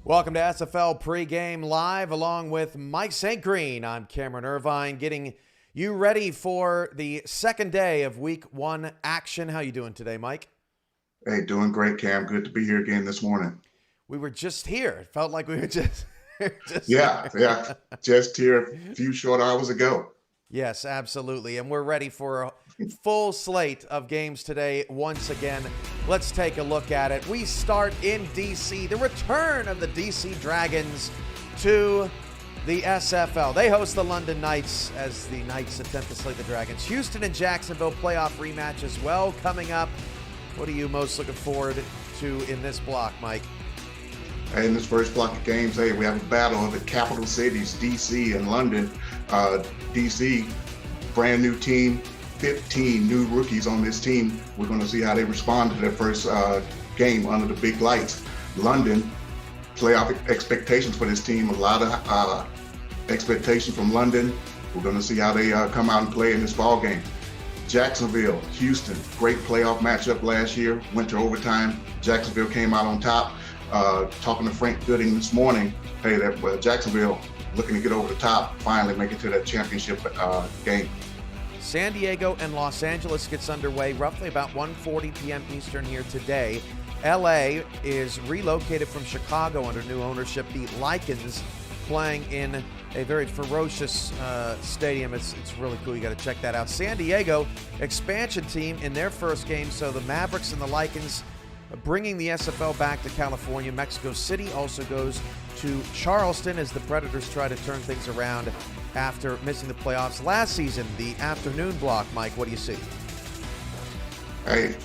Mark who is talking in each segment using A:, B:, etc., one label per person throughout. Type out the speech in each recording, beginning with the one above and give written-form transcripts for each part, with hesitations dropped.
A: Welcome to SFL Pregame Live along with Mike St. Green. I'm Cameron Irvine getting you ready for the second day of week one action. How you doing today, Mike?
B: Hey, doing great, Cam. Good to be here again this morning.
A: We were just here. It felt like we were just, just
B: Yeah,
A: here.
B: yeah. Just here a few short hours ago.
A: Yes, absolutely. And we're ready for a full slate of games today once again. Let's take a look at it. We start in D.C., the return of the D.C. Dragons to the SFL. They host the London Knights as the Knights attempt to slay the Dragons. Houston and Jacksonville playoff rematch as well coming up. What are you most looking forward to in this block, Mike?
B: In this first block of games, hey, we have a battle of the capital cities, D.C. and London. D.C., brand new team, 15 new rookies on this team. We're going to see how they respond to their first game under the big lights. London, playoff expectations for this team, a lot of expectations from London. We're going to see how they come out and play in this ball game. Jacksonville, Houston, great playoff matchup last year, went to overtime. Jacksonville came out on top. Talking to Frank Gooding this morning, hey, that Jacksonville looking to get over the top, finally make it to that championship game.
A: San Diego and Los Angeles gets underway roughly about 1:40 p.m. Eastern here today. LA is relocated from Chicago under new ownership. The Lycans playing in a very ferocious stadium. It's really cool. You got to check that out. San Diego, expansion team in their first game. So the Mavericks and the Lycans bringing the SFL back to California. Mexico City also goes to Charleston as the Predators try to turn things around after missing the playoffs last season. The afternoon block, Mike, what do you see?
B: Hey,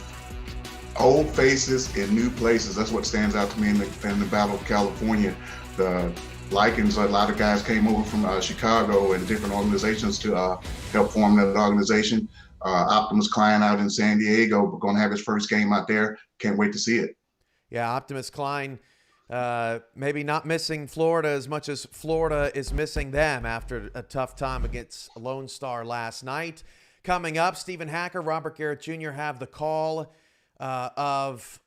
B: old faces in new places. That's what stands out to me in the Battle of California. The Lycans, a lot of guys came over from Chicago and different organizations to help form that organization. Optimus Klein out in San Diego, but going to have his first game out there. Can't wait to see it.
A: Yeah, Optimus Klein maybe not missing Florida as much as Florida is missing them after a tough time against Lone Star last night. Coming up, Stephen Hacker, Robert Garrett Jr. have the call of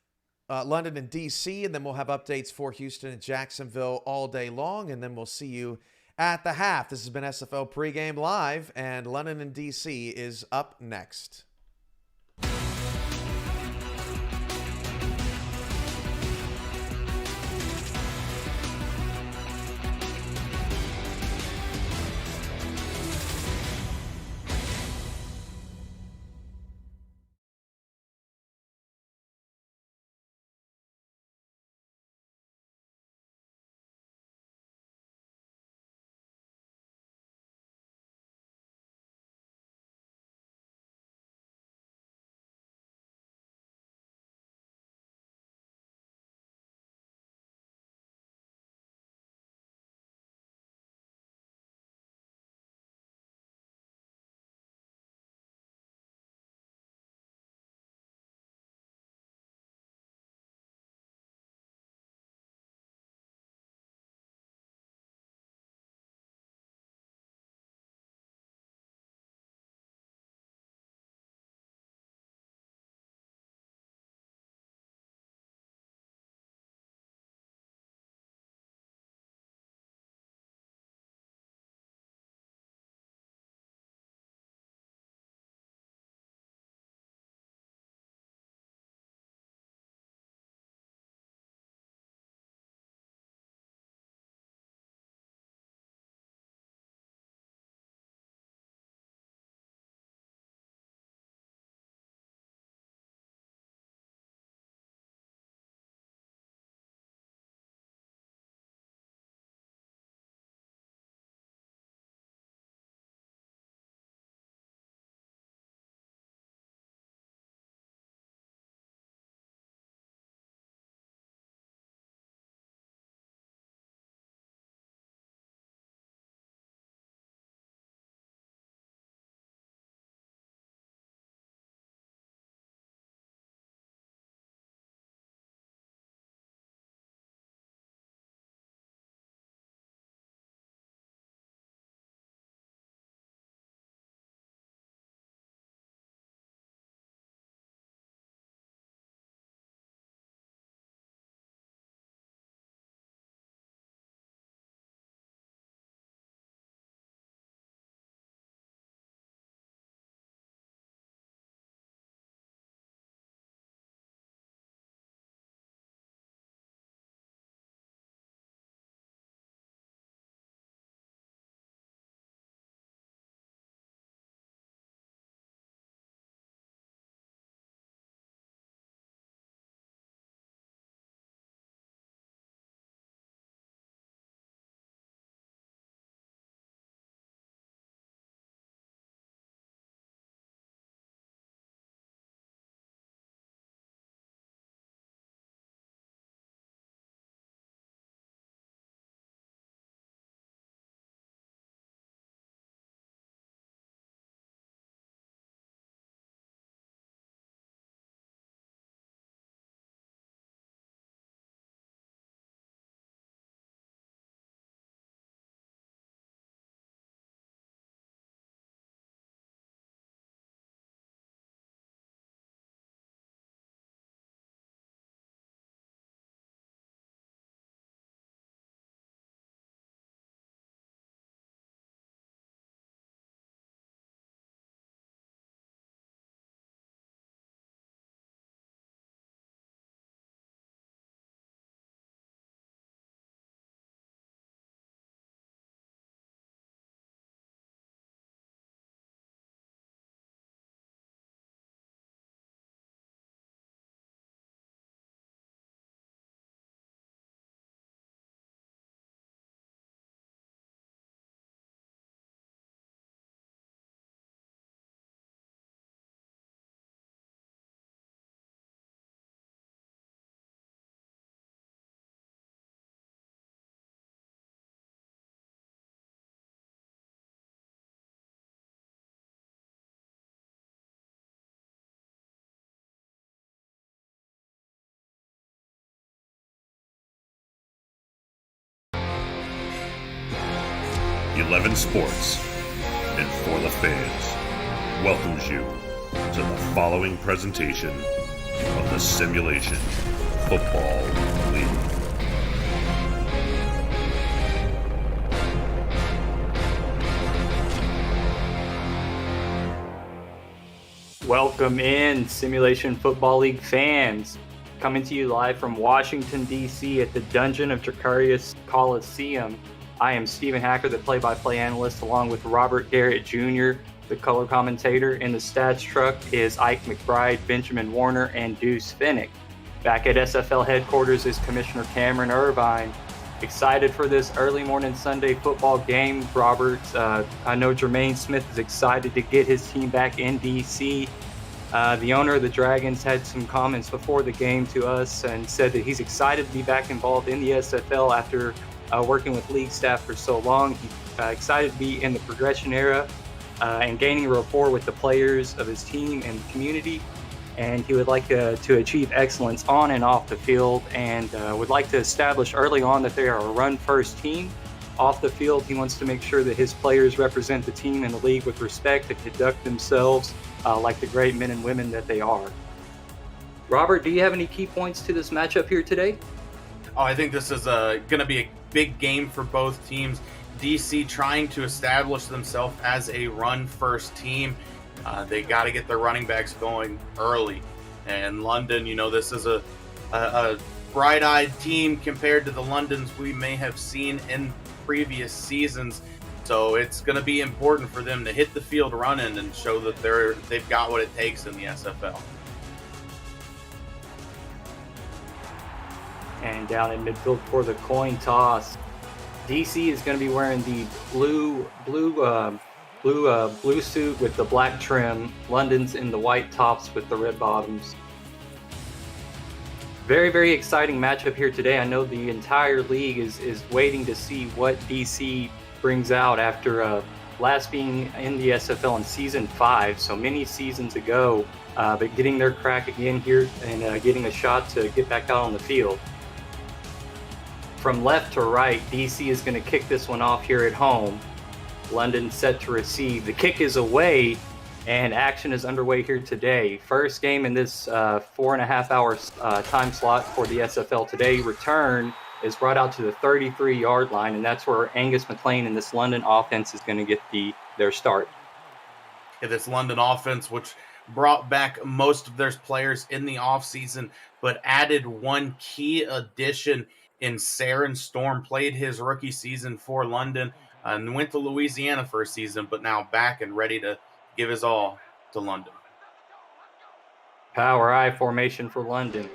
A: London and D.C., and then we'll have updates for Houston and Jacksonville all day long, and then we'll see you at the half. This has been SFL Pregame Live, and London and D.C. is up next.
C: 11 Sports and For the Fans welcomes you to the following presentation of the Simulation Football League.
D: Welcome in, Simulation Football League fans. Coming to you live from Washington, D.C. at the Dungeon of Dracarius Coliseum. I am Stephen Hacker, the play-by-play analyst, along with Robert Garrett Jr., the color commentator. In the stats truck is Ike McBride, Benjamin Warner, and Deuce Finnick. Back at SFL headquarters is Commissioner Cameron Irvine. Excited for this early morning Sunday football game, Robert. I know Jermaine Smith is excited to get his team back in D.C. The owner of the Dragons had some comments before the game to us and said that he's excited to be back involved in the SFL after working with league staff for so long. He's excited to be in the progression era and gaining rapport with the players of his team and the community. And he would like to achieve excellence on and off the field, and would like to establish early on that they are a run-first team. Off the field, he wants to make sure that his players represent the team and the league with respect and conduct themselves like the great men and women that they are. Robert, do you have any key points to this matchup here today?
E: Oh, I think this is going to be a big game for both teams. DC trying to establish themselves as a run-first team. They got to get their running backs going early. And London, this is a bright-eyed team compared to the Londons we may have seen in previous seasons. So it's going to be important for them to hit the field running and show that they've got what it takes in the SFL.
D: And down in midfield for the coin toss, DC is going to be wearing the blue suit with the black trim. London's in the white tops with the red bottoms. Very, very exciting matchup here today. I know the entire league is waiting to see what DC brings out after last being in the SFL in Season 5, so many seasons ago, but getting their crack again here and getting a shot to get back out on the field. From left to right, DC is going to kick this one off here at home. London set to receive. The kick is away, and action is underway here today. First game in this 4.5 hours time slot for the SFL today. Return is brought out to the 33-yard line, and that's where Angus McLean and this London offense is going to get their start.
E: Yeah, this London offense, which brought back most of their players in the offseason, but added one key addition in Saren Storm, played his rookie season for London, and went to Louisiana for a season, but now back and ready to give his all to London.
D: Power I formation for London.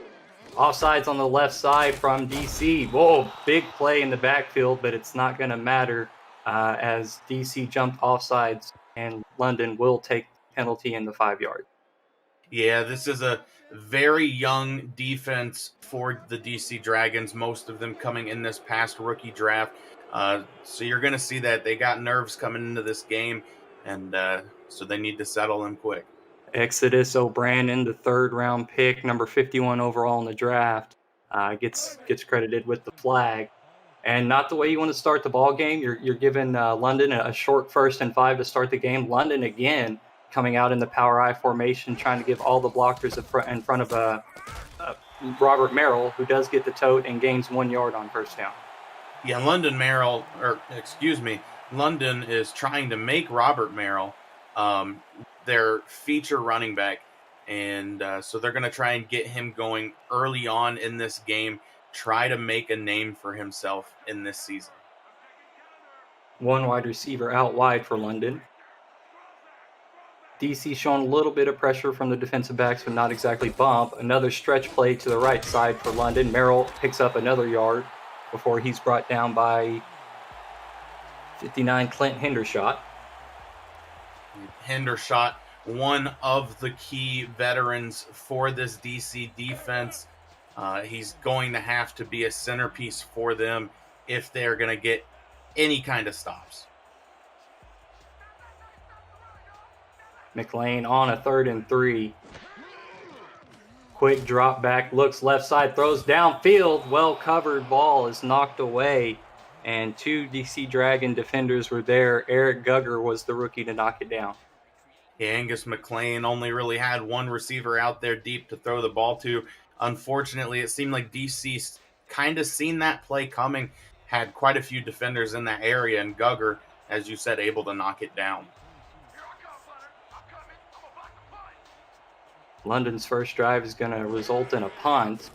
D: Offsides on the left side from DC. Whoa, big play in the backfield, but it's not going to matter as DC jumped offsides, and London will take penalty in the 5-yard.
E: Yeah, this is a very young defense for the DC Dragons, most of them coming in this past rookie draft. So you're going to see that they got nerves coming into this game, and so they need to settle them quick.
D: Exodus O'Brien, the third-round pick, number 51 overall in the draft, gets credited with the flag. And not the way you want to start the ball game. You're giving London a short 1st and 5 to start the game. London again coming out in the power I formation, trying to give all the blockers in front of Robert Merrill, who does get the tote and gains 1 yard on first down.
E: Yeah, London is trying to make Robert Merrill their feature running back, and so they're going to try and get him going early on in this game, try to make a name for himself in this season.
D: One wide receiver out wide for London. DC showing a little bit of pressure from the defensive backs, but not exactly bump. Another stretch play to the right side for London. Merrill picks up another yard before he's brought down by 59 Clint Hendershot.
E: Hendershot, one of the key veterans for this DC defense. He's going to have to be a centerpiece for them if they're going to get any kind of stops.
D: McLean on a 3rd and 3. Quick drop back, looks left side, throws downfield. Well covered ball is knocked away. and 2 DC Dragon defenders were there. Eric Gugger was the rookie to knock it down.
E: Yeah, Angus McLean only really had one receiver out there deep to throw the ball to. Unfortunately, it seemed like DC kind of seen that play coming, had quite a few defenders in that area, and Gugger, as you said, able to knock it down.
D: London's first drive is going to result in a punt.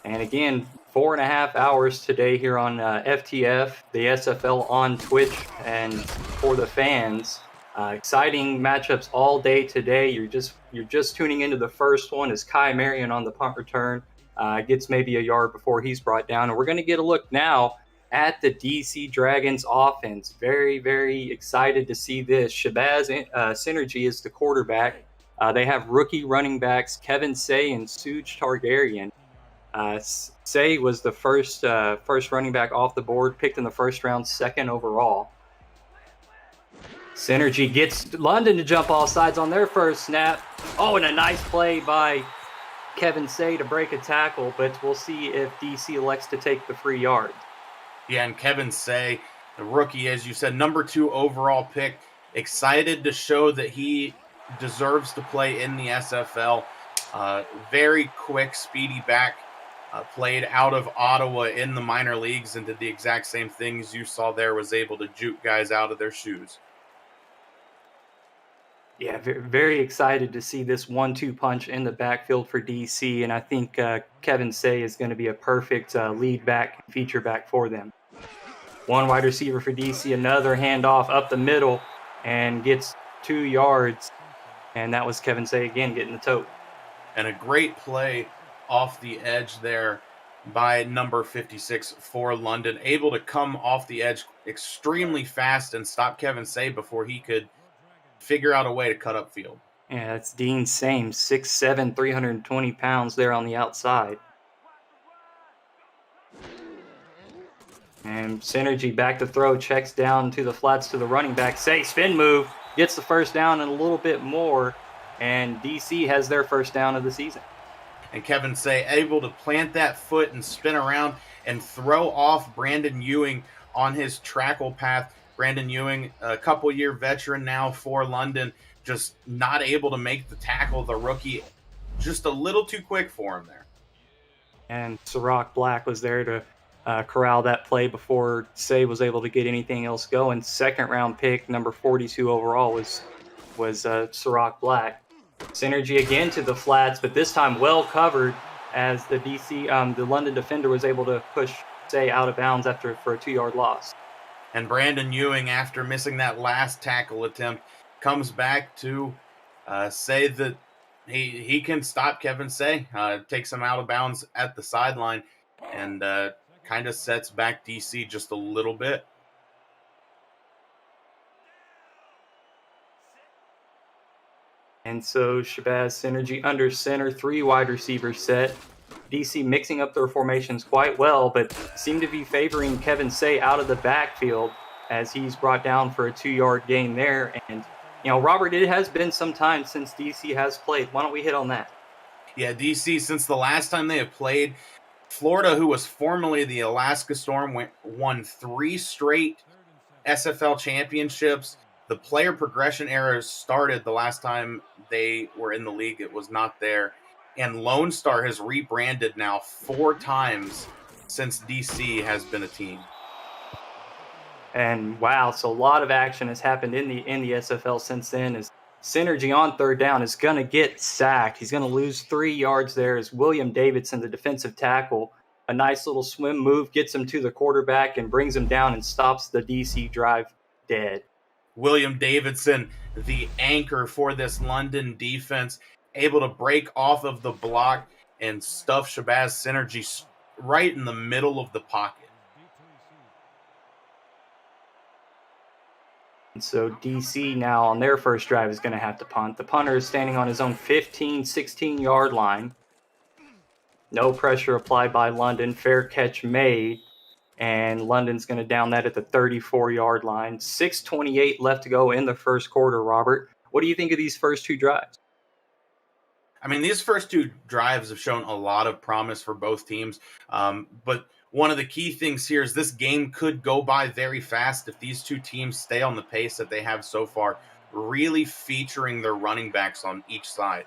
D: And again, 4.5 hours today here on FTF, the SFL on Twitch, and for the fans. Exciting matchups all day today. You're just tuning into the first one as Kai Marion on the punt return gets maybe a yard before he's brought down. And we're going to get a look now at the DC Dragons offense. Very, very excited to see this. Shabazz Synergy is the quarterback. They have rookie running backs Kevin Say and Suj Targaryen. Say was the first running back off the board, picked in the first round, second overall. Synergy gets London to jump all sides on their first snap. Oh, and a nice play by Kevin Say to break a tackle, but we'll see if DC elects to take the free yard.
E: Yeah, and Kevin Say, the rookie, as you said, number 2 overall pick, excited to show that he deserves to play in the SFL. Very quick, speedy back. Played out of Ottawa in the minor leagues and did the exact same things you saw there, was able to juke guys out of their shoes.
D: Yeah, very excited to see this 1-2 punch in the backfield for DC, and I think Kevin Say is going to be a perfect lead back, feature back for them. One wide receiver for DC, another handoff up the middle, and gets 2 yards, and that was Kevin Say again getting the tote.
E: And a great play off the edge there by number 56 for London, able to come off the edge extremely fast and stop Kevin Say before he could figure out a way to cut up field.
D: Yeah, that's Dean Same, 6'7", 320 pounds there on the outside. And Synergy back to throw, checks down to the flats to the running back. Say, spin move, gets the first down and a little bit more, and DC has their first down of the season.
E: And Kevin Say able to plant that foot and spin around and throw off Brandon Ewing on his trackle path. Brandon Ewing, a couple-year veteran now for London, just not able to make the tackle. The rookie, just a little too quick for him there.
D: And Ciroc Black was there to corral that play before Say was able to get anything else going. Second-round pick, number 42 overall, was Ciroc Black. Synergy again to the flats, but this time well covered as the London defender was able to push Say out of bounds for a 2-yard loss.
E: And Brandon Ewing, after missing that last tackle attempt, comes back to say that he can stop Kevin Say, takes him out of bounds at the sideline, and kind of sets back DC just a little bit.
D: And so Shabazz Synergy under center, 3 wide receiver set. DC mixing up their formations quite well, but seem to be favoring Kevin Say out of the backfield as he's brought down for a 2-yard gain there. And, Robert, it has been some time since DC has played. Why don't we hit on that?
E: Yeah, DC, since the last time they have played, Florida, who was formerly the Alaska Storm, won 3 straight SFL championships. The player progression era started the last time they were in the league. It was not there. And Lone Star has rebranded now 4 times since DC has been a team.
D: And wow, so a lot of action has happened in the SFL since then. As Synergy on third down is going to get sacked. He's going to lose 3 yards there as William Davidson, the defensive tackle, a nice little swim move, gets him to the quarterback and brings him down and stops the DC drive dead.
E: William Davidson, the anchor for this London defense, able to break off of the block and stuff Shabazz Synergy right in the middle of the pocket.
D: And so DC now on their first drive is going to have to punt. The punter is standing on his own 15, 16-yard line. No pressure applied by London. Fair catch made. And London's going to down that at the 34-yard line. 6:28 left to go in the first quarter, Robert. What do you think of these first 2 drives?
E: I mean, these first 2 drives have shown a lot of promise for both teams. But one of the key things here is this game could go by very fast if these two teams stay on the pace that they have so far, really featuring their running backs on each side.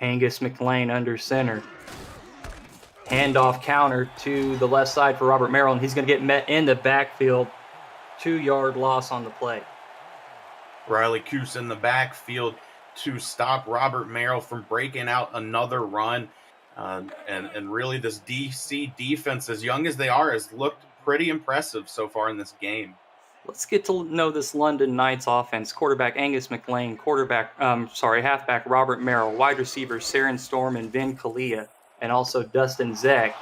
D: Angus McLean under center. Handoff counter to the left side for Robert Merrill, and he's going to get met in the backfield. 2-yard loss on the play.
E: Riley Coos in the backfield to stop Robert Merrill from breaking out another run. And really this DC defense, as young as they are, has looked pretty impressive so far in this game.
D: Let's get to know this London Knights offense. Quarterback Angus McLean, halfback Robert Merrill, wide receiver Saren Storm and Vin Kalia, and also Dustin Zeck.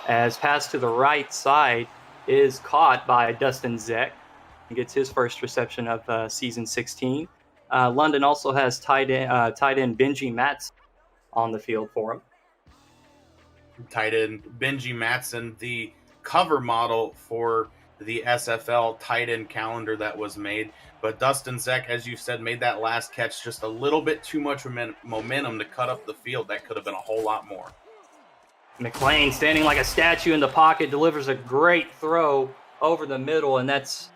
D: As pass to the right side is caught by Dustin Zeck. He gets his first reception of season 16. London also has tight end Benji Matz on the field for him.
E: Tight end Benji Matson, the cover model for the SFL tight end calendar that was made. But Dustin Zeck, as you said, made that last catch just a little bit too much momentum to cut up the field. That could have been a whole lot more.
D: McLean, standing like a statue in the pocket, delivers a great throw over the middle, and that's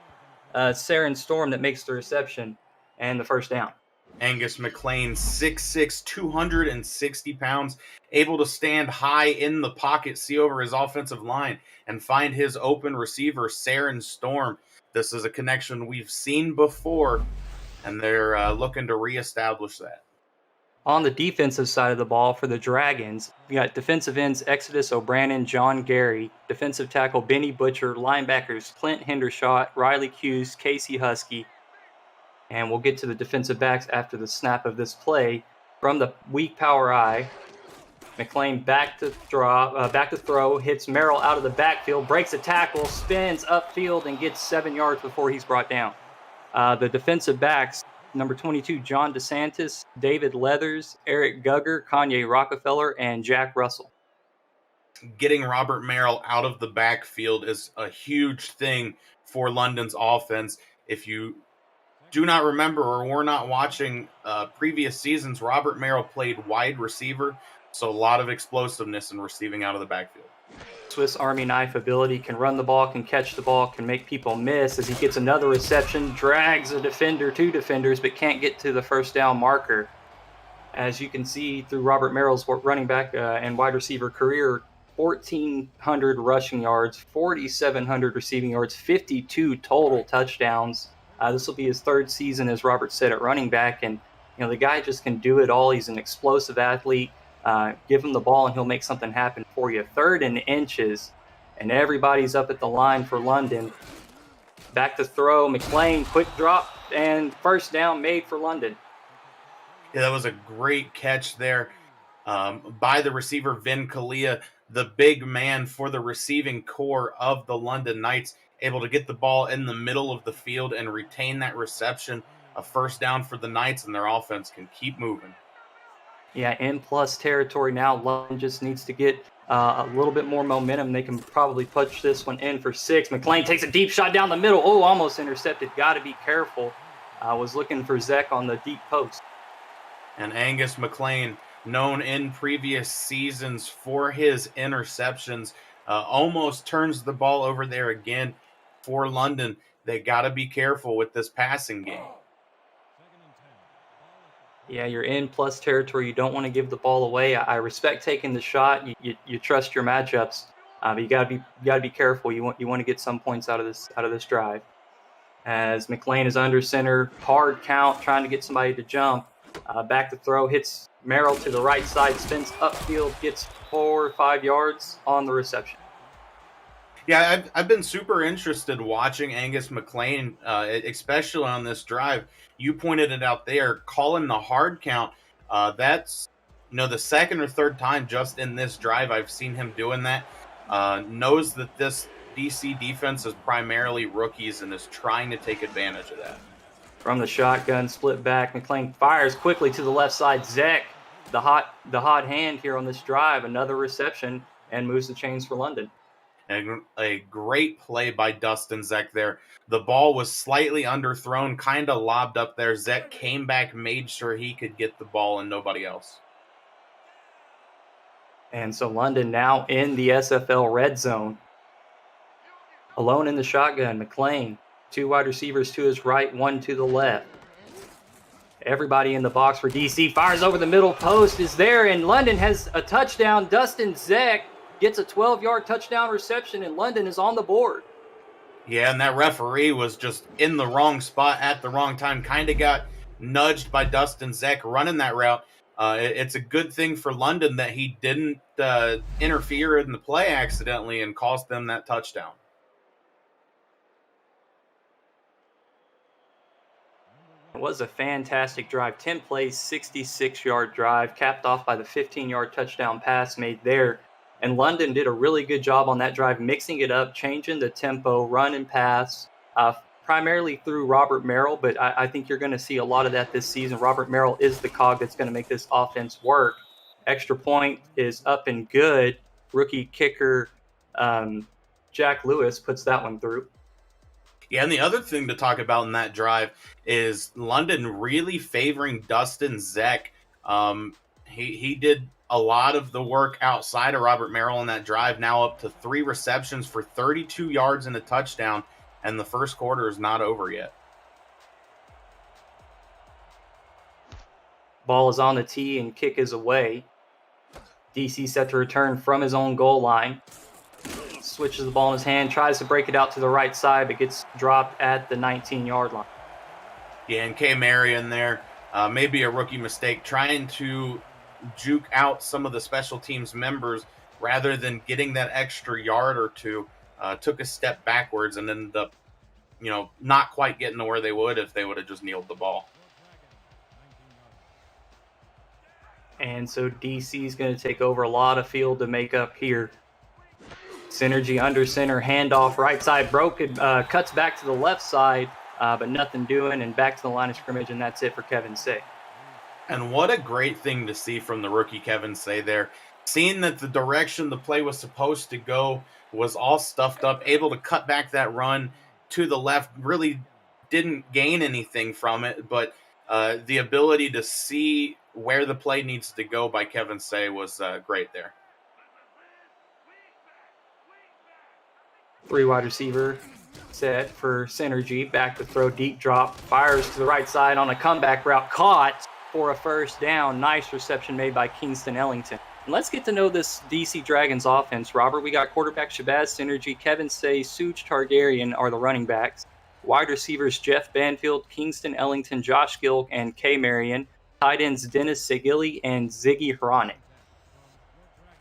D: Saren Storm that makes the reception and the first down.
E: Angus McLean, 6'6", 260 pounds, able to stand high in the pocket, see over his offensive line, and find his open receiver, Saren Storm. This is a connection we've seen before, and they're looking to reestablish that.
D: On the defensive side of the ball for the Dragons, we got defensive ends Exodus O'Brien, John Gary, defensive tackle Benny Butcher, linebackers Clint Hendershot, Riley Hughes, Casey Husky. And we'll get to the defensive backs after the snap of this play. From the weak power eye, McLean back to throw, hits Merrill out of the backfield, breaks a tackle, spins upfield, and gets 7 yards before he's brought down. The defensive backs, number 22, John DeSantis, David Leathers, Eric Gugger, Kanye Rockefeller, and Jack Russell.
E: Getting Robert Merrill out of the backfield is a huge thing for London's offense. If you do not remember or were not watching previous seasons, Robert Merrill played wide receiver, so a lot of explosiveness in receiving out of the backfield.
D: Swiss Army knife ability, can run the ball, can catch the ball, can make people miss as he gets another reception, drags a defender, 2 defenders, but can't get to the first down marker. As you can see through Robert Merrill's running back and wide receiver career, 1,400 rushing yards, 4,700 receiving yards, 52 total touchdowns. This will be his 3rd season, as Robert said, at running back, and the guy just can do it all. He's an explosive athlete. Give him the ball and he'll make something happen for you. 3rd and inches, and everybody's up at the line for London. Back to throw, McLean, quick drop, and first down made for London.
E: Yeah, that was a great catch there by the receiver, Vin Kalia, the big man for the receiving core of the London Knights, able to get the ball in the middle of the field and retain that reception. A first down for the Knights, and their offense can keep moving.
D: Yeah, in plus territory now. London just needs to get a little bit more momentum. They can probably push this one in for 6. McLean takes a deep shot down the middle. Oh, almost intercepted. Got to be careful. Was looking for Zeck on the deep post.
E: And Angus McLean, known in previous seasons for his interceptions, almost turns the ball over there again for London. They got to be careful with this passing game.
D: Yeah, you're in plus territory. You don't want to give the ball away. I respect taking the shot. You trust your matchups, but you gotta be careful. You want to get some points out of this drive. As McLean is under center, hard count, trying to get somebody to jump. Back to throw, hits Merrill to the right side, spins upfield, gets 4 or 5 yards on the reception.
E: Yeah, I've been super interested watching Angus McLean, especially on this drive. You pointed it out there, calling the hard count. That's the 2nd or 3rd time just in this drive I've seen him doing that. Knows that this DC defense is primarily rookies and is trying to take advantage of that.
D: From the shotgun, split back, McLean fires quickly to the left side. Zeck, the hot hand here on this drive, another reception, and moves the chains for London.
E: And a great play by Dustin Zeck there. The ball was slightly underthrown, kind of lobbed up there. Zeck came back, made sure he could get the ball and nobody else.
D: And so London now in the SFL red zone. Alone in the shotgun, McLean. 2 wide receivers to his right, 1 to the left. Everybody in the box for DC. Fires over the middle post, is there, and London has a touchdown. Dustin Zeck gets a 12-yard touchdown reception, and London is on the board.
E: Yeah, and that referee was just in the wrong spot at the wrong time. Kind of got nudged by Dustin Zeck running that route. It's a good thing for London that he didn't interfere in the play accidentally and cost them that touchdown.
D: It was a fantastic drive. 10 plays, 66-yard drive, capped off by the 15-yard touchdown pass made there. And London did a really good job on that drive, mixing it up, changing the tempo, run and pass, primarily through Robert Merrill. But I think you're going to see a lot of that this season. Robert Merrill is the cog that's going to make this offense work. Extra point is up and good. Rookie kicker Jack Lewis puts that one through.
E: Yeah, and the other thing to talk about in that drive is London really favoring Dustin Zeck. He did a lot of the work outside of Robert Merrill in that drive, now up to 3 receptions for 32 yards and a touchdown, and the first quarter is not over yet.
D: Ball is on the tee and kick is away. DC set to return from his own goal line. Switches the ball in his hand, tries to break it out to the right side, but gets dropped at the 19-yard line.
E: Yeah, and K. Marion there, maybe a rookie mistake, trying to juke out some of the special teams members rather than getting that extra yard or two. Took a step backwards and ended up, not quite getting to where they would if they would have just kneeled the ball.
D: And so DC is going to take over a lot of field to make up here. Synergy under center, handoff right side, broken, cuts back to the left side, but nothing doing, and back to the line of scrimmage, and that's it for Kevin Say.
E: And what a great thing to see from the rookie Kevin Say there. Seeing that the direction the play was supposed to go was all stuffed up, able to cut back that run to the left, really didn't gain anything from it, but the ability to see where the play needs to go by Kevin Say was great there.
D: 3 wide receiver set for Synergy. Back to throw, deep drop. Fires to the right side on a comeback route. Caught for a first down. Nice reception made by Kingston Ellington. And let's get to know this DC Dragons offense, Robert. We got quarterback Shabazz Synergy, Kevin Say, Suj Targaryen are the running backs. Wide receivers Jeff Banfield, Kingston Ellington, Josh Gilk, and K. Marion. Tight ends Dennis Segili and Ziggy Hranek.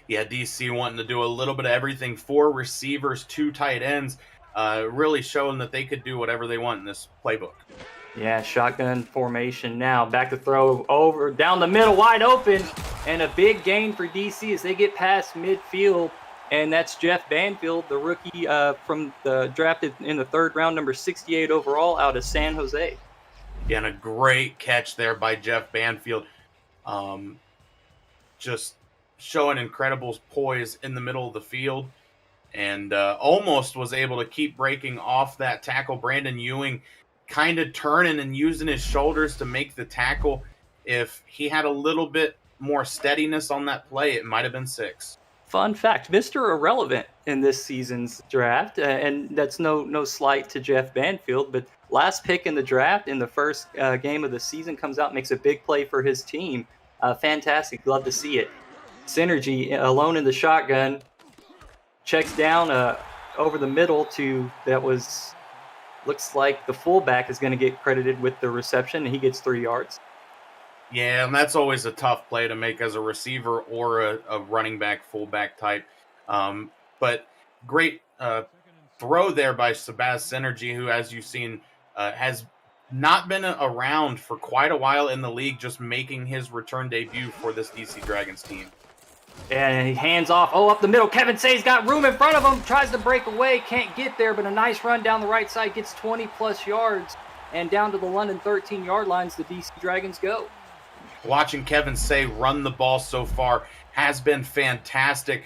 E: Yeah, DC wanting to do a little bit of everything. 4 receivers, 2 tight ends, really showing that they could do whatever they want in this playbook.
D: Yeah, shotgun formation now. Back to throw over, down the middle, wide open, and a big gain for DC as they get past midfield. And that's Jeff Banfield, the rookie from the drafted in the 3rd round, number 68 overall, out of San Jose.
E: Yeah, and a great catch there by Jeff Banfield. Just showing incredible poise in the middle of the field, and almost was able to keep breaking off that tackle. Brandon Ewing kind of turning and using his shoulders to make the tackle. If he had a little bit more steadiness on that play, it might have been 6.
D: Fun fact, Mr. Irrelevant in this season's draft, and that's no slight to Jeff Banfield, but last pick in the draft in the first game of the season, comes out, makes a big play for his team. Fantastic, love to see it. Synergy alone in the shotgun, checks down over the middle to, looks like the fullback is going to get credited with the reception, and he gets 3 yards.
E: Yeah, and that's always a tough play to make as a receiver or a running back, fullback type. But great throw there by Shabazz Synergy, who, as you've seen, has not been around for quite a while in the league, just making his return debut for this DC Dragons team.
D: And he hands off, up the middle. Kevin Say's got room in front of him, tries to break away, can't get there, but a nice run down the right side, gets 20-plus yards, and down to the London 13-yard lines the DC Dragons go.
E: Watching Kevin Say run the ball so far has been fantastic.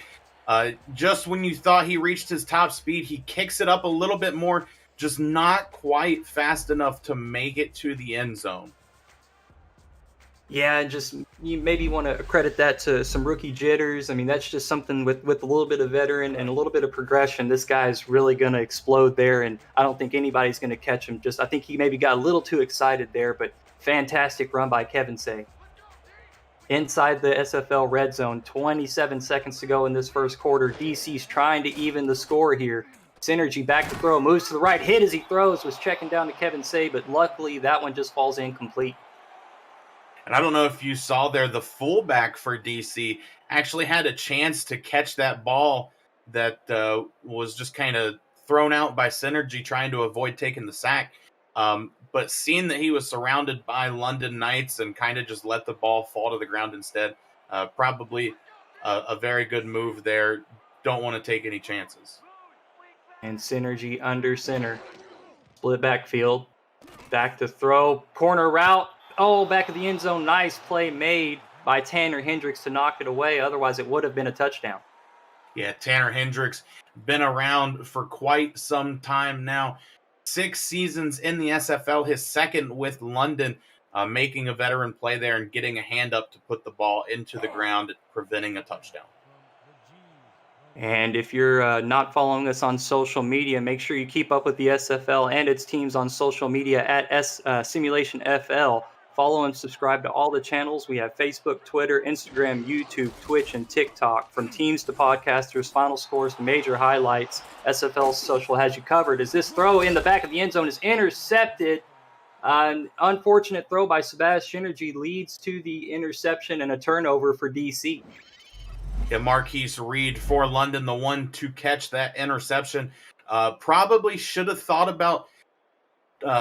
E: Just when you thought he reached his top speed, he kicks it up a little bit more, just not quite fast enough to make it to the end zone.
D: Yeah, and just you maybe want to credit that to some rookie jitters. I mean, that's just something with a little bit of veteran and a little bit of progression. This guy's really going to explode there, and I don't think anybody's going to catch him. I think he maybe got a little too excited there, but fantastic run by Kevin Say. Inside the SFL red zone, 27 seconds to go in this first quarter. DC's trying to even the score here. Synergy back to throw, moves to the right, hit as he throws, was checking down to Kevin Say, but luckily that one just falls incomplete.
E: And I don't know if you saw there, the fullback for DC actually had a chance to catch that ball that was just kind of thrown out by Synergy trying to avoid taking the sack. But seeing that he was surrounded by London Knights and kind of just let the ball fall to the ground instead, probably a very good move there. Don't want to take any chances.
D: And Synergy under center. Split backfield. Back to throw. Corner route. Oh, back of the end zone. Nice play made by Tanner Hendricks to knock it away. Otherwise, it would have been a touchdown.
E: Yeah, Tanner Hendricks, been around for quite some time now. 6 seasons in the SFL, his second with London, making a veteran play there and getting a hand up to put the ball into the ground, preventing a touchdown.
D: And if you're not following us on social media, make sure you keep up with the SFL and its teams on social media at Simulationfl. Follow and subscribe to all the channels. We have Facebook, Twitter, Instagram, YouTube, Twitch, and TikTok. From teams to podcasters, final scores to major highlights, SFL Social has you covered. As this throw in the back of the end zone is intercepted, an unfortunate throw by Sebastian Energy leads to the interception and a turnover for DC.
E: Yeah, Marquise Reed for London, the one to catch that interception. Probably should have thought about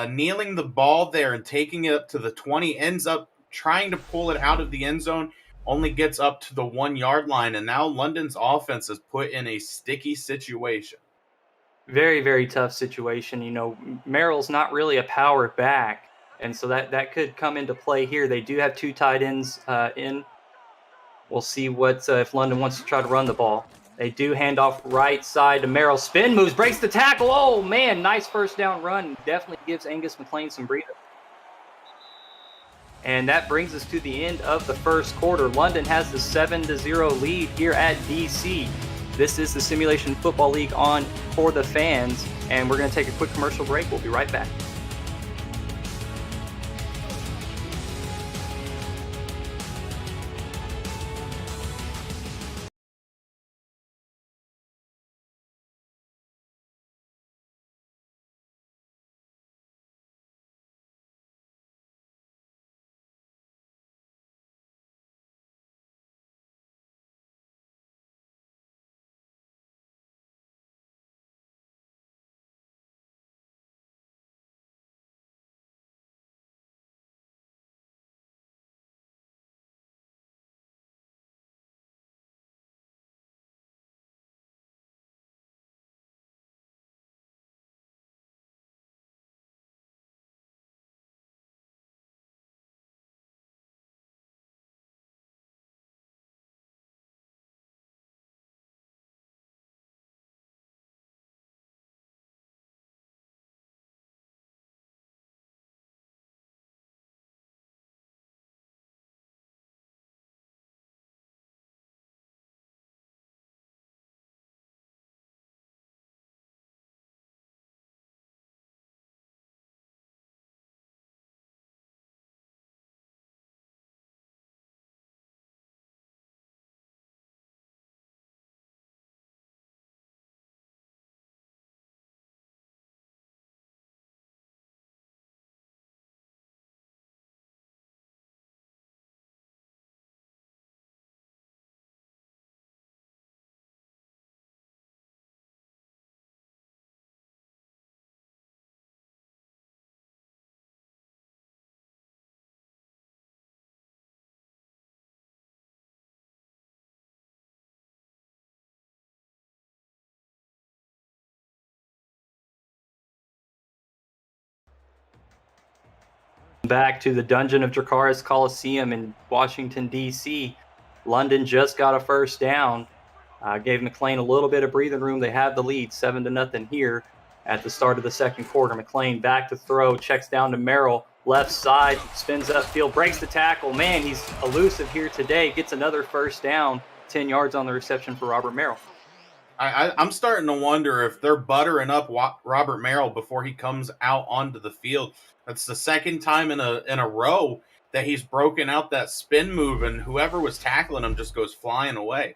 E: kneeling the ball there and taking it up to the 20, ends up trying to pull it out of the end zone, only gets up to the 1 yard line. And now London's offense is put in a sticky situation.
D: Very, very tough situation. You know, Merrill's not really a power back, and so that could come into play here. They do have 2 tight ends in. We'll see what if London wants to try to run the ball. They do hand off right side to Merrill. Spin moves, breaks the tackle. Oh, man, nice first down run. Definitely gives Angus McLean some breather. And that brings us to the end of the first quarter. London has the 7-0 lead here at DC. This is the Simulation Football League on For the Fans, and we're going to take a quick commercial break. We'll be right back. Back to the Dungeon of Dracarys Coliseum in Washington, D.C. London just got a first down. Gave McLean a little bit of breathing room. They have the lead 7-0 here at the start of the second quarter. McLean back to throw, checks down to Merrill. left side, spins upfield, breaks the tackle. Man, he's elusive here today. Gets another first down, 10 yards on the reception for Robert Merrill.
E: I'm starting to wonder if they're buttering up Robert Merrill before he comes out onto the field. That's the second time in a row that he's broken out that spin move, and whoever was tackling him just goes flying away.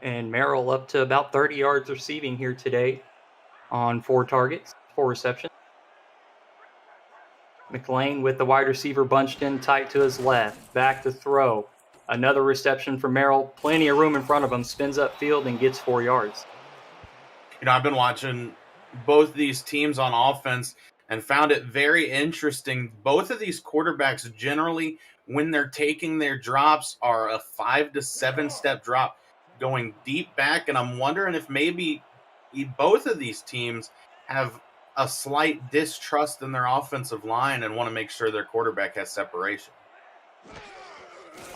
D: And Merrill up to about 30 yards receiving here today on 4 targets, 4 receptions. McLean with the wide receiver bunched in tight to his left. Back to throw. Another reception for Merrill. Plenty of room in front of him. Spins upfield and gets 4 yards.
E: I've been watching both these teams on offense and found it very interesting. Both of these quarterbacks generally, when they're taking their drops, are a 5 to 7 step drop going deep back. And I'm wondering if maybe both of these teams have a slight distrust in their offensive line and want to make sure their quarterback has separation.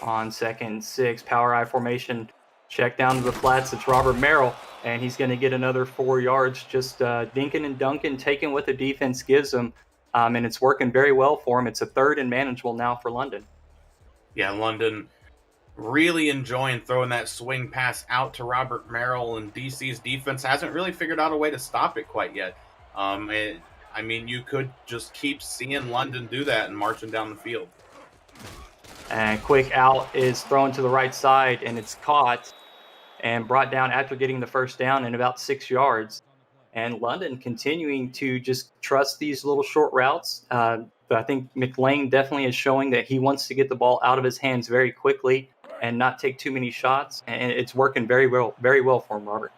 D: On 2nd and 6, power I formation, check down to the flats. It's Robert Merrill, and he's going to get another 4 yards. Just dinking and dunking, taking what the defense gives him, and it's working very well for him. It's a 3rd and manageable now for London.
E: Yeah, London really enjoying throwing that swing pass out to Robert Merrill, and DC's defense hasn't really figured out a way to stop it quite yet. You could just keep seeing London do that and marching down the field.
D: And quick out is thrown to the right side, and it's caught and brought down after getting the first down in about 6 yards. And London continuing to just trust these little short routes. But I think McLean definitely is showing that he wants to get the ball out of his hands very quickly and not take too many shots. And it's working very well for him, Robert.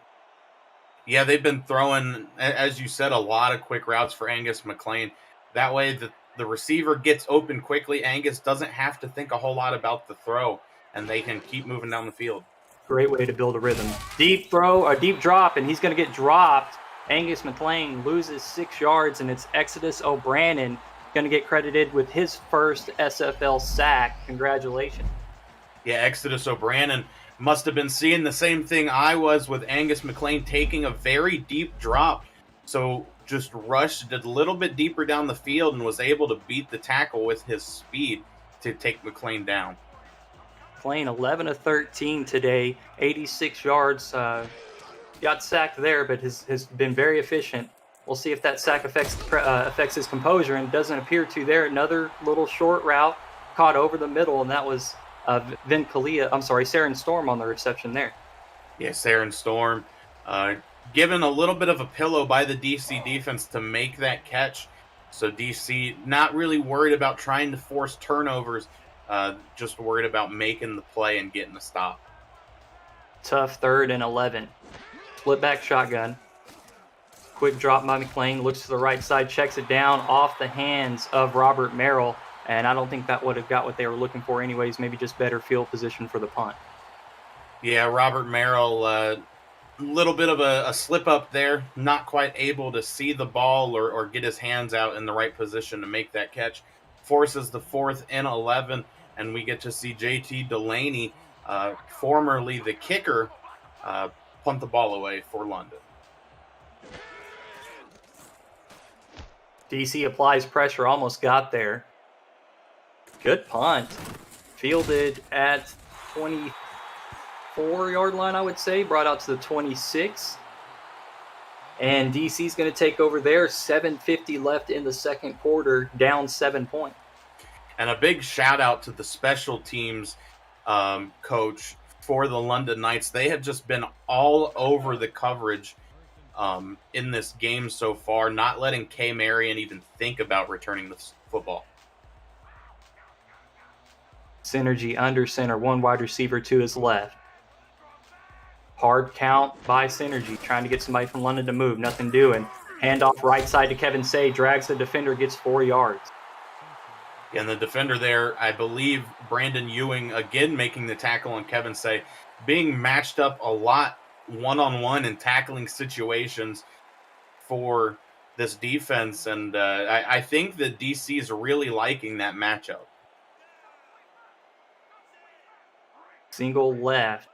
E: Yeah, they've been throwing, as you said, a lot of quick routes for Angus McLean. That way the receiver gets open quickly. Angus doesn't have to think a whole lot about the throw, and they can keep moving down the field.
D: Great way to build a rhythm. Deep throw, or deep drop, and he's going to get dropped. Angus McLean loses 6 yards, and it's Exodus O'Brien going to get credited with his first SFL sack. Congratulations.
E: Yeah, Exodus O'Brien must have been seeing the same thing I was with Angus McLean taking a very deep drop. So just rushed a little bit deeper down the field and was able to beat the tackle with his speed to take McLean down.
D: McLean 11 of 13 today, 86 yards. Got sacked there, but has been very efficient. We'll see if that sack affects his composure, and doesn't appear to there. Another little short route caught over the middle, and that was Saren Storm on the reception there.
E: Yeah, Saren Storm given a little bit of a pillow by the DC defense to make that catch. So DC not really worried about trying to force turnovers, just worried about making the play and getting the stop.
D: Tough 3rd and 11. Split back shotgun. Quick drop by McLean, looks to the right side, checks it down off the hands of Robert Merrill. And I don't think that would have got what they were looking for anyways, maybe just better field position for the punt.
E: Yeah, Robert Merrill, a little bit of a slip up there, not quite able to see the ball or get his hands out in the right position to make that catch. Forces the 4th and 11, and we get to see JT Delaney, formerly the kicker, punt the ball away for London.
D: DC applies pressure, almost got there. Good punt. Fielded at 24-yard line, I would say. Brought out to the 26. And DC's going to take over there. 7:50 left in the second quarter, down 7 points.
E: And a big shout out to the special teams coach for the London Knights. They have just been all over the coverage in this game so far, not letting K. Marion even think about returning the football.
D: Synergy under center, one wide receiver to his left. Hard count by Synergy, trying to get somebody from London to move, nothing doing. Handoff right side to Kevin Say, drags the defender, gets 4 yards.
E: And the defender there, I believe Brandon Ewing again making the tackle on Kevin Say, being matched up a lot one-on-one in tackling situations for this defense. And I think that DC is really liking that matchup.
D: Single left.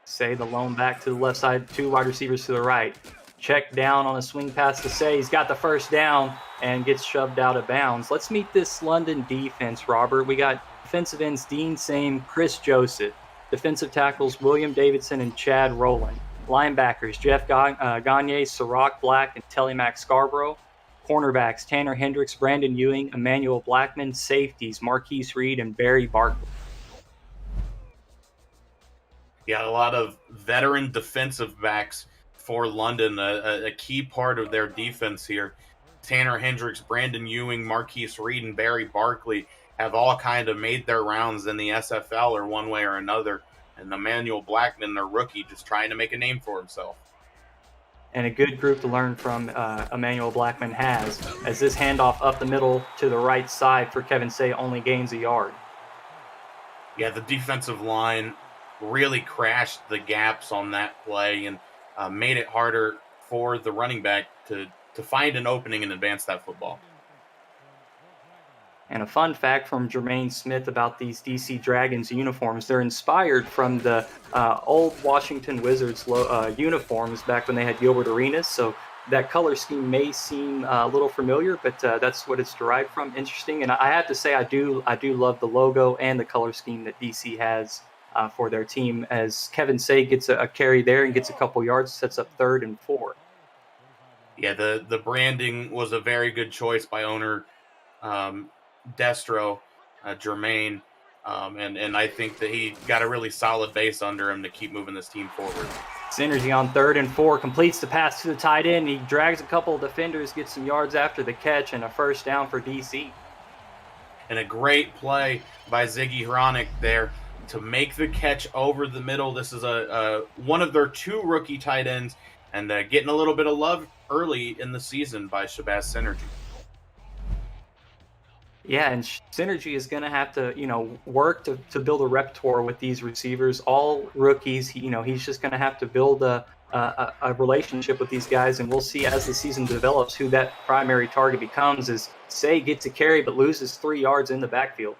D: Say the lone back to the left side, 2 wide receivers to the right. check down on a swing pass to Say. He's got the first down and gets shoved out of bounds. Let's meet this London defense, Robert. We got defensive ends Dean Same, Chris Joseph. Defensive tackles William Davidson and Chad Rowland. Linebackers Jeff Gagne, Sirach Black, and Telemac Scarborough. Cornerbacks Tanner Hendricks, Brandon Ewing, Emmanuel Blackman. Safeties Marquise Reed and Barry Barkley.
E: Yeah, a lot of veteran defensive backs for London, a key part of their defense here. Tanner Hendricks, Brandon Ewing, Marquise Reed, and Barry Barkley have all kind of made their rounds in the SFL or one way or another. And Emmanuel Blackman, their rookie, just trying to make a name for himself.
D: And a good group to learn from Emmanuel Blackman has, as this handoff up the middle to the right side for Kevin Say only gains a yard.
E: Yeah, the defensive line really crashed the gaps on that play and made it harder for the running back to find an opening and advance that football.
D: And a fun fact from Jermaine Smith about these DC Dragons uniforms, they're inspired from the old Washington Wizards uniforms back when they had Gilbert Arenas. So that color scheme may seem a little familiar, but that's what it's derived from. Interesting. And I have to say, I do love the logo and the color scheme that DC has for their team, as Kevin Say gets a carry there and gets a couple yards, sets up 3rd and 4.
E: Yeah, the branding was a very good choice by owner Destro, Jermaine, and I think that he got a really solid base under him to keep moving this team forward.
D: Synergy on 3rd and 4, completes the pass to the tight end. He drags a couple of defenders, gets some yards after the catch, and a first down for DC.
E: And a great play by Ziggy Hronic there to make the catch over the middle. This is one of their 2 rookie tight ends, and getting a little bit of love early in the season by Shabazz Synergy.
D: Yeah, and Synergy is going to have to, work to build a repertoire with these receivers, all rookies. He's just going to have to build a relationship with these guys, and we'll see as the season develops who that primary target becomes. As Say gets a carry but loses 3 yards in the backfield.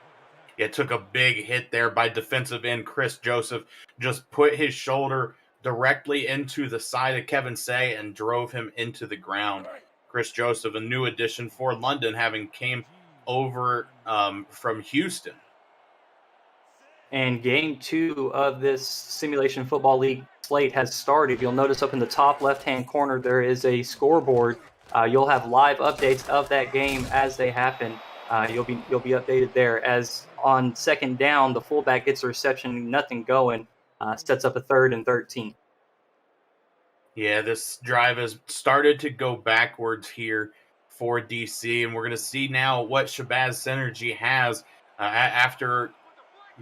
E: It took a big hit there by defensive end Chris Joseph. Just put his shoulder directly into the side of Kevin Say and drove him into the ground. Chris Joseph, a new addition for London, having came over from Houston.
D: And game 2 of this Simulation Football League slate has started. You'll notice up in the top left-hand corner there is a scoreboard. You'll have live updates of that game as they happen. You'll be updated there. As on 2nd down, the fullback gets a reception, nothing going, sets up a 3rd and 13.
E: Yeah, this drive has started to go backwards here for DC, and we're going to see now what Shabazz Synergy has after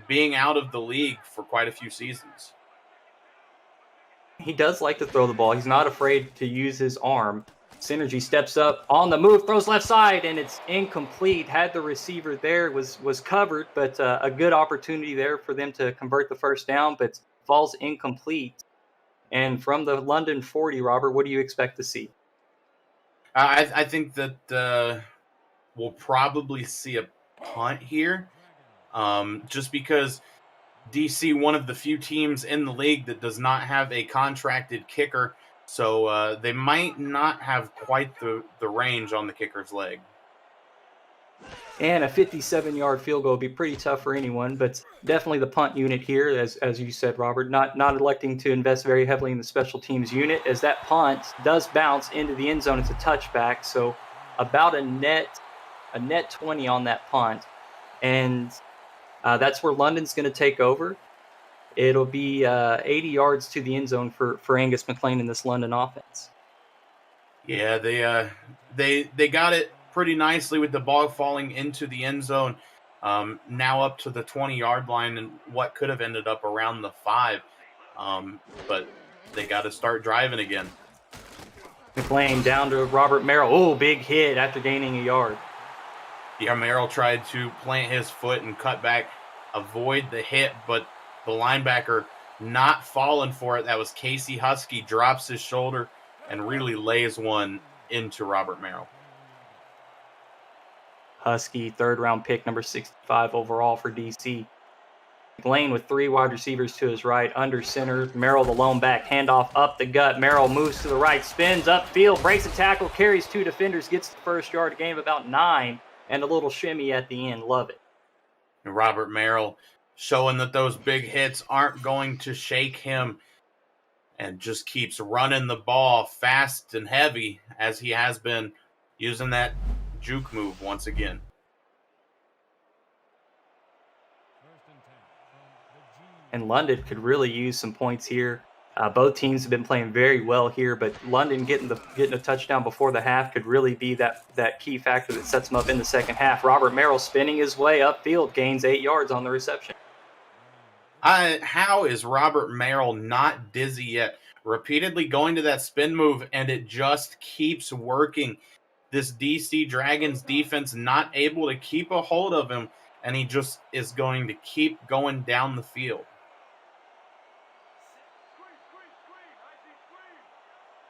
E: being out of the league for quite a few seasons.
D: He does like to throw the ball. He's not afraid to use his arm. Synergy steps up on the move, throws left side, and it's incomplete. Had the receiver there, was covered, but a good opportunity there for them to convert the first down, but falls incomplete. And from the London 40, Robert, what do you expect to see?
E: I think that we'll probably see a punt here, just because DC, one of the few teams in the league that does not have a contracted kicker, so they might not have quite the range on the kicker's leg.
D: And a 57-yard field goal would be pretty tough for anyone, but definitely the punt unit here, as you said, Robert, not electing to invest very heavily in the special teams unit, as that punt does bounce into the end zone. It's a touchback, so about a net 20 on that punt. And that's where London's going to take over. It'll be 80 yards to the end zone for Angus McLean in this London offense.
E: Yeah, they got it pretty nicely with the ball falling into the end zone. Now up to the 20-yard line, and what could have ended up around the 5. But they got to start driving again.
D: McLean down to Robert Merrill. Oh, big hit after gaining a yard.
E: Yeah, Merrill tried to plant his foot and cut back, avoid the hit, but the linebacker not falling for it. That was Casey Husky, drops his shoulder and really lays one into Robert Merrill.
D: Husky, 3rd-round pick, number 65 overall for DC. Lane with 3 wide receivers to his right, under center. Merrill the lone back, handoff up the gut. Merrill moves to the right, spins upfield, breaks a tackle, carries 2 defenders, gets the first yard, a gain of about 9, and a little shimmy at the end. Love it.
E: And Robert Merrill showing that those big hits aren't going to shake him, and just keeps running the ball fast and heavy as he has been, using that juke move once again.
D: And London could really use some points here. Both teams have been playing very well here, but London getting a touchdown before the half could really be that key factor that sets them up in the second half. Robert Merrill spinning his way upfield, gains 8 yards on the reception.
E: How is Robert Merrill not dizzy yet? Repeatedly going to that spin move, and it just keeps working. This DC Dragons defense not able to keep a hold of him, and he just is going to keep going down the field.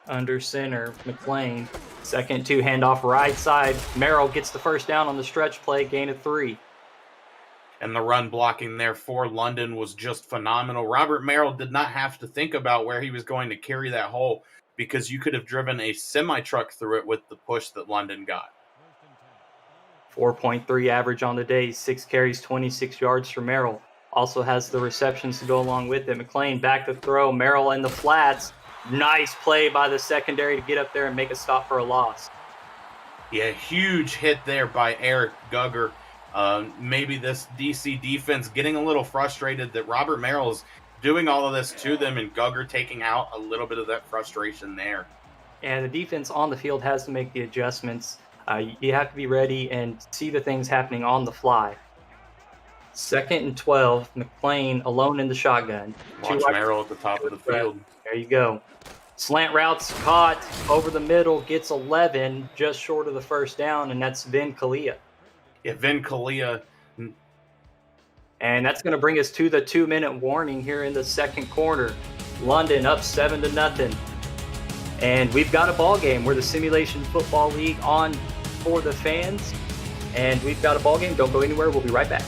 D: Under center, McLean. 2nd 2, handoff right side. Merrill gets the first down on the stretch play, gain of 3.
E: And the run blocking there for London was just phenomenal. Robert Merrill did not have to think about where he was going to carry that hole, because you could have driven a semi-truck through it with the push that London got.
D: 4.3 average on the day, 6 carries, 26 yards for Merrill. Also has the receptions to go along with it. McLean back to throw. Merrill in the flats. Nice play by the secondary to get up there and make a stop for a loss.
E: Yeah, huge hit there by Eric Gugger. Maybe this DC defense getting a little frustrated that Robert Merrill is doing all of this to them, and Gugger taking out a little bit of that frustration there.
D: And the defense on the field has to make the adjustments. You have to be ready and see the things happening on the fly. 2nd and 12, McLean alone in the shotgun.
E: Watch Merrill at the top of the field.
D: There you go. Slant routes caught over the middle, gets 11, just short of the first down, and that's Vin Kalia.
E: Yeah, Vin Kalia.
D: And that's going to bring us to the 2-minute warning here in the second quarter. London up 7-0. And we've got a ball game. We're the Simulation Football League on for the fans. And we've got a ball game. Don't go anywhere. We'll be right back.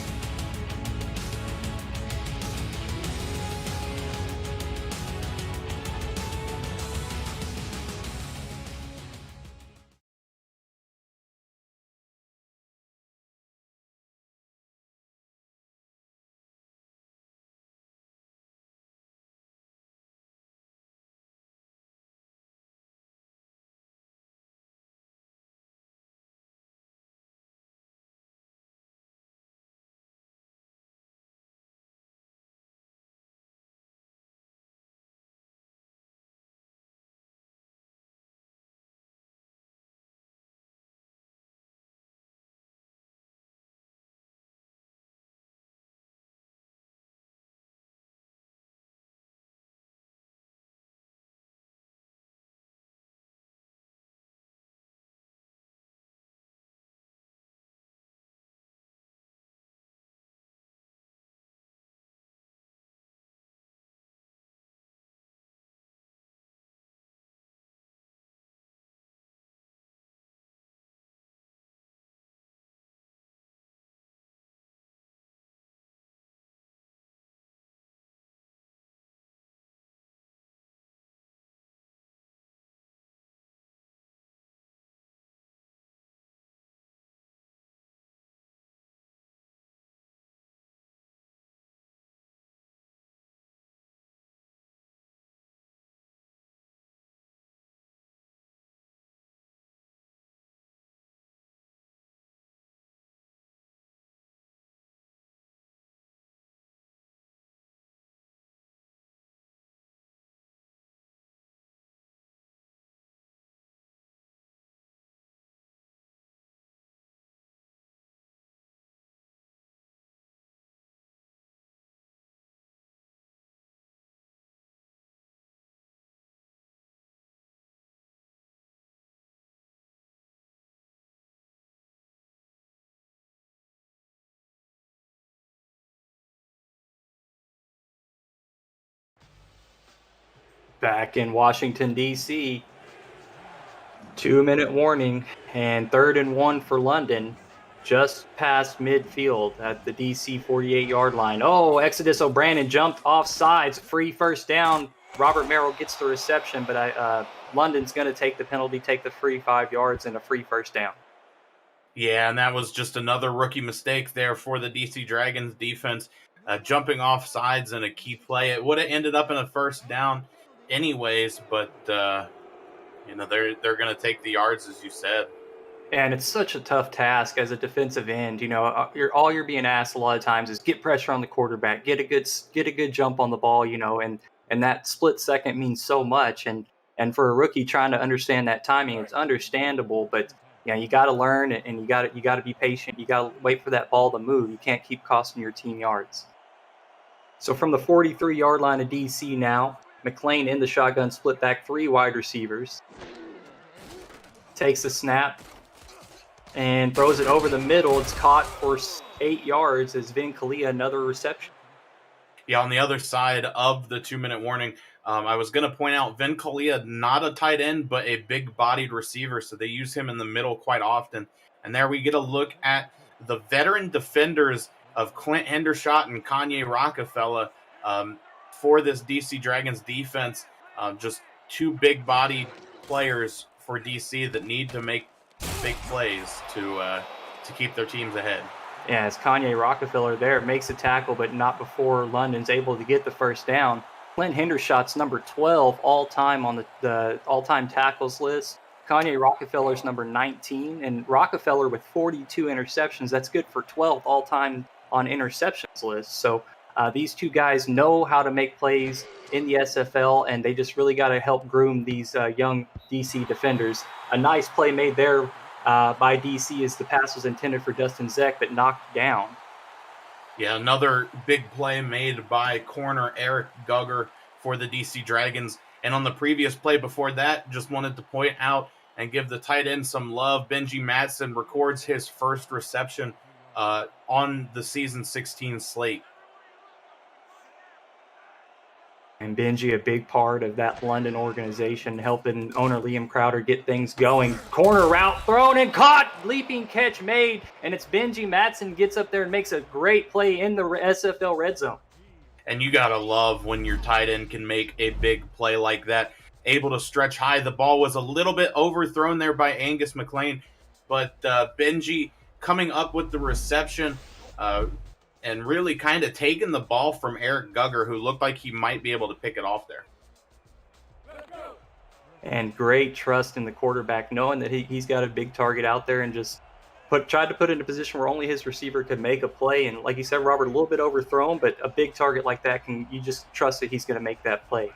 D: Back in Washington, D.C., 2-minute warning, and 3rd and 1 for London. just past midfield at the DC 48-yard line. Oh, Exodus O'Brien jumped off sides, free first down. Robert Merrill gets the reception, but London's going to take the penalty, take the free 5 yards, and a free first down.
E: Yeah, and that was just another rookie mistake there for the DC Dragons defense, jumping off sides in a key play. It would have ended up in a first down anyways, but they're going to take the yards, as you said.
D: And it's such a tough task as a defensive end. All you're being asked a lot of times is get pressure on the quarterback, get a good jump on the ball, and that split second means so much. And for a rookie trying to understand that timing, it's understandable, but you got to learn, and you got to be patient. You got to wait for that ball to move. You can't keep costing your team yards. So from the 43-yard line of DC now, McLean in the shotgun split back, 3 wide receivers. Takes the snap and throws it over the middle. It's caught for 8 yards as Vin Kalia, another reception.
E: Yeah, on the other side of the 2-minute warning, I was going to point out Vin Kalia, not a tight end, but a big-bodied receiver, so they use him in the middle quite often. And there we get a look at the veteran defenders of Clint Hendershot and Kanye Rockefeller for this DC Dragons defense. Just 2 big-bodied players for DC that need to make big plays to keep their teams ahead.
D: Yeah, as Kanye Rockefeller there makes a tackle, but not before London's able to get the first down. Clint Hendershot's number 12 all-time on the all-time tackles list. Kanye Rockefeller's number 19, and Rockefeller with 42 interceptions. That's good for 12th all-time on interceptions list. So these 2 guys know how to make plays in the SFL, and they just really got to help groom these young DC defenders. A nice play made there by DC as the pass was intended for Dustin Zeck, but knocked down.
E: Yeah, another big play made by corner Eric Gugger for the DC Dragons. And on the previous play before that, just wanted to point out and give the tight end some love. Benji Madsen records his first reception on the season 16 slate.
D: And Benji, a big part of that London organization, helping owner Liam Crowder get things going. Corner route thrown and caught. Leaping catch made. And it's Benji Madsen gets up there and makes a great play in the SFL red zone.
E: And you got to love when your tight end can make a big play like that. Able to stretch high. The ball was a little bit overthrown there by Angus McLean. But Benji coming up with the reception and really kind of taking the ball from Eric Gugger, who looked like he might be able to pick it off there.
D: And great trust in the quarterback, knowing that he's got a big target out there, and just tried to put it in a position where only his receiver could make a play. And like you said, Robert, a little bit overthrown, but a big target like that, you just trust that he's going to make that play.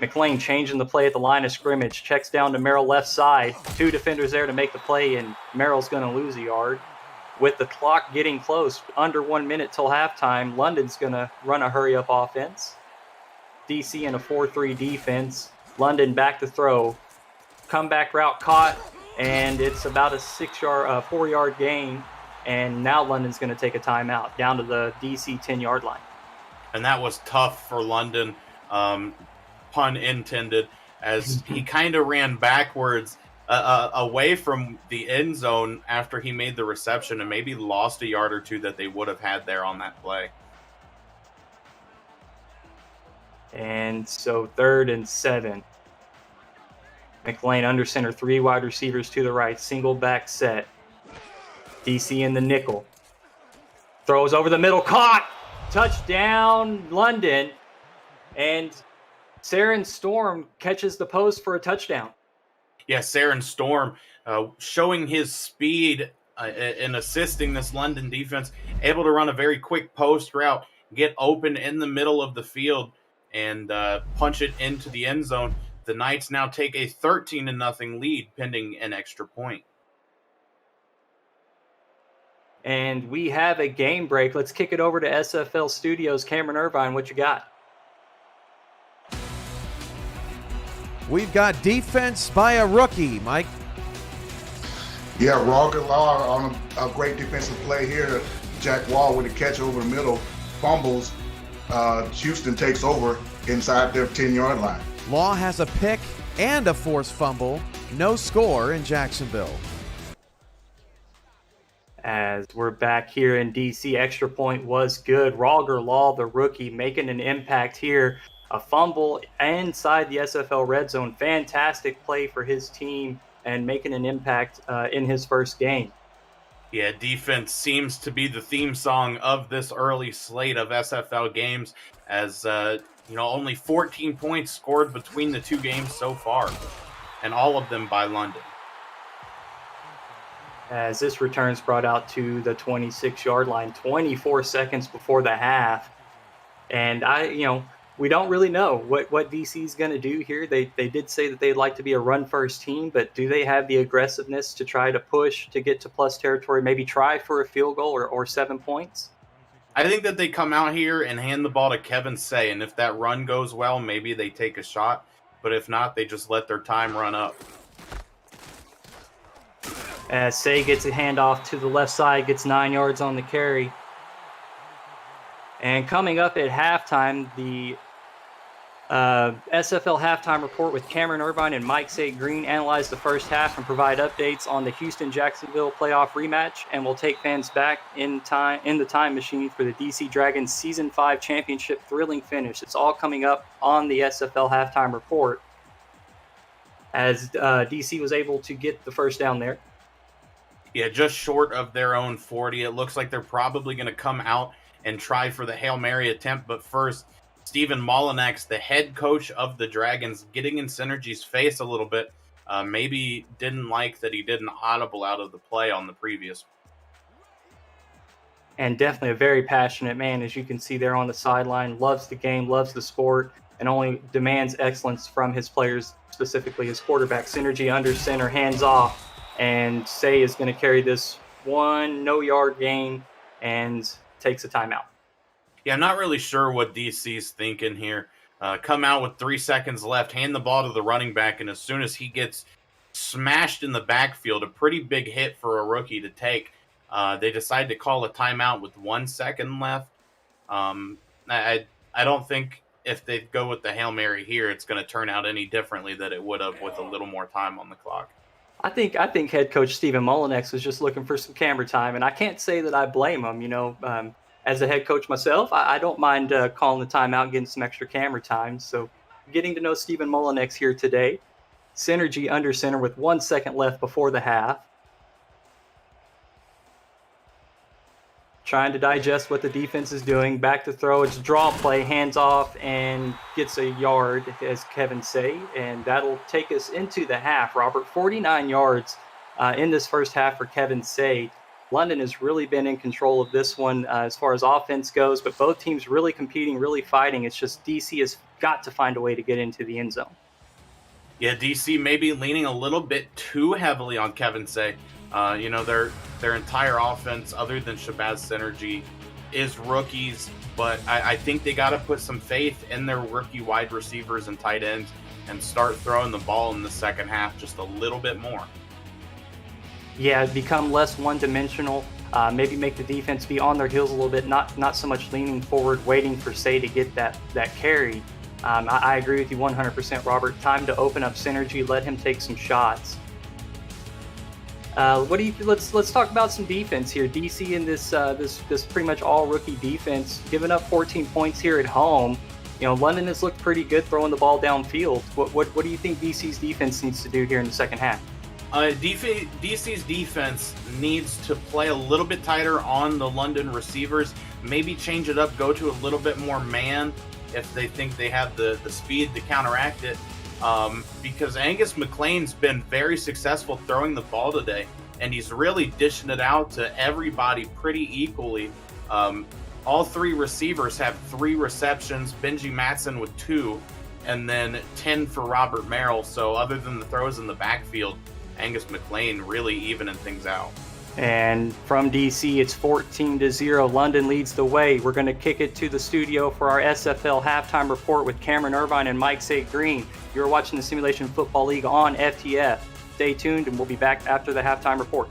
D: McLean changing the play at the line of scrimmage, checks down to Merrill left side. 2 defenders there to make the play, and Merrill's going to lose a yard. With the clock getting close, under 1 minute till halftime, London's going to run a hurry-up offense. DC in a 4-3 defense. London back to throw. Comeback route caught, and it's about a 4-yard gain. And now London's going to take a timeout down to the DC 10-yard line.
E: And that was tough for London, pun intended, as he kind of ran backwards away from the end zone after he made the reception and maybe lost a yard or 2 that they would have had there on that play.
D: And so 3rd and 7. McLean under center, 3 wide receivers to the right, single back set. DC in the nickel. Throws over the middle, caught! Touchdown, London. And Saren Storm catches the post for a touchdown.
E: Yeah, Saren Storm showing his speed and assisting this London defense, able to run a very quick post route, get open in the middle of the field, and punch it into the end zone. The Knights now take a 13-0 lead pending an extra point.
D: And we have a game break. Let's kick it over to SFL Studios. Cameron Irvine, what you got?
A: We've got defense by a rookie, Mike.
B: Yeah, Raw Galar on a great defensive play here. Jack Wall with a catch over the middle, fumbles. Houston takes over inside their 10-yard line.
A: Law has a pick and a forced fumble. No score in Jacksonville.
D: As we're back here in DC, extra point was good. Roger Law, the rookie, making an impact here. A fumble inside the SFL red zone. Fantastic play for his team and making an impact in his first game.
E: Yeah, defense seems to be the theme song of this early slate of SFL games, as only 14 points scored between the two games so far, and all of them by London.
D: As this return's brought out to the 26-yard line, 24 seconds before the half. And we don't really know what DC is going to do here. They did say that they'd like to be a run-first team, but do they have the aggressiveness to try to push to get to plus territory, maybe try for a field goal or 7 points?
E: I think that they come out here and hand the ball to Kevin Say, and if that run goes well, maybe they take a shot. But if not, they just let their time run up.
D: As Say gets a handoff to the left side, gets 9 yards on the carry. And coming up at halftime, the SFL halftime report with Cameron Irvine and Mike St. Green analyze the first half and provide updates on the Houston-Jacksonville playoff rematch, and we'll take fans back in the time machine for the DC Dragons Season 5 championship thrilling finish. It's all coming up on the SFL halftime report, as DC was able to get the first down there.
E: Yeah, just short of their own 40. It looks like they're probably going to come out and try for the Hail Mary attempt, but first, Stephen Molinex, the head coach of the Dragons, getting in Synergy's face a little bit. Maybe didn't like that he did an audible out of the play on the previous.
D: And definitely a very passionate man, as you can see there on the sideline. Loves the game, loves the sport, and only demands excellence from his players, specifically his quarterback. Synergy under center, hands off, and Say is going to carry this one no-yard gain and takes a timeout.
E: Yeah, I'm not really sure what DC's thinking here. Come out with 3 seconds left, hand the ball to the running back, and as soon as he gets smashed in the backfield, a pretty big hit for a rookie to take, they decide to call a timeout with 1 second left. I don't think if they go with the Hail Mary here, it's going to turn out any differently than it would have with a little more time on the clock.
D: I think head coach Stephen Molinex was just looking for some camera time, and I can't say that I blame him. As a head coach myself, I don't mind calling the timeout and getting some extra camera time. So getting to know Stephen Molinex here today. Synergy under center with 1 second left before the half. Trying to digest what the defense is doing. Back to throw. It's a draw play, hands off, and gets a yard, as Kevin Say. And that'll take us into the half, Robert. 49 yards in this first half for Kevin Say. London has really been in control of this one as far as offense goes, but both teams really competing, really fighting. It's just DC has got to find a way to get into the end zone.
E: Yeah, DC may be leaning a little bit too heavily on Kevin Say. Their entire offense, other than Shabazz Synergy, is rookies, but I think they got to put some faith in their rookie wide receivers and tight ends and start throwing the ball in the second half just a little bit more.
D: Yeah, become less one-dimensional. Maybe make the defense be on their heels a little bit, not so much leaning forward, waiting for Say to get that carry. I agree with you 100%, Robert. Time to open up Synergy, let him take some shots. Let's talk about some defense here. DC in this pretty much all rookie defense, giving up 14 points here at home. London has looked pretty good throwing the ball downfield. What do you think DC's defense needs to do here in the second half?
E: DC's defense needs to play a little bit tighter on the London receivers, maybe change it up, go to a little bit more man if they think they have the speed to counteract it, because Angus McLean's been very successful throwing the ball today, and he's really dishing it out to everybody pretty equally. All 3 receivers have 3 receptions, Benji Matson with 2, and then 10 for Robert Merrill. So other than the throws in the backfield, Angus McLean really evening things out.
D: And from DC, it's 14-0. London leads the way. We're going to kick it to the studio for our SFL halftime report with Cameron Irvine and Mike St. Green. You're watching the Simulation Football League on FTF. Stay tuned, and we'll be back after the halftime report.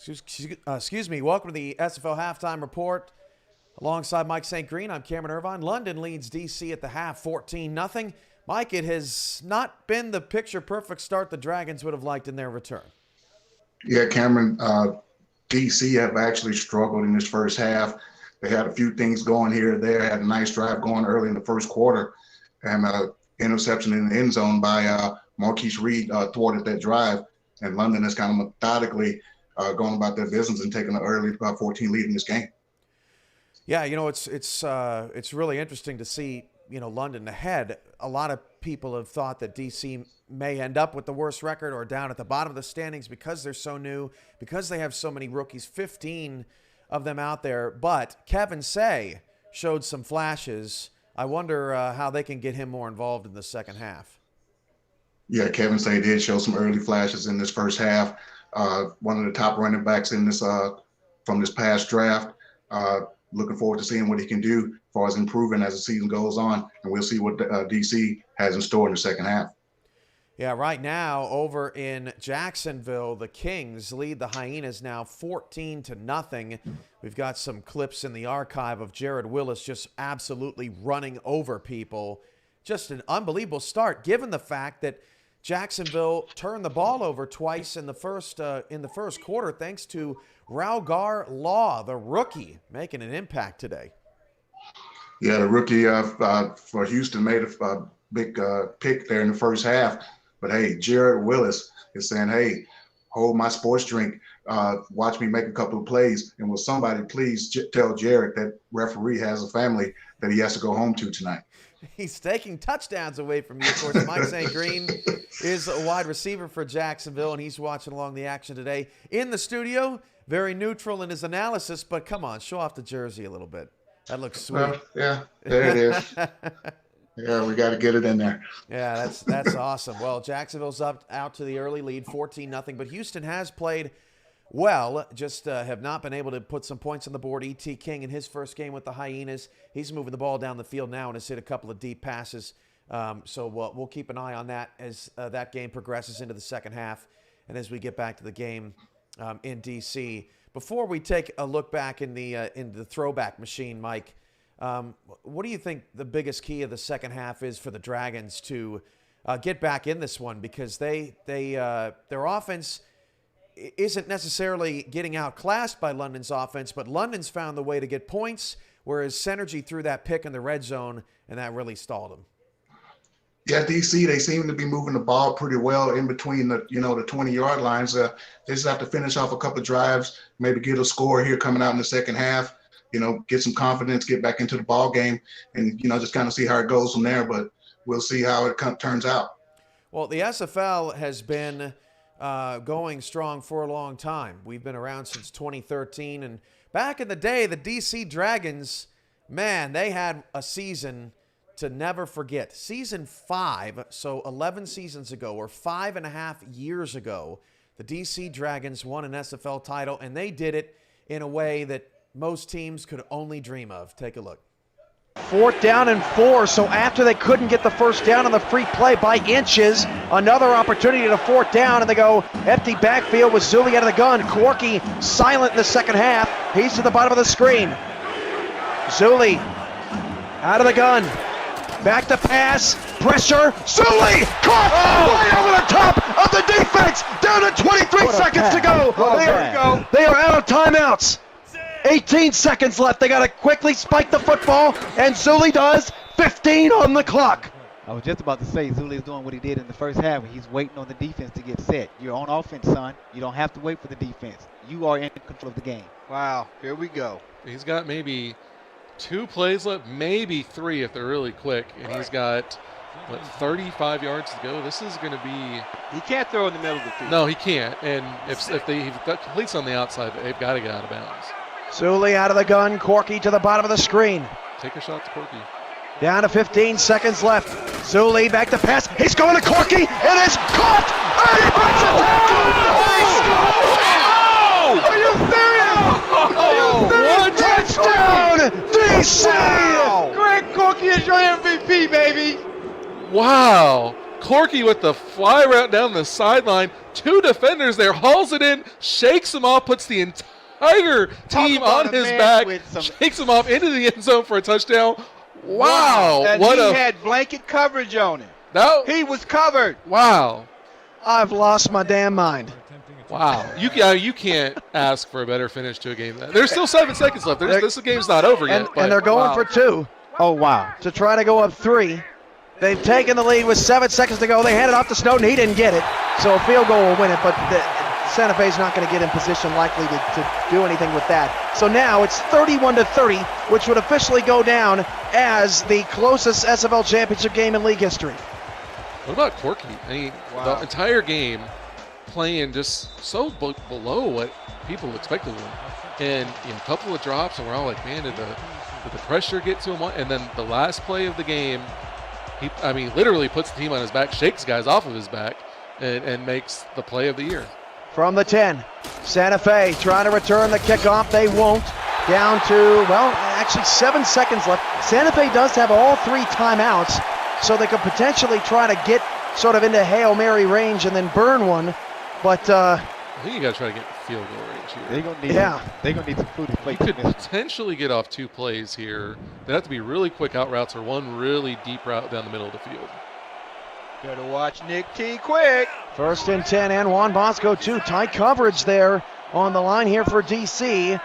A: Excuse me. Welcome to the SFL Halftime Report. Alongside Mike St. Green, I'm Cameron Irvine. London leads DC at the half 14-0. Mike, it has not been the picture-perfect start the Dragons would have liked in their return.
B: Yeah, Cameron, DC have actually struggled in this first half. They had a few things going here or there, had a nice drive going early in the first quarter, and interception in the end zone by Marquise Reed thwarted that drive. And London has kind of methodically going about their business and taking an early 14 lead in this game.
A: Yeah, it's really interesting to see, London ahead. A lot of people have thought that DC may end up with the worst record or down at the bottom of the standings because they're so new, because they have so many rookies, 15 of them out there. But Kevin Say showed some flashes. I wonder how they can get him more involved in the second half.
B: Yeah, Kevin Say did show some early flashes in this first half. One of the top running backs in this from this past draft. Looking forward to seeing what he can do as far as improving as the season goes on, and we'll see what DC has in store in the second half.
A: Yeah, right now over in Jacksonville, the Kings lead the Hyenas now 14-0. We've got some clips in the archive of Jared Willis just absolutely running over people. Just an unbelievable start, given the fact that Jacksonville turned the ball over twice in the first quarter, thanks to Raugar Law, the rookie, making an impact today.
B: Yeah, the rookie for Houston made a big pick there in the first half. But hey, Jared Willis is saying, "Hey, hold my sports drink. Watch me make a couple of plays, and will somebody please tell Jared that referee has a family that he has to go home to tonight."
A: He's taking touchdowns away from you. Of course, Mike St. Green is a wide receiver for Jacksonville, and he's watching along the action today. In the studio, very neutral in his analysis, but come on, show off the jersey a little bit. That looks sweet.
B: Well, yeah, there it is. Yeah, we got to get it in there.
A: Yeah, that's awesome. Well, Jacksonville's out to the early lead, 14-0, but Houston has played well, just have not been able to put some points on the board. E.T. King in his first game with the Hyenas, he's moving the ball down the field now and has hit a couple of deep passes. So we'll keep an eye on that as that game progresses into the second half and as we get back to the game in D.C. Before we take a look back in the throwback machine, Mike, what do you think the biggest key of the second half is for the Dragons to get back in this one? Because their offense isn't necessarily getting outclassed by London's offense, but London's found the way to get points, whereas Synergy threw that pick in the red zone, and that really stalled them.
B: Yeah, DC, they seem to be moving the ball pretty well in between the 20-yard lines. They just have to finish off a couple of drives, maybe get a score here coming out in the second half, get some confidence, get back into the ball game, and, just kind of see how it goes from there. But we'll see how it turns out.
A: Well, the SFL has been going strong for a long time. We've been around since 2013, and back in the day, the DC Dragons, man, they had a season to never forget. Season 5, so 11 seasons ago, or 5.5 years ago, the DC Dragons won an SFL title, and they did it in a way that most teams could only dream of. Take a look.
F: 4th down and 4, so after they couldn't get the first down on the free play by inches, another opportunity to 4th down, and they go empty backfield with Zuli out of the gun. Corky silent in the second half. He's to the bottom of the screen. Zuli out of the gun. Back to pass. Pressure. Zuli caught right over the top of the defense. Down to 23 seconds to go. They are out of timeouts. 18 seconds left. They got to quickly spike the football, and Zuli does. 15 on the clock.
G: I was just about to say Zuli is doing what he did in the first half. He's waiting on the defense to get set. You're on offense, son. You don't have to wait for the defense. You are in control of the game.
H: Wow, here we go.
I: He's got maybe 2 plays left, maybe 3 if they're really quick, and he's got 35 yards to go. This is going to be.
H: He can't throw in the middle of the field.
I: No, he can't. And if he completes on the outside, they've got to get out of bounds.
F: Zuli out of the gun. Corky to the bottom of the screen.
I: Take a shot to Corky.
F: Down to 15 seconds left. Zuli back to pass. He's going to Corky. It is caught. And he breaks a tackle. Are you serious? Touchdown, DC!
H: Greg Corky is your MVP, baby.
I: Wow. Corky with the fly route down the sideline. 2 defenders there, hauls it in, shakes him off, puts the entire team on his back, shakes him off into the end zone for a touchdown. Wow.
H: And
I: what
H: he had blanket coverage on him.
I: No.
H: He was covered.
I: Wow.
F: I've lost my damn mind.
I: Wow. You can't ask for a better finish to a game. There's still 7 seconds left. This game's not over yet.
F: And they're going for 2.
G: Oh, wow.
F: To try to go up 3. They've taken the lead with 7 seconds to go. They handed off to Snowden. He didn't get it. So a field goal will win it, but Santa Fe's not going to get in position likely to do anything with that. So now it's 31-30, which would officially go down as the closest SFL championship game in league history.
I: What about Corky? I mean, the entire game playing just so below what people expected of him. And a couple of drops, and we're all like, man, did the pressure get to him? And then the last play of the game, he literally puts the team on his back, shakes guys off of his back, and makes the play of the year.
F: From the 10, Santa Fe trying to return the kickoff. They won't. Down to, actually 7 seconds left. Santa Fe does have all 3 timeouts, so they could potentially try to get sort of into Hail Mary range and then burn one. But
I: I think you got to try to get field goal range here.
G: They're gonna need some food to play.
I: You could potentially get off 2 plays here. They have to be really quick out routes or one really deep route down the middle of the field.
H: Better watch Nick T quick.
F: 1st and 10, and Juan Bosco too. Tight coverage there on the line here for DC.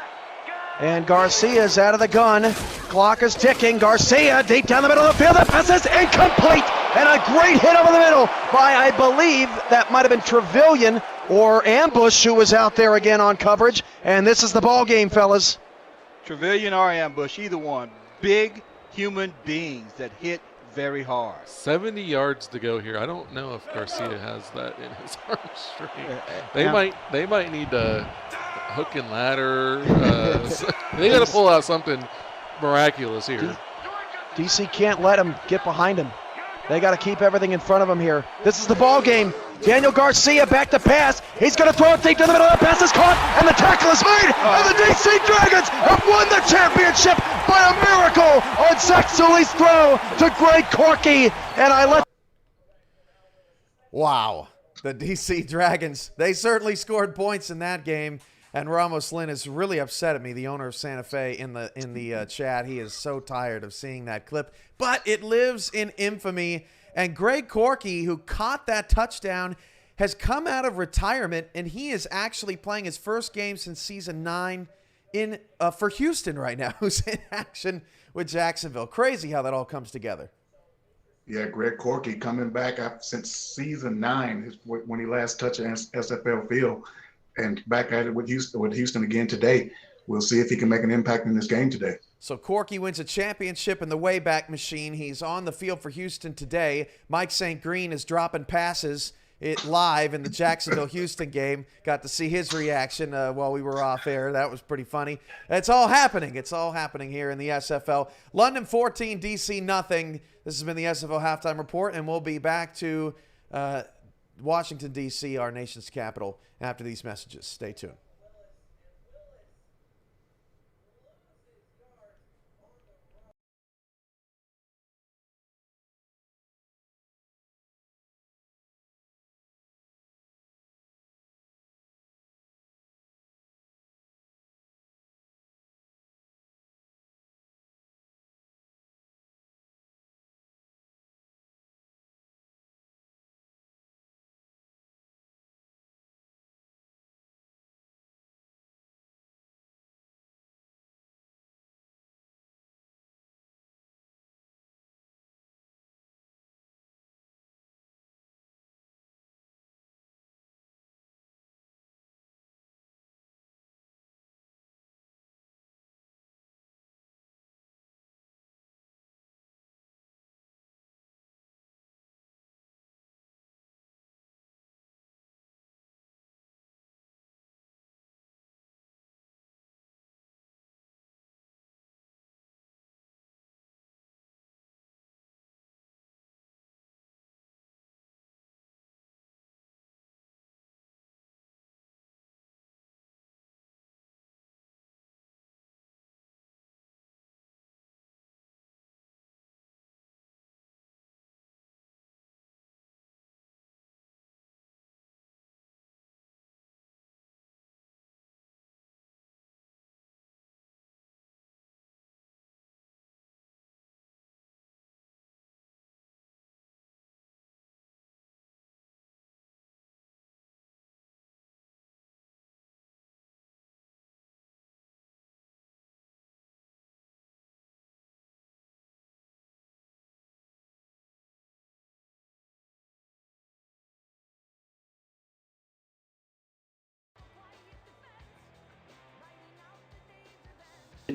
F: And Garcia's out of the gun. Clock is ticking. Garcia deep down the middle of the field. The pass is incomplete. And a great hit over the middle by, I believe, that might have been Trevelyan or Ambush who was out there again on coverage. And this is the ball game, fellas.
H: Trevelyan or Ambush, either one. Big human beings that hit very hard.
I: 70 yards to go here. I don't know if Garcia has that in his arm strength. They might need to hook and ladder. They got to pull out something miraculous here.
F: DC can't let him get behind him. They got to keep everything in front of him here. This is the ball game. Daniel Garcia back to pass. He's going to throw it deep to the middle. The pass is caught, and the tackle is made. And the DC Dragons have won the championship by a miracle on Zach Sully's throw to Greg Corky. And
A: Wow. The DC Dragons, they certainly scored points in that game. And Ramos Lynn is really upset at me, the owner of Santa Fe, in the chat. He is so tired of seeing that clip. But it lives in infamy. And Greg Corky, who caught that touchdown, has come out of retirement, and he is actually playing his first game since season 9 for Houston right now, who's in action with Jacksonville. Crazy how that all comes together.
B: Yeah, Greg Corky coming back since season 9 when he last touched an SFL field, and back at it with Houston again today. We'll see if he can make an impact in this game today.
A: So Corky wins a championship in the Wayback Machine. He's on the field for Houston today. Mike St. Green is dropping passes live in the Jacksonville-Houston game. Got to see his reaction while we were off air. That was pretty funny. It's all happening. It's all happening here in the SFL. London 14, DC nothing. This has been the SFL Halftime Report, and we'll be back to Washington, D.C., our nation's capital, after these messages. Stay tuned.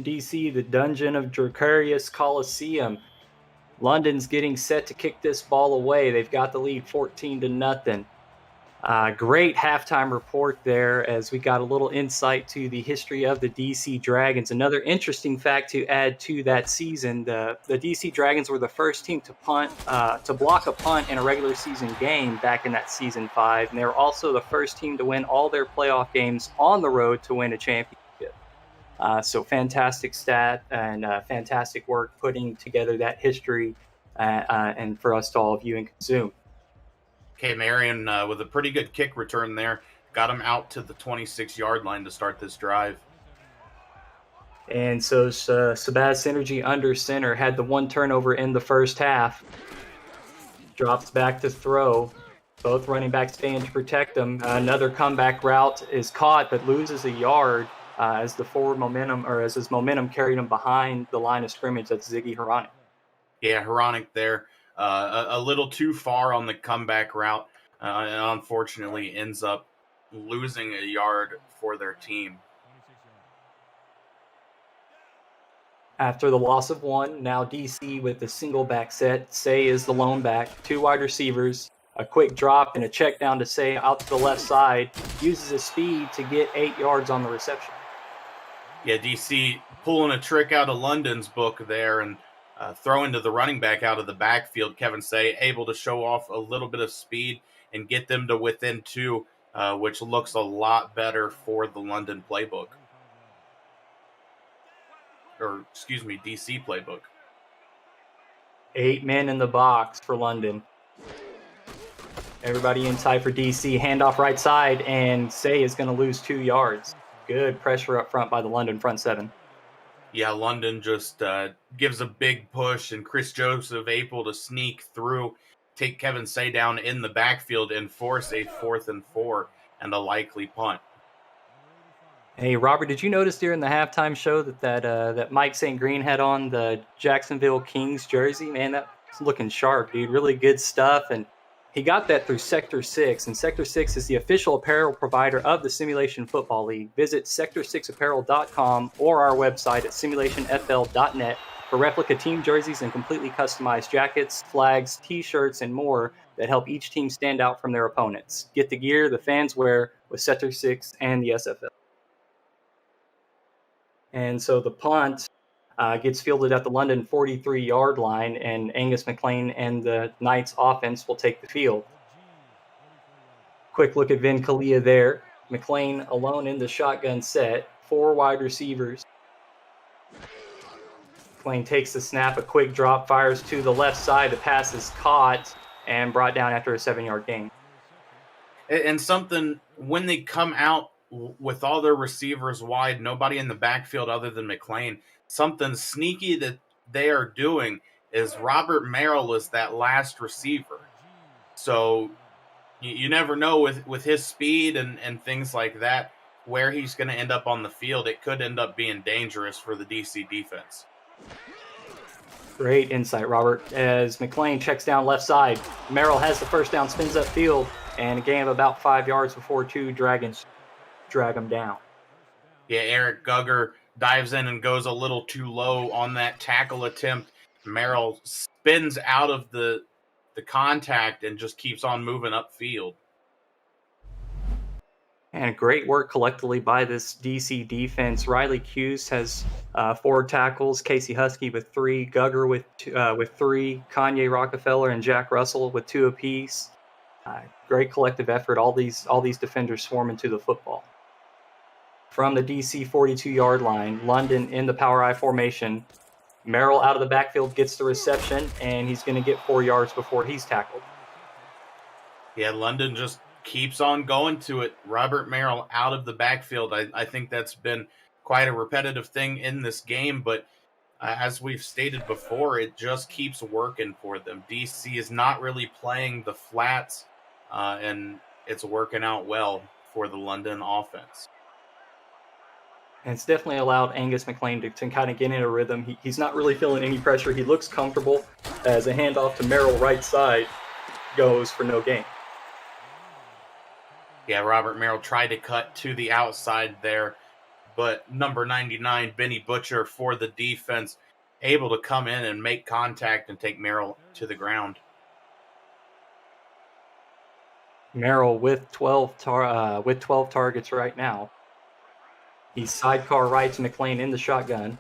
D: Washington, D.C., the dungeon of Dracarius Coliseum. London's getting set to kick this ball away. They've got the lead 14-0. Great halftime report there as we got a little insight to the history of the DC Dragons. Another interesting fact to add to that season, the DC Dragons were the first team to block a punt in a regular season game back in that season 5. And they were also the first team to win all their playoff games on the road to win a championship. So fantastic stat and fantastic work putting together that history and for us to all view and consume.
E: Okay, Marion with a pretty good kick return there. Got him out to the 26-yard line to start this drive.
D: And so Sabaz Synergy under center had the one turnover in the first half. Drops back to throw. Both running backs staying to protect him. Another comeback route is caught but loses a yard as the forward momentum, or as his momentum carried him behind the line of scrimmage. That's Ziggy Horonic.
E: Yeah, Horonic there. A little too far on the comeback route, and unfortunately ends up losing a yard for their team.
D: After the loss of one, now DC with the single back set. Say is the lone back, 2 wide receivers, a quick drop and a check down to Say out to the left side. Uses his speed to get 8 yards on the reception.
E: Yeah, DC pulling a trick out of London's book there and throwing to the running back out of the backfield. Kevin Say able to show off a little bit of speed and get them to within 2, which looks a lot better for the London playbook. Or, excuse me, DC playbook.
D: 8 men in the box for London. Everybody inside for DC. Handoff right side, and Say is going to lose 2 yards. Good pressure up front by the London front 7.
E: Yeah, London just gives a big push, and Chris Joseph able to sneak through, take Kevin Say down in the backfield, and force a 4th and 4 and a likely punt.
D: Hey, Robert, did you notice during the halftime show that Mike St. Green had on the Jacksonville Kings jersey? Man, that's looking sharp, dude. Really good stuff. And he got that through Sector 6. And Sector 6 is the official apparel provider of the Simulation Football League. Visit sector6apparel.com or our website at simulationfl.net for replica team jerseys and completely customized jackets, flags, t-shirts, and more that help each team stand out from their opponents. Get the gear the fans wear with Sector 6 and the SFL. And so the punt gets fielded at the London 43-yard line, and Angus McLean and the Knights offense will take the field. Quick look at Vin Kalia there. McLean alone in the shotgun set, 4 wide receivers. McLean takes the snap, a quick drop, fires to the left side. The pass is caught and brought down after a 7-yard gain.
E: And something, when they come out with all their receivers wide, nobody in the backfield other than McLean, something sneaky that they are doing is Robert Merrill is that last receiver. So you never know with his speed and things like that, where he's going to end up on the field. It could end up being dangerous for the DC defense.
D: Great insight, Robert. As McLean checks down left side, Merrill has the first down, spins upfield, and a gain of about 5 yards before 2 Dragons drag him down.
E: Yeah, Eric Gugger dives in and goes a little too low on that tackle attempt. Merrill spins out of the contact and just keeps on moving upfield.
D: And great work collectively by this DC defense. Riley Cuse has 4 tackles, Casey Husky with 3, Gugger with 3, Kanye Rockefeller and Jack Russell with 2 apiece. Great collective effort. All these defenders swarm into the football. From the DC 42-yard line, London in the power I formation. Merrill out of the backfield gets the reception, and he's going to get 4 yards before he's tackled.
E: Yeah, London just keeps on going to it. Robert Merrill out of the backfield. I think that's been quite a repetitive thing in this game, but as we've stated before, it just keeps working for them. DC is not really playing the flats, and it's working out well for the London offense.
D: And it's definitely allowed Angus McLean to kind of get in a rhythm. He's not really feeling any pressure. He looks comfortable as a handoff to Merrill right side goes for no gain.
E: Yeah, Robert Merrill tried to cut to the outside there, but number 99, Benny Butcher, for the defense, able to come in and make contact and take Merrill to the ground.
D: Merrill with 12 targets right now. He's sidecar right to McLean in the shotgun.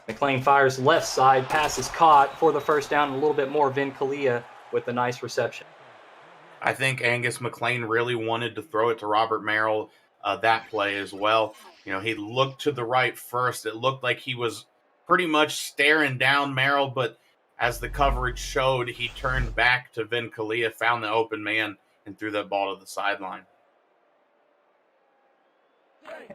D: McLean fires left side, pass is caught for the first down, and a little bit more. Vin Kalia with a nice reception.
E: I think Angus McLean really wanted to throw it to Robert Merrill that play as well. He looked to the right first. It looked like he was pretty much staring down Merrill, but as the coverage showed, he turned back to Vin Kalia, found the open man, and threw that ball to the sideline.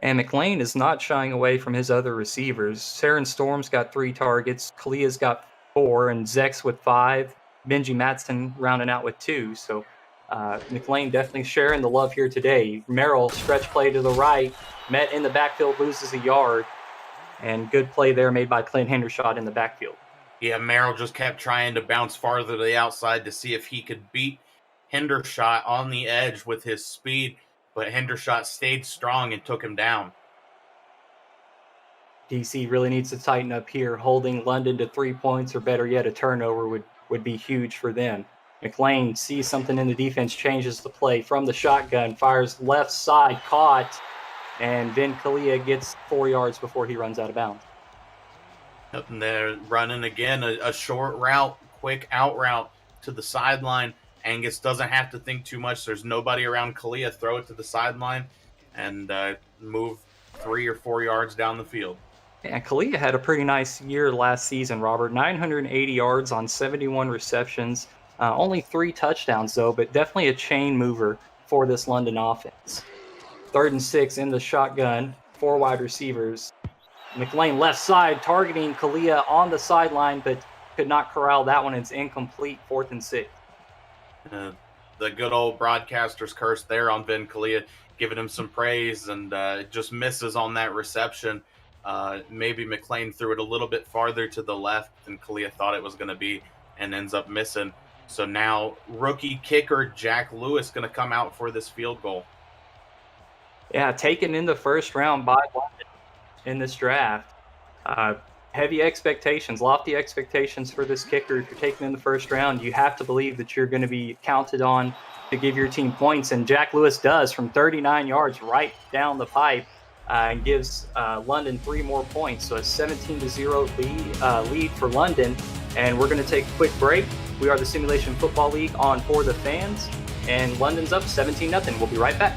D: And McLean is not shying away from his other receivers. Saren Storm's got 3 targets, Kalia's got 4, and Zex with 5. Benji Matson rounding out with 2. So McLean definitely sharing the love here today. Merrill, stretch play to the right, met in the backfield, loses a yard. And good play there made by Clint Hendershot in the backfield.
E: Yeah, Merrill just kept trying to bounce farther to the outside to see if he could beat Hendershot on the edge with his speed, but Hendershot stayed strong and took him down.
D: DC really needs to tighten up here. Holding London to 3 points, or better yet, a turnover would be huge for them. McLean sees something in the defense, changes the play from the shotgun, fires left side, caught, and Vin Kalia gets 4 yards before he runs out of bounds.
E: And they're running again, a short route, quick out route to the sideline. Angus doesn't have to think too much. There's nobody around Kalia. Throw it to the sideline and move 3 or 4 yards down the field.
D: And Kalia had a pretty nice year last season, Robert. 980 yards on 71 receptions. Only 3 touchdowns, though, but definitely a chain mover for this London offense. 3rd and 6 in the shotgun, 4 wide receivers. McLean left side, targeting Kalia on the sideline, but could not corral that one. It's incomplete, 4th and 6.
E: The good old broadcaster's curse there on Vin Kalia, giving him some praise, and just misses on that reception. Maybe McLean threw it a little bit farther to the left than Kalia thought it was going to be, and ends up missing. So now rookie kicker Jack Lewis going to come out for this field goal.
D: Yeah, taken in the first round by London in this draft. Heavy expectations, lofty expectations for this kicker. If you're taken in the first round, you have to believe that you're going to be counted on to give your team points, and Jack Lewis does from 39 yards right down the pipe, and gives London 3 more points. So a 17-0 lead for London, and we're going to take a quick break. We are the Simulation Football League on For the Fans, and London's up 17-0. We'll be right back.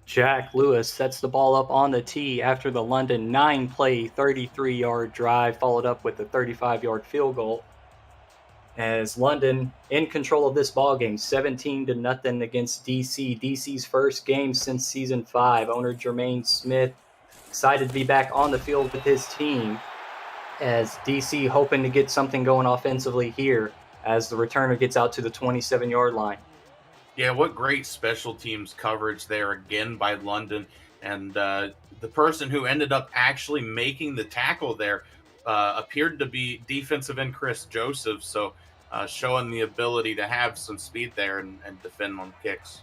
D: Jack Lewis sets the ball up on the tee after the London 9-play, 33-yard drive, followed up with a 35-yard field goal. As London in control of this ball game, 17-0 against DC. DC's first game since season 5. Owner Jermaine Smith excited to be back on the field with his team, as DC hoping to get something going offensively here as the returner gets out to the 27-yard line.
E: Yeah, what great special teams coverage there again by London. And the person who ended up actually making the tackle there appeared to be defensive end Chris Joseph. So showing the ability to have some speed there and defend on kicks.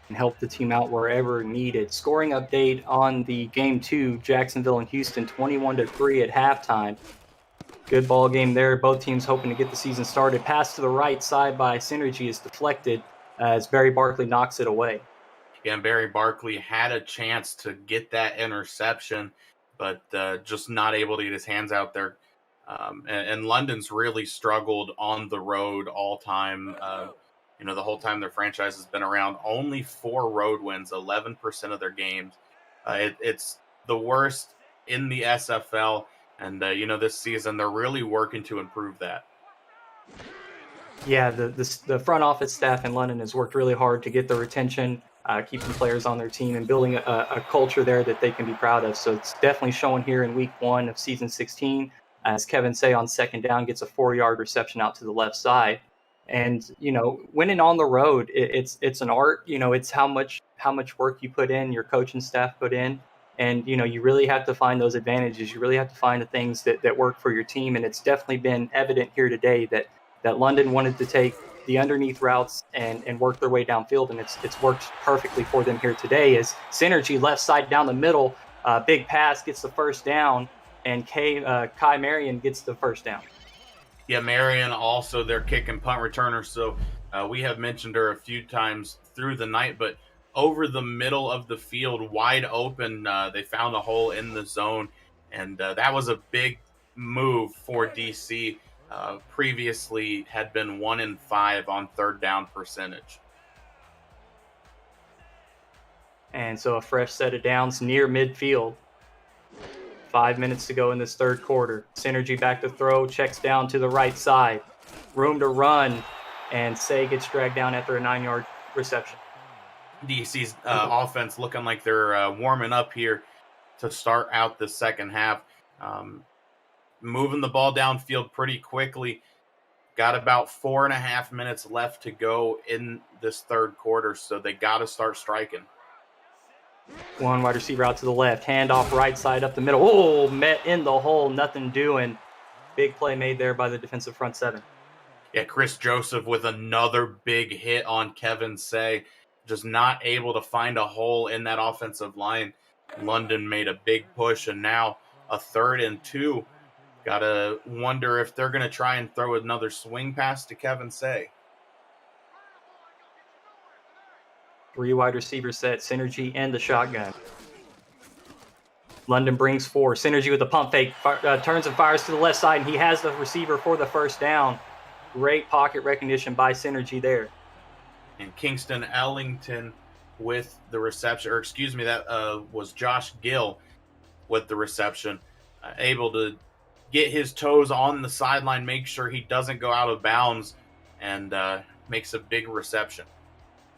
D: And help the team out wherever needed. Scoring update on the game 2, Jacksonville and Houston, 21-3 at halftime. Good ball game there. Both teams hoping to get the season started. Pass to the right side by Synergy is deflected as Barry Barkley knocks it away.
E: Yeah, and Barry Barkley had a chance to get that interception, but just not able to get his hands out there. And London's really struggled on the road all time. The whole time their franchise has been around, only 4 road wins, 11% of their games. It's the worst in the SFL. And, this season they're really working to improve that.
D: Yeah, the front office staff in London has worked really hard to get the retention, keeping players on their team, and building a culture there that they can be proud of. So it's definitely showing here in week 1 of season 16, as Kevin Say on second down gets a 4-yard reception out to the left side. And, winning on the road, it's an art. It's how much work you put in, your coaching staff put in. And, you really have to find those advantages. You really have to find the things that work for your team. And it's definitely been evident here today that London wanted to take the underneath routes and work their way downfield. And it's worked perfectly for them here today, as Synergy left side down the middle, big pass gets the first down, and Kai Marion gets the first down.
E: Yeah, Marion also their kick and punt returner. So we have mentioned her a few times through the night, but over the middle of the field, wide open, they found a hole in the zone, and that was a big move for DC. Previously had been 1 in 5 on third down percentage.
D: And so a fresh set of downs near midfield. 5 minutes to go in this third quarter. Synergy back to throw, checks down to the right side. Room to run, and Say gets dragged down after a 9-yard reception.
E: DC's offense looking like they're warming up here to start out the second half. Moving the ball downfield pretty quickly. Got about 4.5 minutes left to go in this third quarter, so they got to start striking.
D: One wide receiver out to the left, handoff right side up the middle. Oh, met in the hole, nothing doing. Big play made there by the defensive front 7.
E: Yeah, Chris Joseph with another big hit on Kevin Say. Just not able to find a hole in that offensive line. London made a big push, and now a 3rd and 2. Got to wonder if they're going to try and throw another swing pass to Kevin Say.
D: 3 wide receiver set, Synergy and the shotgun. London brings 4. Synergy with the pump fake, turns and fires to the left side, and he has the receiver for the first down. Great pocket recognition by Synergy there.
E: And Kingston Ellington with the reception, that was Josh Gill with the reception, able to get his toes on the sideline, make sure he doesn't go out of bounds, and makes a big reception.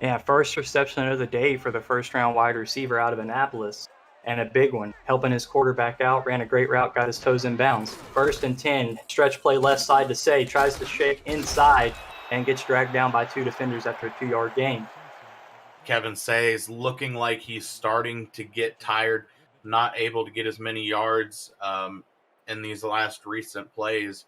D: Yeah, first reception of the day for the first-round wide receiver out of Annapolis, and a big one, helping his quarterback out, ran a great route, got his toes in bounds. 1st and 10, stretch play left side to Say, tries to shake inside, and gets dragged down by 2 defenders after a 2-yard gain.
E: Kevin Say is looking like he's starting to get tired, not able to get as many yards in these last recent plays.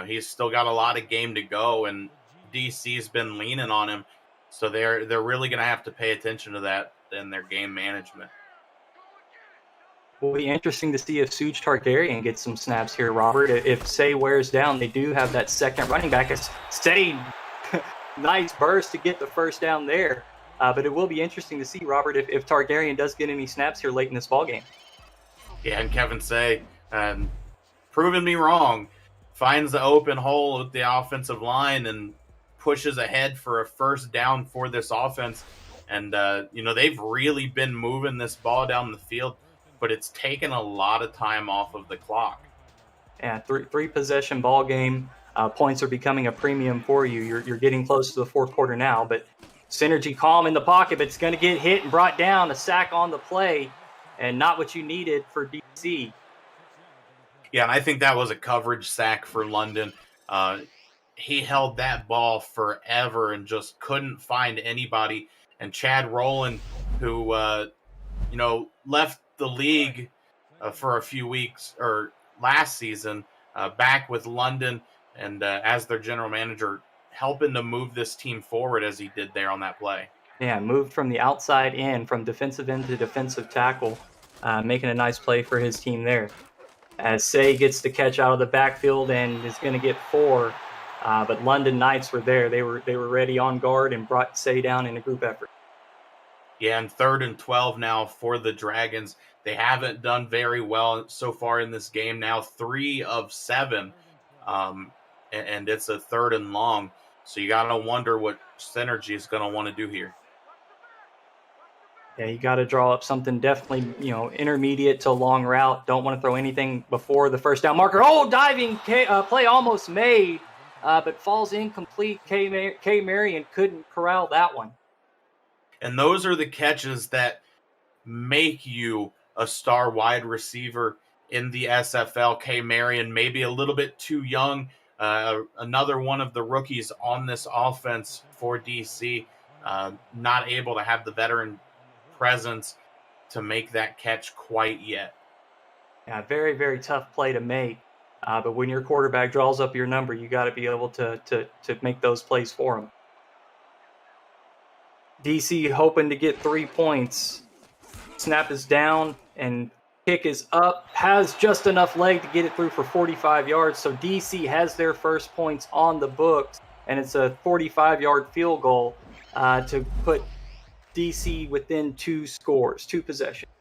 E: He's still got a lot of game to go, and DC's been leaning on him, so they're really going to have to pay attention to that in their game management.
D: Will be interesting to see if Suj Targaryen gets some snaps here, Robert. If Say wears down, they do have that second running back. Say, nice burst to get the first down there. But it will be interesting to see, Robert, if Targaryen does get any snaps here late in this ballgame.
E: Yeah, and Kevin Say, proving me wrong, finds the open hole with the offensive line and pushes ahead for a first down for this offense. And, they've really been moving this ball down the field, but it's taken a lot of time off of the clock.
D: Yeah, three possession ball game. Points are becoming a premium for you. You're getting close to the fourth quarter now, but Synergy calm in the pocket, but it's going to get hit and brought down. A sack on the play, and not what you needed for DC.
E: Yeah, and I think that was a coverage sack for London. He held that ball forever and just couldn't find anybody. And Chad Rowland, who left the league for a few weeks or last season, back with London and as their general manager, helping to move this team forward as he did there on that play.
D: Yeah, moved from the outside in, from defensive end to defensive tackle, making a nice play for his team there. As Say gets the catch out of the backfield and is going to get 4, but London Knights were there. They were ready on guard and brought Say down in a group effort.
E: Yeah, and 3rd and 12 now for the Dragons. They haven't done very well so far in this game. Now 3 of 7, and it's a 3rd and long. So you got to wonder what Synergy is going to want to do here.
D: Yeah, you got to draw up something definitely, intermediate to long route. Don't want to throw anything before the first down marker. Oh, diving play almost made, but falls incomplete. K. Marion couldn't corral that one.
E: And those are the catches that make you a star wide receiver in the SFL. K. Marion, maybe a little bit too young. Another one of the rookies on this offense for DC, not able to have the veteran presence to make that catch quite yet.
D: Yeah, very, very tough play to make. But when your quarterback draws up your number, you got to be able to make those plays for him. DC hoping to get 3 points. Snap is down and kick is up. Has just enough leg to get it through for 45 yards. So DC has their first points on the books, and it's a 45-yard field goal to put DC within 2 scores, 2 possessions.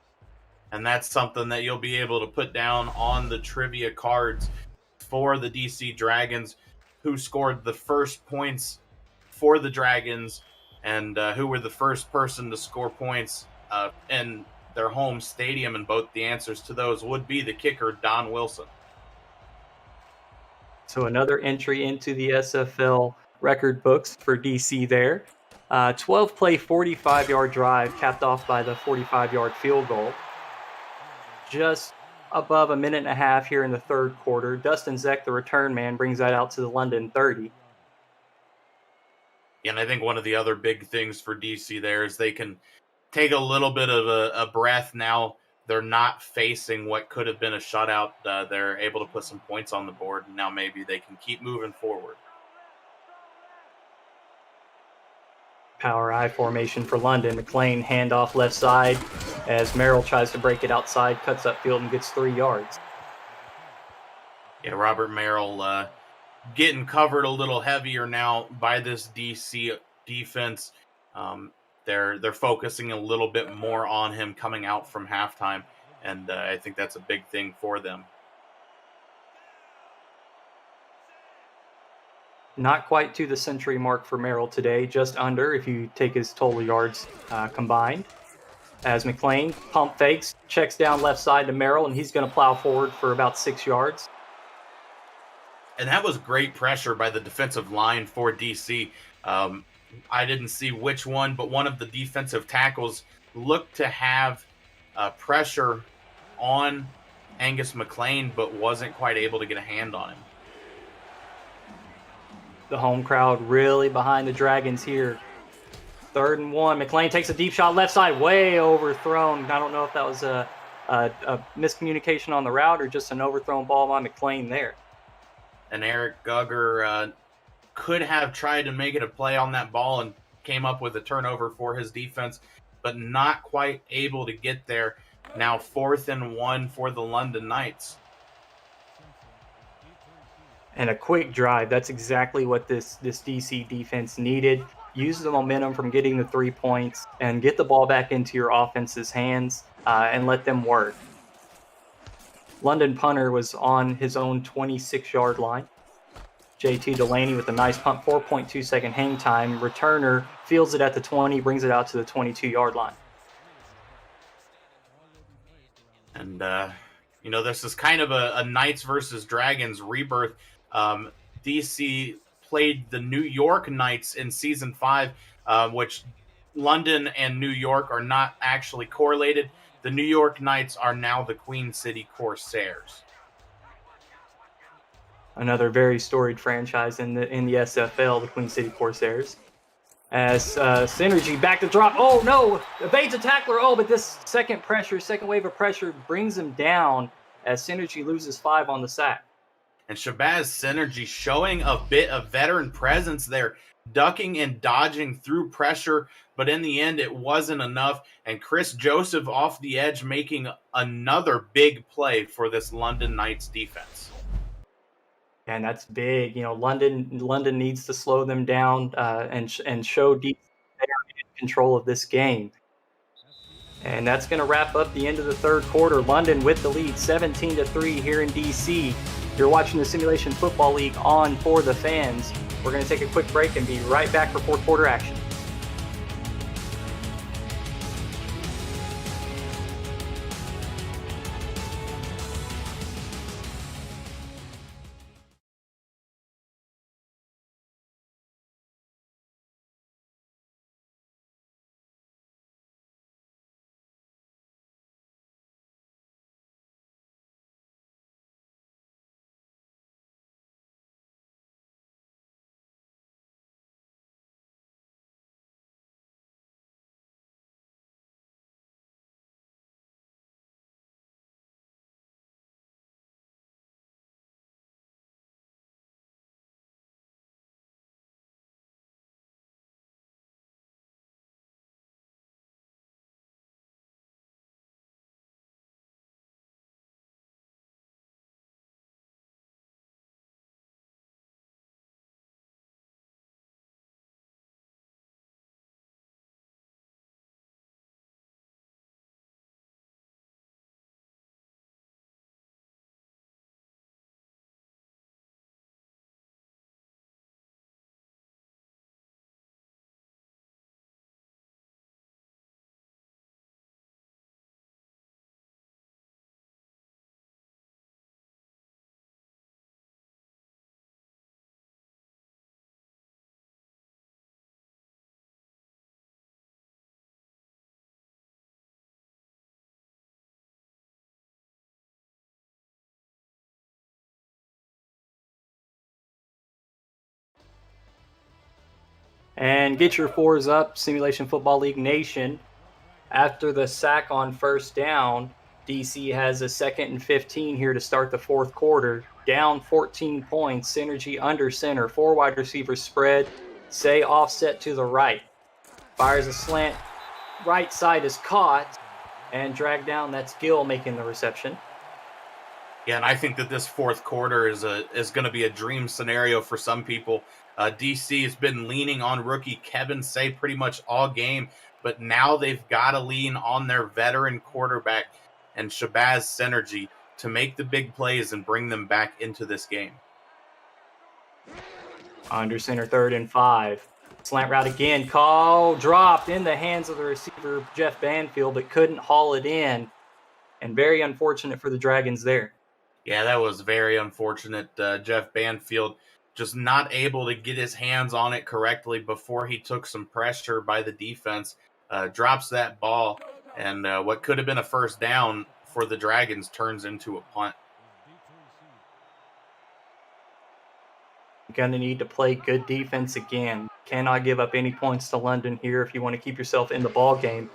E: And that's something that you'll be able to put down on the trivia cards for the DC Dragons, who scored the first points for the Dragons and who were the first person to score points in their home stadium. And both the answers to those would be the kicker, Don Wilson.
D: So another entry into the SFL record books for DC there. 12-play, 45-yard drive capped off by the 45-yard field goal. Just above a minute and a half here in the third quarter. Dustin Zeck, the return man, brings that out to the London 30.
E: And I think one of the other big things for DC there is they can take a little bit of a breath now. They're not facing what could have been a shutout. They're able to put some points on the board, and now maybe they can keep moving forward.
D: Power I formation for London. McLean handoff left side as Merrill tries to break it outside, cuts upfield and gets 3 yards.
E: Yeah, Robert Merrill getting covered a little heavier now by this DC defense. They're focusing a little bit more on him coming out from halftime, and I think that's a big thing for them.
D: Not quite to the century mark for Merrill today, just under if you take his total yards combined. As McLean pump fakes, checks down left side to Merrill, and he's going to plow forward for about 6 yards.
E: And that was great pressure by the defensive line for DC. I didn't see which one, but one of the defensive tackles looked to have pressure on Angus McLean, but wasn't quite able to get a hand on him.
D: The home crowd really behind the Dragons here. 3rd and 1. McLean takes a deep shot left side, way overthrown. I don't know if that was a miscommunication on the route or just an overthrown ball by McLean there.
E: And Eric Gugger could have tried to make it a play on that ball and came up with a turnover for his defense, but not quite able to get there. Now 4th and 1 for the London Knights.
D: And a quick drive. That's exactly what this DC defense needed. Use the momentum from getting the 3 points and get the ball back into your offense's hands and let them work. London punter was on his own 26-yard line. JT Delaney with a nice punt, 4.2 second hang time. Returner fields it at the 20, brings it out to the 22-yard line.
E: And, this is kind of a Knights versus Dragons rebirth. DC played the New York Knights in Season 5, which London and New York are not actually correlated. The New York Knights are now the Queen City Corsairs.
D: Another very storied franchise in the SFL, the Queen City Corsairs. As Synergy back to drop. Oh, no. Evades a tackler. Oh, but this second wave of pressure brings him down as Synergy loses 5 on the sack.
E: And Shabazz Synergy showing a bit of veteran presence there, ducking and dodging through pressure, but in the end, it wasn't enough. And Chris Joseph off the edge making another big play for this London Knights defense.
D: And that's big. London needs to slow them down and show DC they are in control of this game. And that's going to wrap up the end of the third quarter. London with the lead, 17-3 here in DC. You're watching the Simulation Football League on For the Fans. We're going to take a quick break and be right back for fourth quarter action. And get your fours up, Simulation Football League Nation. After the sack on first down, DC has a 2nd and 15 here to start the fourth quarter. Down 14 points, Synergy under center, 4 wide receivers spread, Say offset to the right. Fires a slant, right side is caught and dragged down. That's Gill making the reception.
E: Yeah, and I think that this fourth quarter is going to be a dream scenario for some people. DC has been leaning on rookie Kevin Say pretty much all game, but now they've got to lean on their veteran quarterback and Shabazz Synergy to make the big plays and bring them back into this game.
D: Under center, 3rd and 5. Slant route again. Call dropped in the hands of the receiver, Jeff Banfield, but couldn't haul it in. And very unfortunate for the Dragons there.
E: Yeah, that was very unfortunate. Jeff Banfield just not able to get his hands on it correctly before he took some pressure by the defense. Drops that ball, and what could have been a first down for the Dragons turns into a punt.
D: Going to need to play good defense again. Cannot give up any points to London here if you want to keep yourself in the ball game.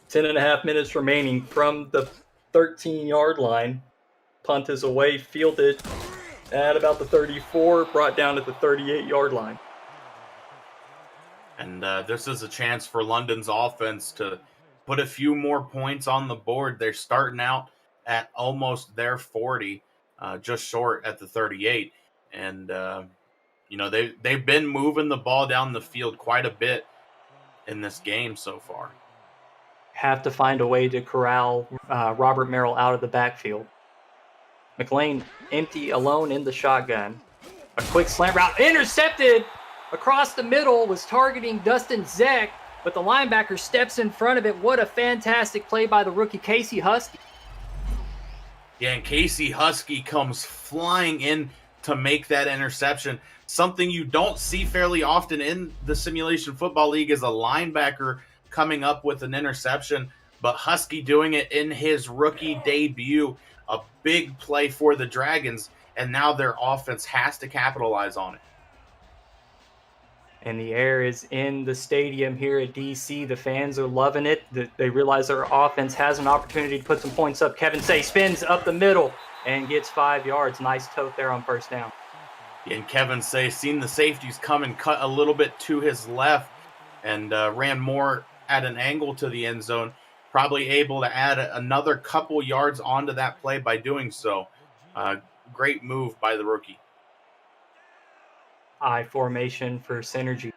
D: 10.5 minutes remaining from the 13-yard line. Punt is away, fielded at about the 34, brought down at the 38-yard line.
E: And this is a chance for London's offense to put a few more points on the board. They're starting out at almost their 40, just short at the 38. And, they've been moving the ball down the field quite a bit in this game so far.
D: Have to find a way to corral Robert Merrill out of the backfield. McLean empty, alone in the shotgun. A quick slant route, intercepted across the middle, was targeting Dustin Zeck, but the linebacker steps in front of it. What a fantastic play by the rookie Casey Husky.
E: Yeah, and Casey Husky comes flying in to make that interception. Something you don't see fairly often in the Simulation Football League is a linebacker coming up with an interception, but Husky doing it in his rookie debut. A big play for the Dragons, and now their offense has to capitalize on it.
D: And the air is in the stadium here at DC. The fans are loving it. They realize their offense has an opportunity to put some points up. Kevin Say spins up the middle and gets 5 yards. Nice tote there on first down.
E: And Kevin Say seen the safeties come and cut a little bit to his left and ran more at an angle to the end zone. Probably able to add another couple yards onto that play by doing so. Great move by the rookie.
D: I formation for Synergy.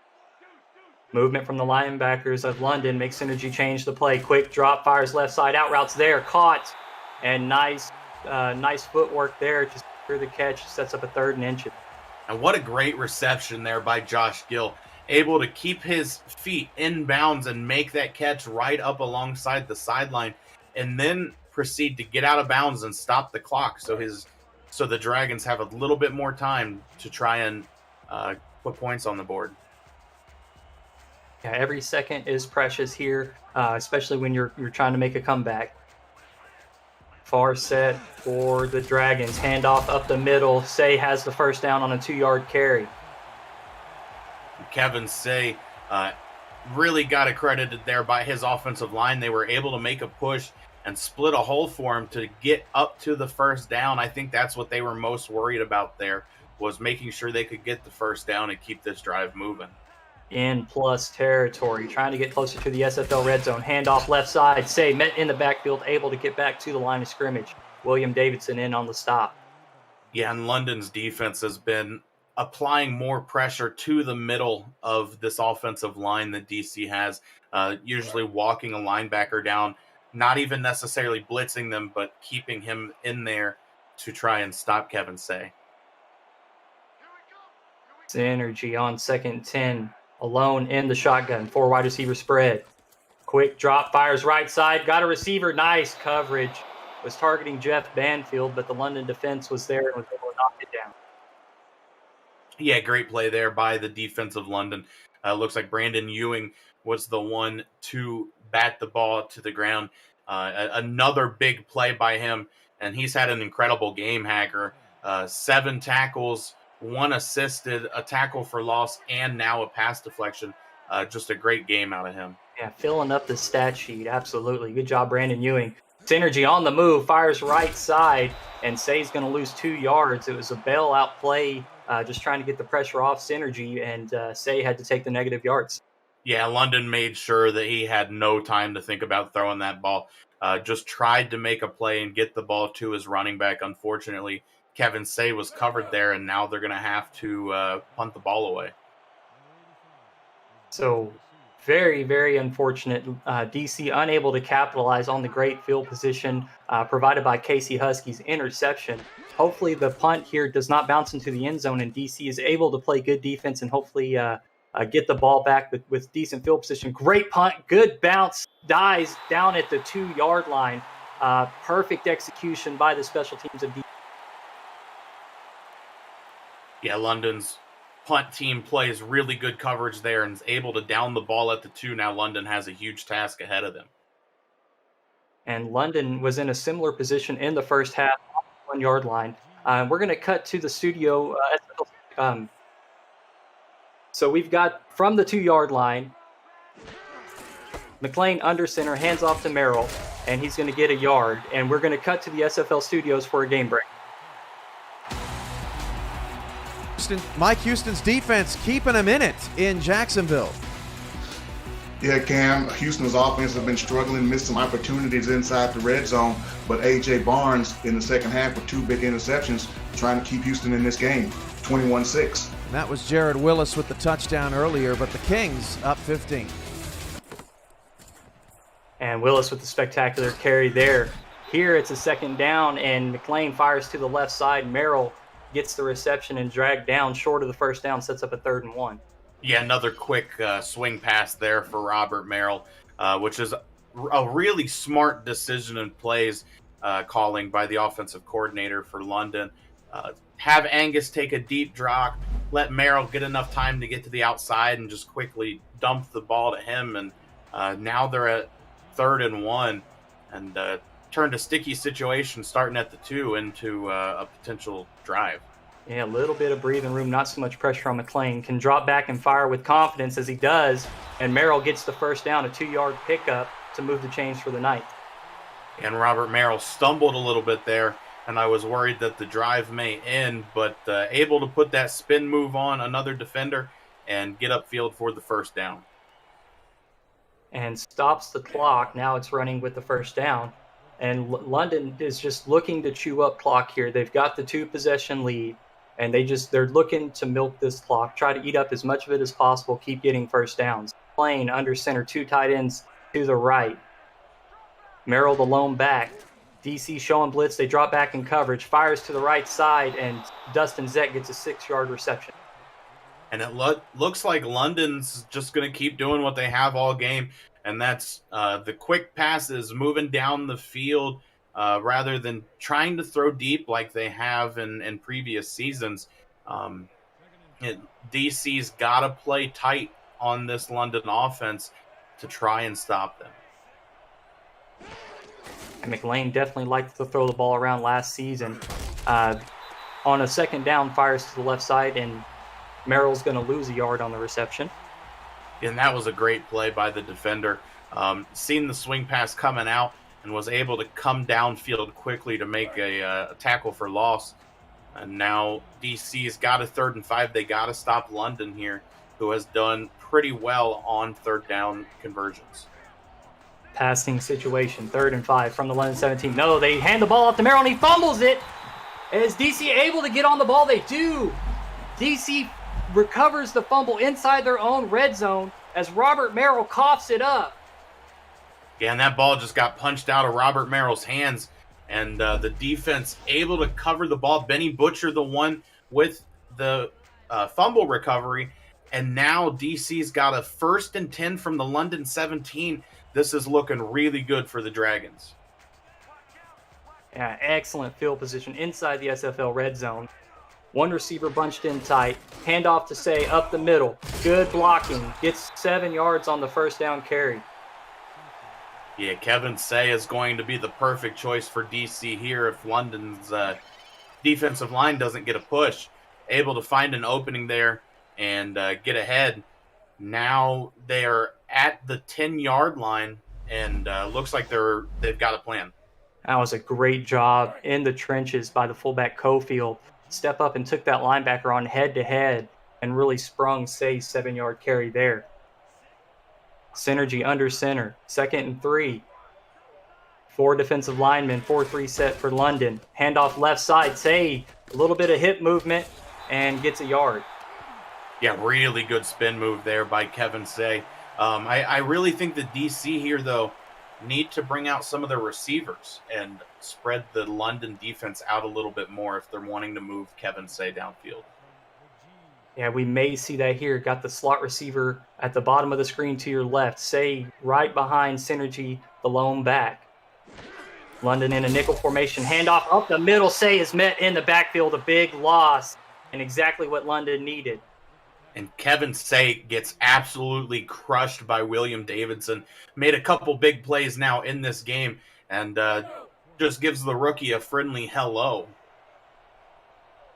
D: Movement from the linebackers of London makes Synergy change the play. Quick drop, fires left side, out routes there, caught, and nice footwork there to secure the catch. Sets up a 3rd and inches.
E: And what a great reception there by Josh Gill. Able to keep his feet in bounds and make that catch right up alongside the sideline, and then proceed to get out of bounds and stop the clock. So the Dragons have a little bit more time to try and put points on the board.
D: Yeah, every second is precious here, especially when you're trying to make a comeback. Far set for the Dragons. Handoff up the middle. Say has the first down on a 2-yard carry.
E: Kevin Say really got accredited there by his offensive line. They were able to make a push and split a hole for him to get up to the first down. I think that's what they were most worried about there, was making sure they could get the first down and keep this drive moving.
D: In plus territory, trying to get closer to the SFL red zone. Handoff left side. Say met in the backfield, able to get back to the line of scrimmage. William Davidson in on the stop.
E: Yeah, and London's defense has been applying more pressure to the middle of this offensive line that DC has, usually walking a linebacker down, not even necessarily blitzing them, but keeping him in there to try and stop Kevin Say.
D: Synergy on 2nd 10. Alone in the shotgun. 4 wide receiver spread. Quick drop, fires right side. Got a receiver. Nice coverage. Was targeting Jeff Banfield, but the London defense was there and was able to knock it down.
E: Yeah, great play there by the defense of London. Looks like Brandon Ewing was the one to bat the ball to the ground. Another big play by him, and he's had an incredible game, Hacker. 7 tackles, 1 assisted, a tackle for loss, and now a pass deflection. Just a great game out of him.
D: Yeah, filling up the stat sheet. Absolutely. Good job, Brandon Ewing. Synergy on the move, fires right side, and Say's going to lose 2 yards. It was a bailout play, just trying to get the pressure off Synergy, and Say had to take the negative yards.
E: Yeah, London made sure that he had no time to think about throwing that ball. Just tried to make a play and get the ball to his running back. Unfortunately, Kevin Say was covered there, and now they're going to have to punt the ball away.
D: So very, very unfortunate. DC unable to capitalize on the great field position provided by Casey Husky's interception. Hopefully the punt here does not bounce into the end zone, and DC is able to play good defense and hopefully get the ball back with decent field position. Great punt, good bounce, dies down at the 2-yard line. Perfect execution by the special teams of DC.
E: Yeah, London's punt team plays really good coverage there and is able to down the ball at the 2. Now London has a huge task ahead of them.
D: And London was in a similar position in the first half on the 1-yard line. We're going to cut to the studio. So we've got from the 2-yard line, McLean under center, hands off to Merrill, and he's going to get a yard. And we're going to cut to the SFL studios for a game break.
A: Mike Houston's defense keeping him in it in Jacksonville.
B: Yeah, Cam, Houston's offense has been struggling, missed some opportunities inside the red zone, but A.J. Barnes in the second half with 2 big interceptions trying to keep Houston in this game, 21-6.
A: And that was Jared Willis with the touchdown earlier, but the Kings up 15.
D: And Willis with the spectacular carry there. Here it's a 2nd down, and McLean fires to the left side. Merrill gets the reception and dragged down short of the first down, sets up a 3rd and 1.
E: Yeah, another quick swing pass there for Robert Merrill, which is a really smart decision and plays calling by the offensive coordinator for London. Have Angus take a deep drop, let Merrill get enough time to get to the outside and just quickly dump the ball to him. And now they're at 3rd and 1 and turned a sticky situation starting at the 2 into a potential drive.
D: Yeah, a little bit of breathing room, not so much pressure on McLean. Can drop back and fire with confidence as he does, and Merrill gets the first down, a 2-yard pickup to move the chains for the night.
E: And Robert Merrill stumbled a little bit there, and I was worried that the drive may end, but able to put that spin move on another defender and get upfield for the first down.
D: And stops the clock. Now it's running with the first down. And London is just looking to chew up clock here. They've got the 2-possession lead, and they're looking to milk this clock, try to eat up as much of it as possible, keep getting first downs. Playing under center, 2 tight ends to the right. Merrill the lone back. DC showing blitz. They drop back in coverage. Fires to the right side, and Dustin Zett gets a 6-yard reception.
E: And it looks like London's just going to keep doing what they have all game, and that's the quick passes, moving down the field rather than trying to throw deep like they have in previous seasons. DC's got to play tight on this London offense to try and stop them.
D: And McLean definitely liked to throw the ball around last season. On a 2nd down, fires to the left side, and Merrill's going to lose a yard on the reception.
E: And that was a great play by the defender. Seen the swing pass coming out and was able to come downfield quickly to make a tackle for loss. And now DC's got a 3rd and 5. They got to stop London here, who has done pretty well on 3rd down conversions.
D: Passing situation, 3rd and 5 from the London 17. No, they hand the ball off to Merrill, and he fumbles it. Is DC able to get on the ball? They do. DC recovers the fumble inside their own red zone as Robert Merrill coughs it up.
E: Yeah, and that ball just got punched out of Robert Merrill's hands, and the defense able to cover the ball. Benny Butcher, the one with the fumble recovery, and now DC's got a 1st and 10 from the London 17. This is looking really good for the Dragons.
D: Yeah, excellent field position inside the SFL red zone. 1 receiver bunched in tight. Handoff to Say up the middle. Good blocking. Gets 7 yards on the first down carry.
E: Yeah, Kevin Say is going to be the perfect choice for DC here if London's defensive line doesn't get a push. Able to find an opening there and get ahead. Now they are at the 10-yard line, and looks like they've got a plan.
D: That was a great job in the trenches by the fullback Cofield. Step up and took that linebacker on head-to-head and really sprung Say's 7-yard carry there. Synergy under center, 2nd and 3. 4 defensive linemen, 4-3 set for London. Handoff left side, Say a little bit of hip movement and gets a yard.
E: Yeah, really good spin move there by Kevin Say. I really think the DC here, though, need to bring out some of their receivers and spread the London defense out a little bit more if they're wanting to move Kevin Say downfield.
D: Yeah, we may see that here. Got the slot receiver at the bottom of the screen to your left. Say right behind Synergy, the lone back. London in a nickel formation. Handoff up the middle. Say is met in the backfield. A big loss and exactly what London needed.
E: And Kevin Say gets absolutely crushed by William Davidson. Made a couple big plays now in this game and just gives the rookie a friendly hello.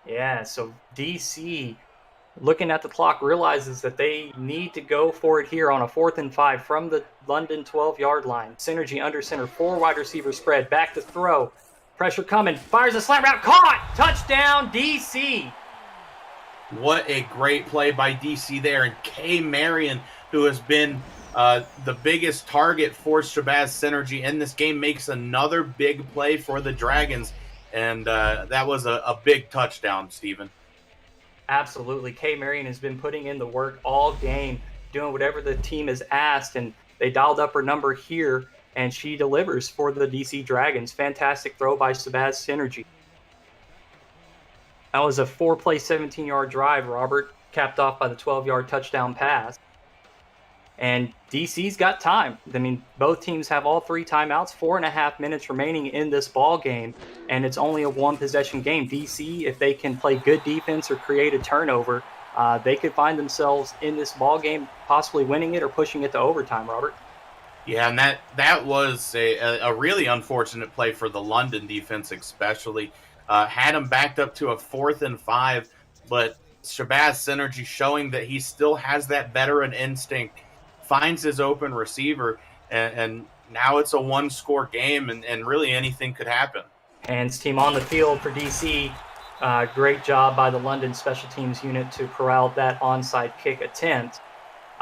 D: Yeah, so DC, looking at the clock, realizes that they need to go for it here on a 4th and 5 from the London 12-yard line. Synergy under center, 4 wide receiver spread, back to throw. Pressure coming, fires a slant route, caught! Touchdown, DC!
E: What a great play by DC there. And Kay Marion, who has been the biggest target for Shabazz Synergy in this game, makes another big play for the Dragons. And that was a big touchdown, Stephen.
D: Absolutely. Kay Marion has been putting in the work all game, doing whatever the team has asked, and they dialed up her number here, and she delivers for the DC Dragons. Fantastic throw by Shabazz Synergy. That was a 4-play, 17-yard drive, Robert, capped off by the 12-yard touchdown pass. And DC's got time. I mean, both teams have all 3 timeouts, 4.5 minutes remaining in this ball game, and it's only a 1-possession game. DC, if they can play good defense or create a turnover, they could find themselves in this ball game, possibly winning it or pushing it to overtime, Robert.
E: Yeah, and that was a really unfortunate play for the London defense, especially. Had him backed up to a 4th and 5, but Shabazz Synergy showing that he still has that veteran instinct, finds his open receiver, and now it's a 1-score game, and really anything could happen.
D: Hands team on the field for DC. Great job by the London special teams unit to corral that onside kick attempt.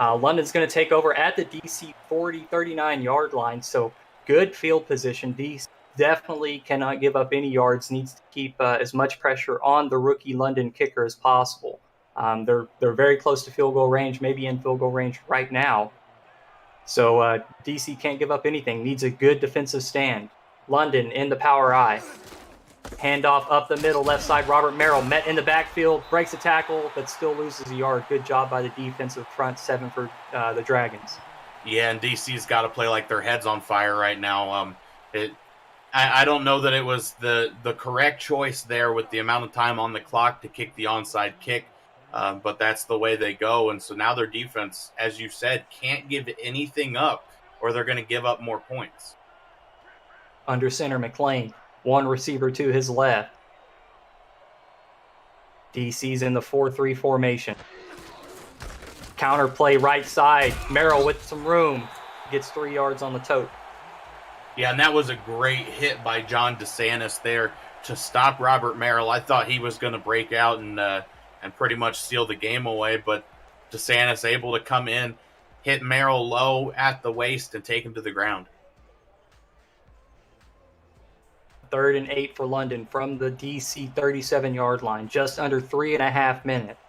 D: London's going to take over at the DC 39-yard line, so good field position. DC definitely cannot give up any yards, needs to keep as much pressure on the rookie London kicker as possible. They're very close to field goal range, maybe in field goal range right now. So DC can't give up anything, needs a good defensive stand. London in the power I. Handoff up the middle, left side. Robert Merrill met in the backfield, breaks a tackle, but still loses a yard. Good job by the defensive front 7 for the Dragons.
E: Yeah, and DC's got to play like their head's on fire right now. I don't know that it was the correct choice there with the amount of time on the clock to kick the onside kick, but that's the way they go. And so now their defense, as you said, can't give anything up or they're going to give up more points.
D: Under center, McLean. 1 receiver to his left. DC's in the 4-3 formation. Counter play right side. Merrill with some room. Gets 3 yards on the tote.
E: Yeah, and that was a great hit by John DeSantis there to stop Robert Merrill. I thought he was going to break out and pretty much steal the game away, but DeSantis able to come in, hit Merrill low at the waist, and take him to the ground.
D: 3rd and 8 for London from the DC 37-yard line, just under 3.5 minutes.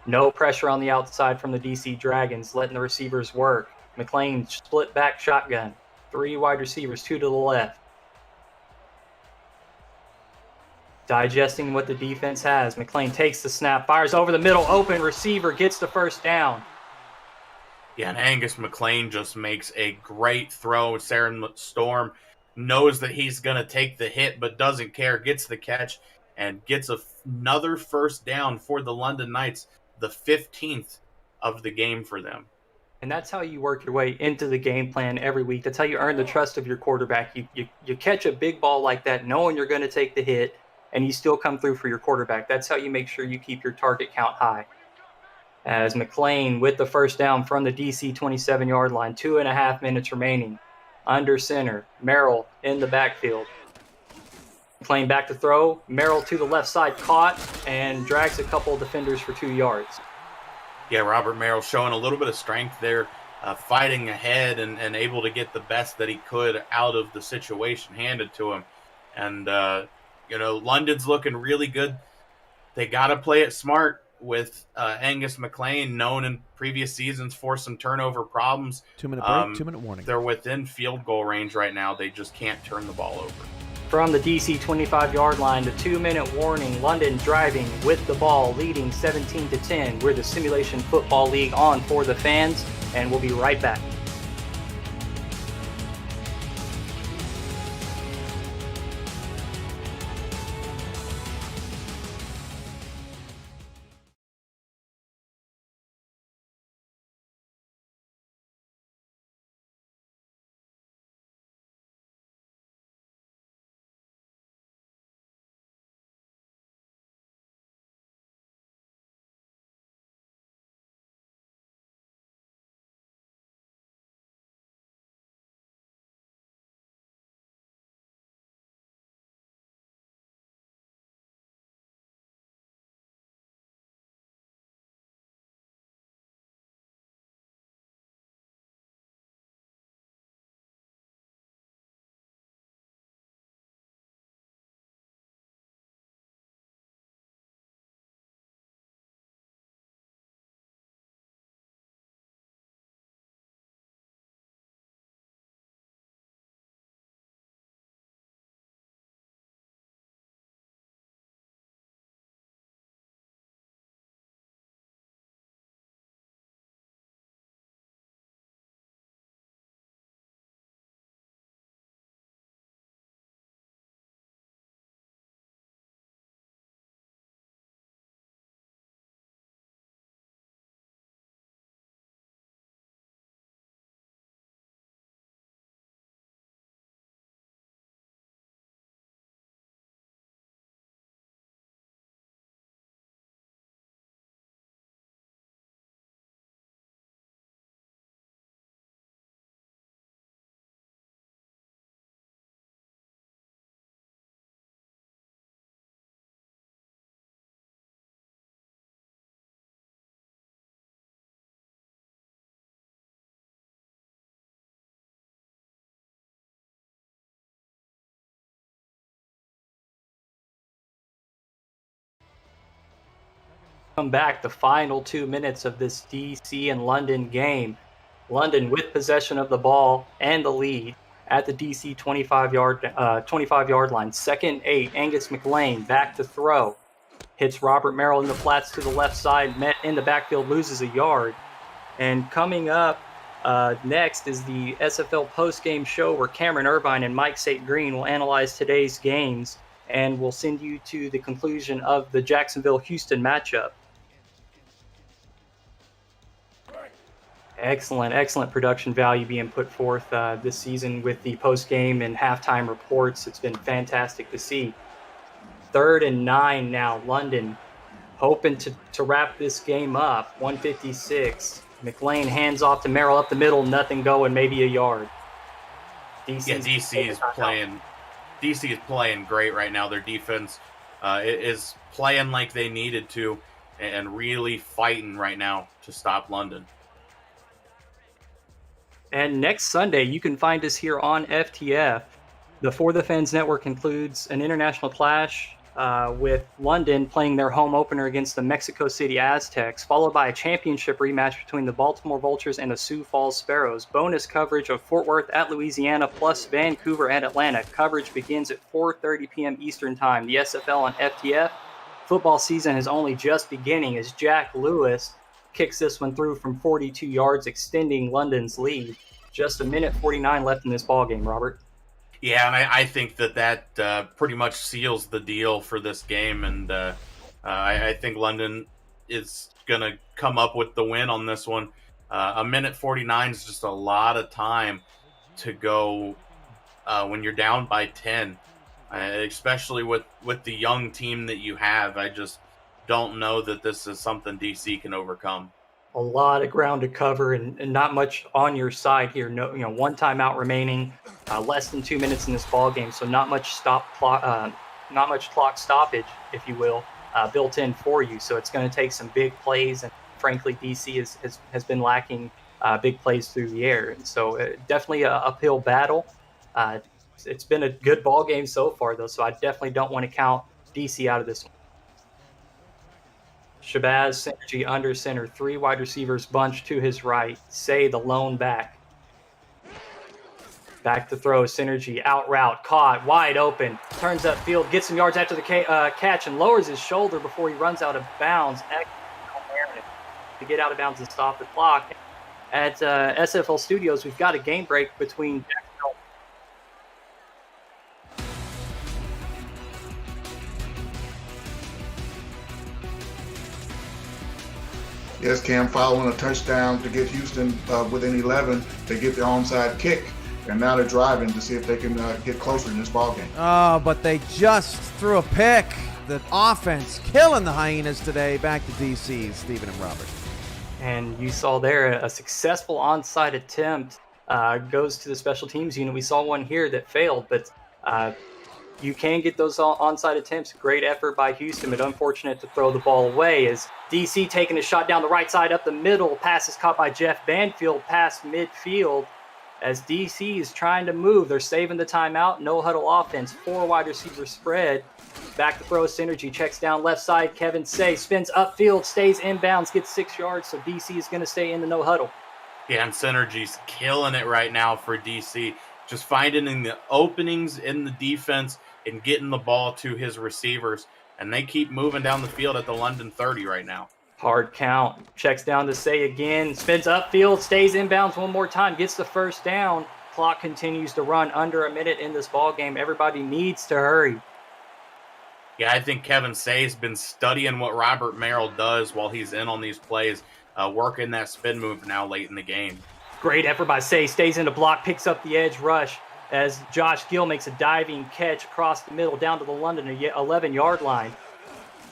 D: No pressure on the outside from the DC Dragons, letting the receivers work. McLean split back shotgun. 3 wide receivers, 2 to the left. Digesting what the defense has. McLean takes the snap, fires over the middle, open receiver, gets the first down.
E: Yeah, and Angus McLean just makes a great throw. Saren Storm knows that he's going to take the hit, but doesn't care, gets the catch, and gets another first down for the London Knights, the 15th of the game for them.
D: And that's how you work your way into the game plan every week. That's how you earn the trust of your quarterback. You catch a big ball like that, knowing you're going to take the hit, and you still come through for your quarterback. That's how you make sure you keep your target count high. As McLean with the first down from the DC 27-yard line, 2.5 minutes remaining. Under center, Merrill in the backfield. McLean back to throw. Merrill to the left side, caught, and drags a couple of defenders for 2 yards.
E: Yeah, Robert Merrill showing a little bit of strength there, fighting ahead and able to get the best that he could out of the situation handed to him. And, London's looking really good. They got to play it smart with Angus McLean, known in previous seasons for some turnover problems.
A: 2-minute break, 2-minute warning.
E: They're within field goal range right now. They just can't turn the ball over.
D: From the DC 25-yard line, the 2-minute warning. London driving with the ball, leading 17-10. We're the Simulation Football League on For the Fans, and we'll be right back. Come back, the final 2 minutes of this DC and London game. London with possession of the ball and the lead at the DC 25-yard line. 2nd and 8, Angus McLean back to throw. Hits Robert Merrill in the flats to the left side, met in the backfield, loses a yard. And coming up next is the SFL post-game show where Cameron Irvine and Mike St. Green will analyze today's games, and we'll send you to the conclusion of the Jacksonville-Houston matchup. Excellent production value being put forth this season with the post-game and halftime reports. It's been fantastic to see. 3rd and 9 now, London hoping to wrap this game up. 156. McLean hands off to Merrill up the middle, nothing going, maybe a yard.
E: DC is playing great right now. Their defense is playing like they needed to and really fighting right now to stop London.
D: And next Sunday, you can find us here on FTF. The For the Fans Network includes an international clash with London playing their home opener against the Mexico City Aztecs, followed by a championship rematch between the Baltimore Vultures and the Sioux Falls Sparrows. Bonus coverage of Fort Worth at Louisiana plus Vancouver at Atlanta. Coverage begins at 4:30 p.m. Eastern Time. The SFL on FTF. Football season is only just beginning as Jack Lewis kicks this one through from 42 yards, extending London's lead. Just 1:49 left in this ballgame, Robert.
E: Yeah, and I think that pretty much seals the deal for this game, and I think London is going to come up with the win on this one. 1:49 is just a lot of time to go when you're down by 10, especially with the young team that you have. I just don't know that this is something DC can overcome.
D: A lot of ground to cover and not much on your side here. No, one timeout remaining, less than 2 minutes in this ball game, so not much clock stoppage, if you will, built in for you. So it's going to take some big plays, and frankly, DC has been lacking big plays through the air, and so definitely a uphill battle. It's been a good ball game so far, though, so I definitely don't want to count DC out of this one. Shabazz, Synergy under center, 3 wide receivers bunched to his right. Say the lone back. Back to throw, Synergy, out route, caught, wide open, turns upfield, gets some yards after the catch, and lowers his shoulder before he runs out of bounds. To get out of bounds and stop the clock. At SFL Studios, we've got a game break between
B: Yes, Cam, following a touchdown to get Houston within 11, they get the onside kick, and now they're driving to see if they can get closer in this ballgame.
A: Oh, but they just threw a pick. The offense killing the Hyenas today. Back to DC, Stephen and Robert.
D: And you saw there a successful onside attempt goes to the special teams unit. We saw one here that failed, but you can get those onside attempts. Great effort by Houston, but unfortunate to throw the ball away as DC taking a shot down the right side up the middle. Pass is caught by Jeff Banfield past midfield as DC is trying to move. They're saving the timeout. No huddle offense. 4 wide receiver spread. Back to throw, Synergy checks down left side. Kevin Say spins upfield, stays inbounds, gets 6 yards. So DC is going to stay in the no huddle.
E: Yeah, and Synergy's killing it right now for DC. Just finding the openings in the defense and getting the ball to his receivers. And they keep moving down the field at the London 30 right now.
D: Hard count. Checks down to Say again. Spins upfield, stays inbounds one more time, gets the first down. Clock continues to run under a minute in this ball game. Everybody needs to hurry.
E: Yeah, I think Kevin Say's been studying what Robert Merrill does while he's in on these plays, working that spin move now late in the game.
D: Great effort by Say. Stays in the block, picks up the edge rush as Josh Gill makes a diving catch across the middle down to the London 11-yard line.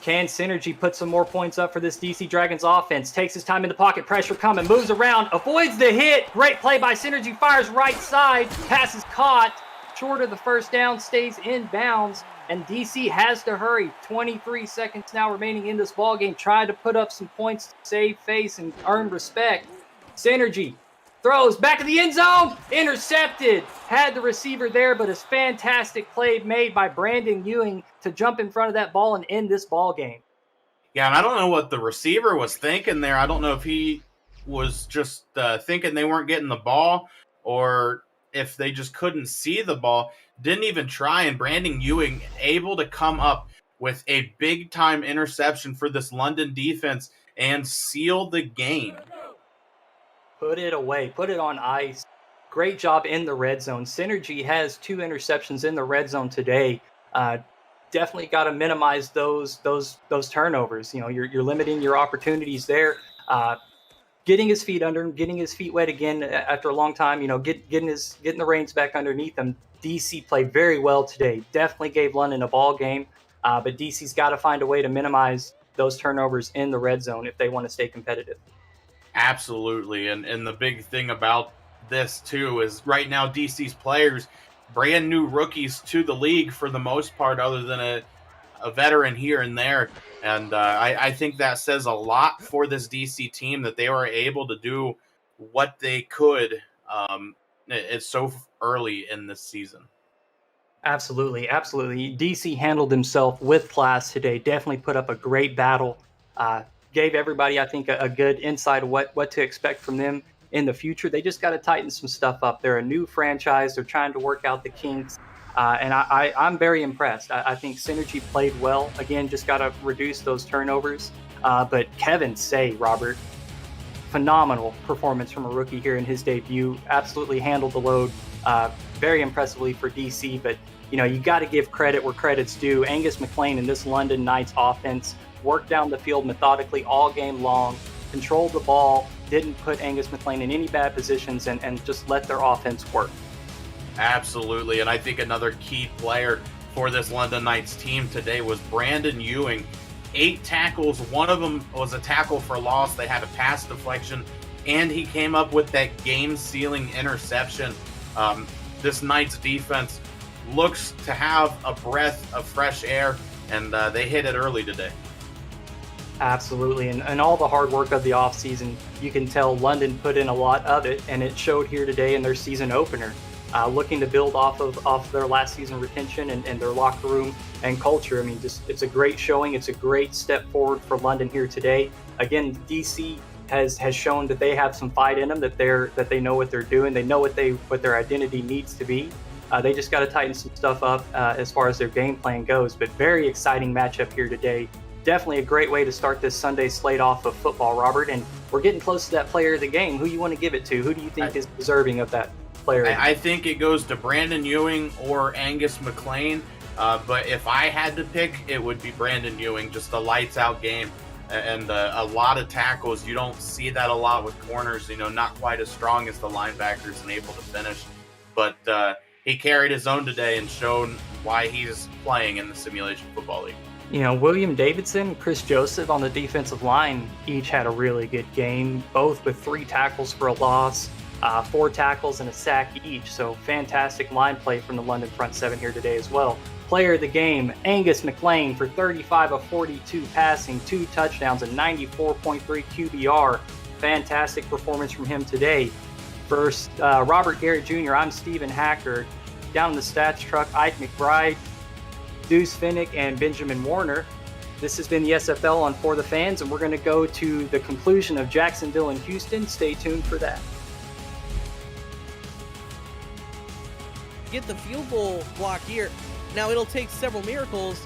D: Can Synergy put some more points up for this DC Dragons offense? Takes his time in the pocket, pressure coming, moves around, avoids the hit. Great play by Synergy, fires right side, pass is caught, short of the first down, stays in bounds, and DC has to hurry. 23 seconds now remaining in this ballgame. Try to put up some points to save face and earn respect. Synergy throws back of the end zone, intercepted. Had the receiver there, but a fantastic play made by Brandon Ewing to jump in front of that ball and end this ball game.
E: Yeah, and I don't know what the receiver was thinking there. I don't know if he was just thinking they weren't getting the ball or if they just couldn't see the ball. Didn't even try, and Brandon Ewing able to come up with a big-time interception for this London defense and seal the game.
D: Put it away. Put it on ice. Great job in the red zone. Synergy has 2 interceptions in the red zone today. Definitely got to minimize those turnovers. You know, you're limiting your opportunities there. Getting his feet under him, getting his feet wet again after a long time. You know, getting the reins back underneath him. DC played very well today. Definitely gave London a ball game, but DC's got to find a way to minimize those turnovers in the red zone if they want to stay competitive.
E: Absolutely, and the big thing about this too is right now DC's players, brand new rookies to the league for the most part, other than a veteran here and there. And I think that says a lot for this DC team that they were able to do what they could. It's so early in this season.
D: Absolutely. DC handled himself with class today. Definitely put up a great battle. Gave everybody, I think, a good insight of what to expect from them in the future. They just got to tighten some stuff up. They're a new franchise. They're trying to work out the kinks. And I'm very impressed. I think Synergy played well. Again, just got to reduce those turnovers. But Kevin Say, Robert, phenomenal performance from a rookie here in his debut. Absolutely handled the load very impressively for DC. But, you know, you got to give credit where credit's due. Angus McLean in this London Knights offense worked down the field methodically all game long, controlled the ball, didn't put Angus McLean in any bad positions, and just let their offense work.
E: Absolutely, and I think another key player for this London Knights team today was Brandon Ewing. 8 tackles, one of them was a tackle for loss. They had a pass deflection, and he came up with that game-sealing interception. This Knights defense looks to have a breath of fresh air, and they hit it early today.
D: Absolutely, and all the hard work of the offseason, you can tell London put in a lot of it, and it showed here today in their season opener. Looking to build off their last season retention and their locker room and culture. I mean, just it's a great showing. It's a great step forward for London here today. Again, DC has shown that they have some fight in them, that they know what they're doing. They know what their identity needs to be. They just got to tighten some stuff up as far as their game plan goes. But very exciting matchup here today. Definitely a great way to start this Sunday slate off of football, Robert. And we're getting close to that player of the game. Who you want to give it to? Who do you think is deserving of that player?
E: I think it goes to Brandon Ewing or Angus McLean. But if I had to pick, it would be Brandon Ewing. Just a lights-out game and a lot of tackles. You don't see that a lot with corners. You know, not quite as strong as the linebackers and able to finish. But he carried his own today and shown why he's playing in the Simulation Football League.
D: You know, William Davidson, Chris Joseph on the defensive line each had a really good game, both with 3 tackles for a loss, 4 tackles and a sack each. So fantastic line play from the London front 7 here today as well. Player of the game, Angus McLean for 35 of 42 passing, 2 touchdowns, and 94.3 QBR. Fantastic performance from him today. First, Robert Garrett Jr., I'm Stephen Hacker. Down in the stats truck, Ike McBride, Deuce Finnick, and Benjamin Warner. This has been the SFL on For the Fans, and we're going to go to the conclusion of Jacksonville and Houston. Stay tuned for that.
J: Get the field goal block here. Now it'll take several miracles,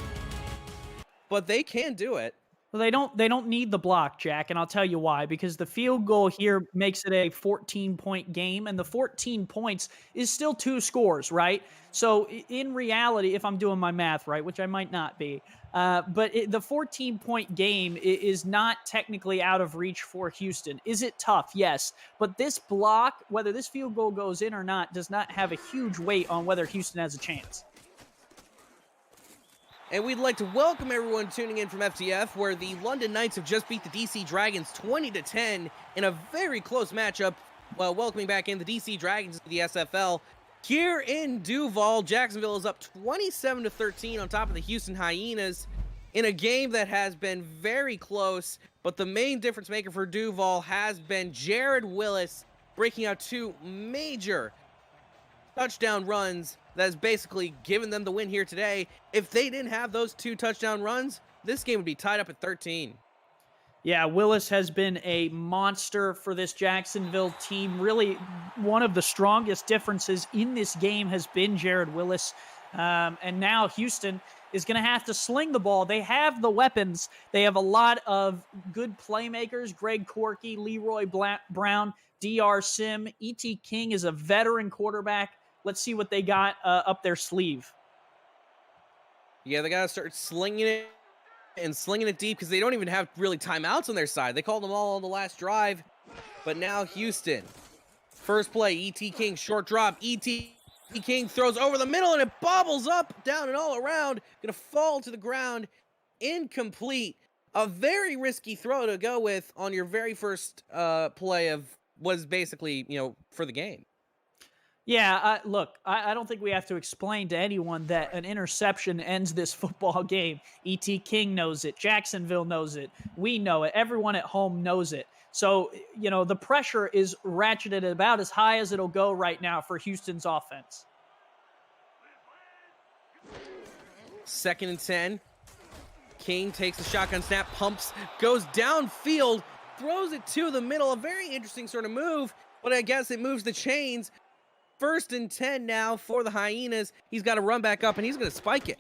J: but they can do it.
K: Well, they don't need the block, Jack, and I'll tell you why. Because the field goal here makes it a 14-point game, and the 14 points is still 2 scores, right? So in reality, if I'm doing my math right, which I might not be, but the 14-point game is not technically out of reach for Houston. Is it tough? Yes. But this block, whether this field goal goes in or not, does not have a huge weight on whether Houston has a chance.
J: And we'd like to welcome everyone tuning in from FTF, where the London Knights have just beat the DC Dragons 20-10 in a very close matchup, while welcoming back in the DC Dragons to the SFL. Here in Duval, Jacksonville is up 27-13 on top of the Houston Hyenas in a game that has been very close, but the main difference maker for Duval has been Jared Willis breaking out 2 major touchdown runs that has basically given them the win here today. If they didn't have those 2 touchdown runs, this game would be tied up at 13.
K: Yeah, Willis has been a monster for this Jacksonville team. Really, one of the strongest differences in this game has been Jared Willis. And now Houston is going to have to sling the ball. They have the weapons. They have a lot of good playmakers. Greg Corky, Leroy Brown, DR Sim. E.T. King is a veteran quarterback. Let's see what they got up their sleeve.
J: Yeah, they got to start slinging it and slinging it deep because they don't even have really timeouts on their side. They called them all on the last drive. But now Houston. First play, E.T. King, short drop. E.T. King throws over the middle, and it bobbles up, down, and all around. Going to fall to the ground. Incomplete. A very risky throw to go with on your very first play of was basically, for the game.
K: Yeah, look, I don't think we have to explain to anyone that an interception ends this football game. E.T. King knows it. Jacksonville knows it. We know it. Everyone at home knows it. So, the pressure is ratcheted about as high as it'll go right now for Houston's offense.
J: 2nd and 10. King takes a shotgun snap, pumps, goes downfield, throws it to the middle. A very interesting sort of move, but I guess it moves the chains. 1st and 10 now for the Hyenas. He's got to run back up, and he's going to spike it.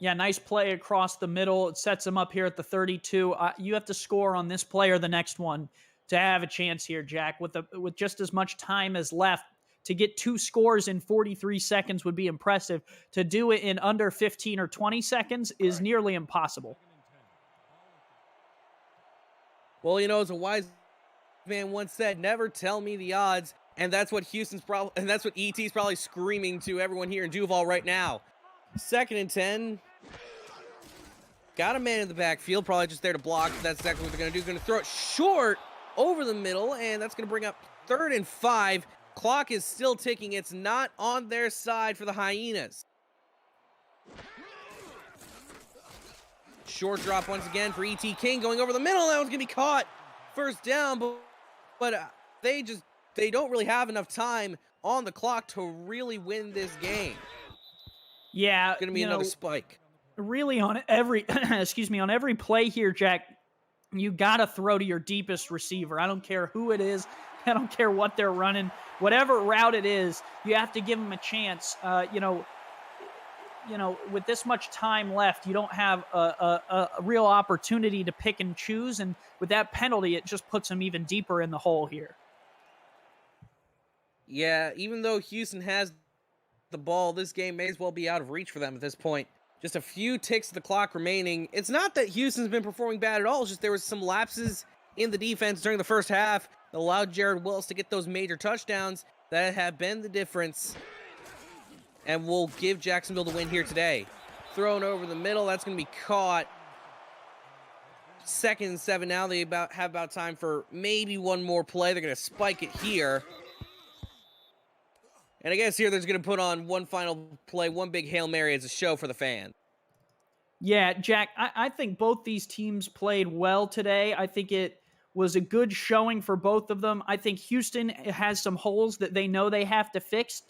K: Yeah, nice play across the middle. It sets him up here at the 32. You have to score on this play or the next one to have a chance here, Jack. With just as much time as left, to get 2 scores in 43 seconds would be impressive. To do it in under 15 or 20 seconds is nearly impossible.
J: Well, as a wise man once said, never tell me the odds. And that's what that's what ET's probably screaming to everyone here in Duval right now. 2nd and 10. Got a man in the backfield, probably just there to block. That's exactly what they're going to do. Going to throw it short over the middle, and that's going to bring up 3rd and 5. Clock is still ticking. It's not on their side for the Hyenas. Short drop once again for E.T. King going over the middle. That one's going to be caught. First down, but they don't really have enough time on the clock to really win this game.
K: Yeah,
J: it's going to be another spike.
K: Really on every on every play here, Jack, you got to throw to your deepest receiver. I don't care who it is. I don't care what they're running. Whatever route it is, you have to give them a chance. With this much time left, you don't have a real opportunity to pick and choose, and with that penalty, it just puts them even deeper in the hole here.
J: Yeah, even though Houston has the ball, this game may as well be out of reach for them at this point. Just a few ticks of the clock remaining. It's not that Houston's been performing bad at all. It's just there was some lapses in the defense during the first half that allowed Jared Willis to get those major touchdowns that have been the difference and will give Jacksonville the win here today. Thrown over the middle. That's going to be caught. 2nd and 7 now. They have about time for maybe one more play. They're going to spike it here. And I guess here they're going to put on one final play, one big Hail Mary as a show for the fan.
K: Yeah, Jack, I think both these teams played well today. I think it was a good showing for both of them. I think Houston has some holes that they know they have to fix.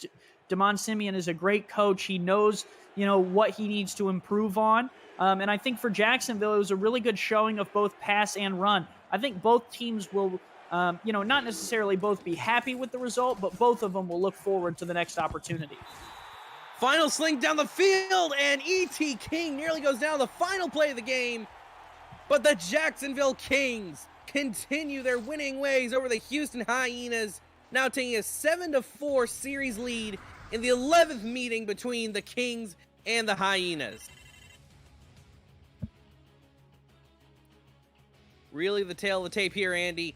K: Damon Simeon is a great coach. He knows, what he needs to improve on. And I think for Jacksonville, it was a really good showing of both pass and run. I think both teams will not necessarily both be happy with the result, but both of them will look forward to the next opportunity.
J: Final sling down the field, and E.T. King nearly goes down the final play of the game. But the Jacksonville Kings continue their winning ways over the Houston Hyenas, now taking a 7-4 series lead in the 11th meeting between the Kings and the Hyenas. Really the tail of the tape here, Andy.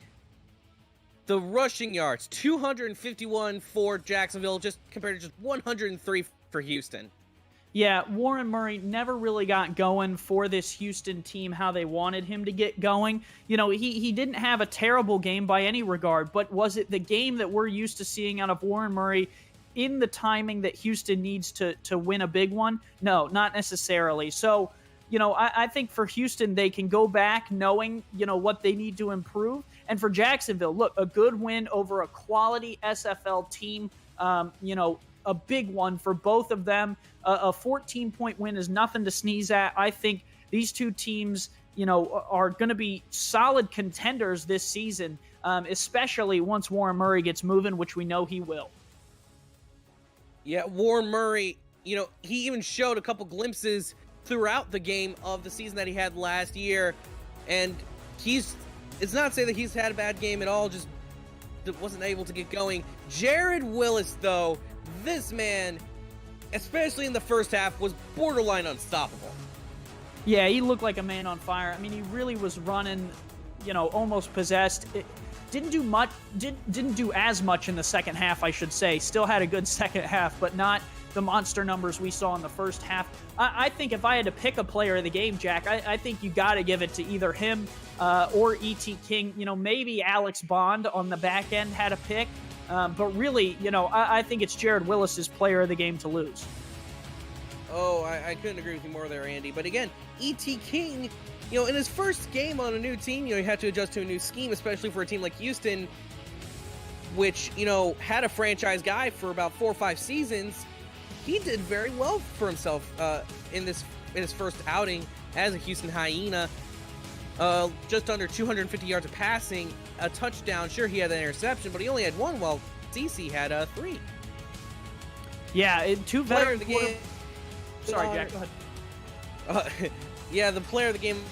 J: The rushing yards, 251 for Jacksonville, just compared to just 103 for Houston.
K: Yeah, Warren Murray never really got going for this Houston team how they wanted him to get going. He didn't have a terrible game by any regard, but was it the game that we're used to seeing out of Warren Murray in the timing that Houston needs to win a big one? No, not necessarily. So, I think for Houston, they can go back knowing, what they need to improve. And for Jacksonville, look, a good win over a quality SFL team, a big one for both of them. A 14-point win is nothing to sneeze at. I think these two teams, are going to be solid contenders this season, especially once Warren Murray gets moving, which we know he will.
J: Yeah, Warren Murray, he even showed a couple glimpses throughout the game of the season that he had last year. And it's not to say that he's had a bad game at all, just wasn't able to get going. Jared Willis, though, this man, especially in the first half, was borderline unstoppable.
K: Yeah, he looked like a man on fire. I mean, he really was running, almost possessed. Didn't do as much in the second half, I should say. Still had a good second half, but not the monster numbers we saw in the first half. I think if I had to pick a player of the game, Jack, I think you got to give it to either him or E.T. King. Maybe Alex Bond on the back end had a pick, but really, I think it's Jared Willis's player of the game to lose.
J: Oh, I couldn't agree with you more there, Andy. But again, E.T. King, in his first game on a new team, he had to adjust to a new scheme, especially for a team like Houston, which, had a franchise guy for about 4 or 5 seasons. He did very well for himself in his first outing as a Houston Hyena. Just under 250 yards of passing, a touchdown. Sure, he had an interception, but he only had 1, while CC had 3.
K: Yeah, two
J: player of the game.
K: Sorry, Jack, go ahead.
J: Yeah, the player of the game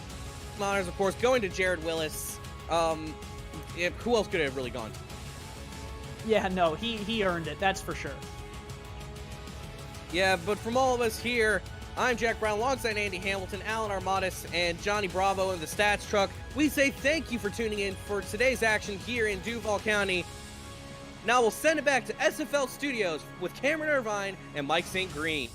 J: honors, of course, going to Jared Willis. Who else could it have really gone to?
K: Yeah, no, he earned it, that's for sure.
J: Yeah, but from all of us here, I'm Jack Brown alongside Andy Hamilton, Alan Armatis, and Johnny Bravo in the Stats Truck. We say thank you for tuning in for today's action here in Duval County. Now we'll send it back to SFL Studios with Cameron Irvine and Mike St. Green.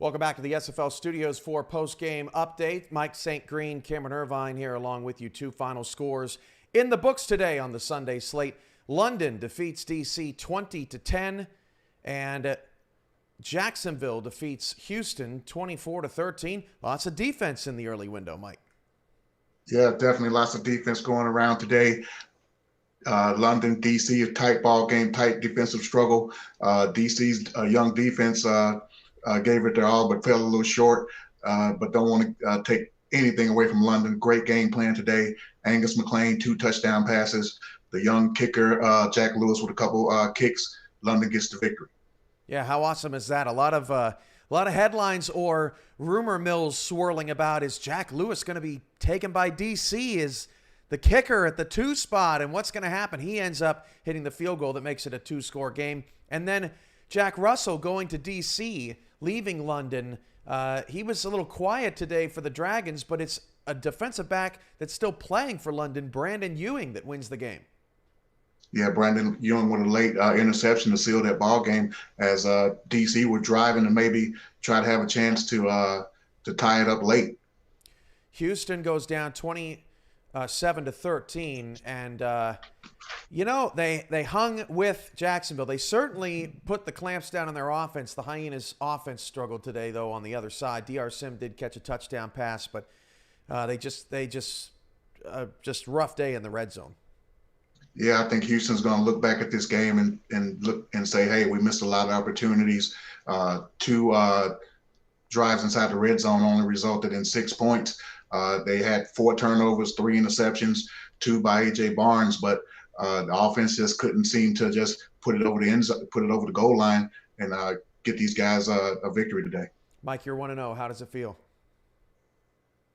A: Welcome back to the SFL studios for post-game update. Mike St. Green, Cameron Irvine here along with you. Two final scores in the books today on the Sunday slate. London defeats DC 20-10, and Jacksonville defeats Houston 24-13. Lots of defense in the early window, Mike.
B: Yeah, definitely lots of defense going around today. London, DC, a tight ball game, tight defensive struggle. DC's young defense gave it their all, but fell a little short. But don't want to take anything away from London. Great game plan today. Angus McLean, 2 touchdown passes. The young kicker, Jack Lewis, with a couple kicks. London gets the victory.
A: Yeah, how awesome is that? A lot of headlines or rumor mills swirling about, is Jack Lewis going to be taken by DC? Is the kicker at the 2 spot, and what's going to happen? He ends up hitting the field goal that makes it a 2-score game. And then Jack Russell going to DC, leaving London. He was a little quiet today for the Dragons, but it's a defensive back that's still playing for London, Brandon Ewing, that wins the game.
B: Yeah, Brandon Ewing with a late interception to seal that ball game as DC were driving to maybe try to have a chance to tie it up late.
A: Houston goes down 27-13, and they hung with Jacksonville. They certainly put the clamps down on their offense. The Hyenas' offense struggled today, though. On the other side, DR Sim did catch a touchdown pass, but they just rough day in the red zone.
B: Yeah, I think Houston's going to look back at this game and look and say, hey, we missed a lot of opportunities. 2 drives inside the red zone only resulted in 6 points. They had 4 turnovers, 3 interceptions, 2 by A.J. Barnes, but the offense just couldn't seem to just put it over the goal line and get these guys a victory today.
A: Mike, you're 1-0. How does it feel?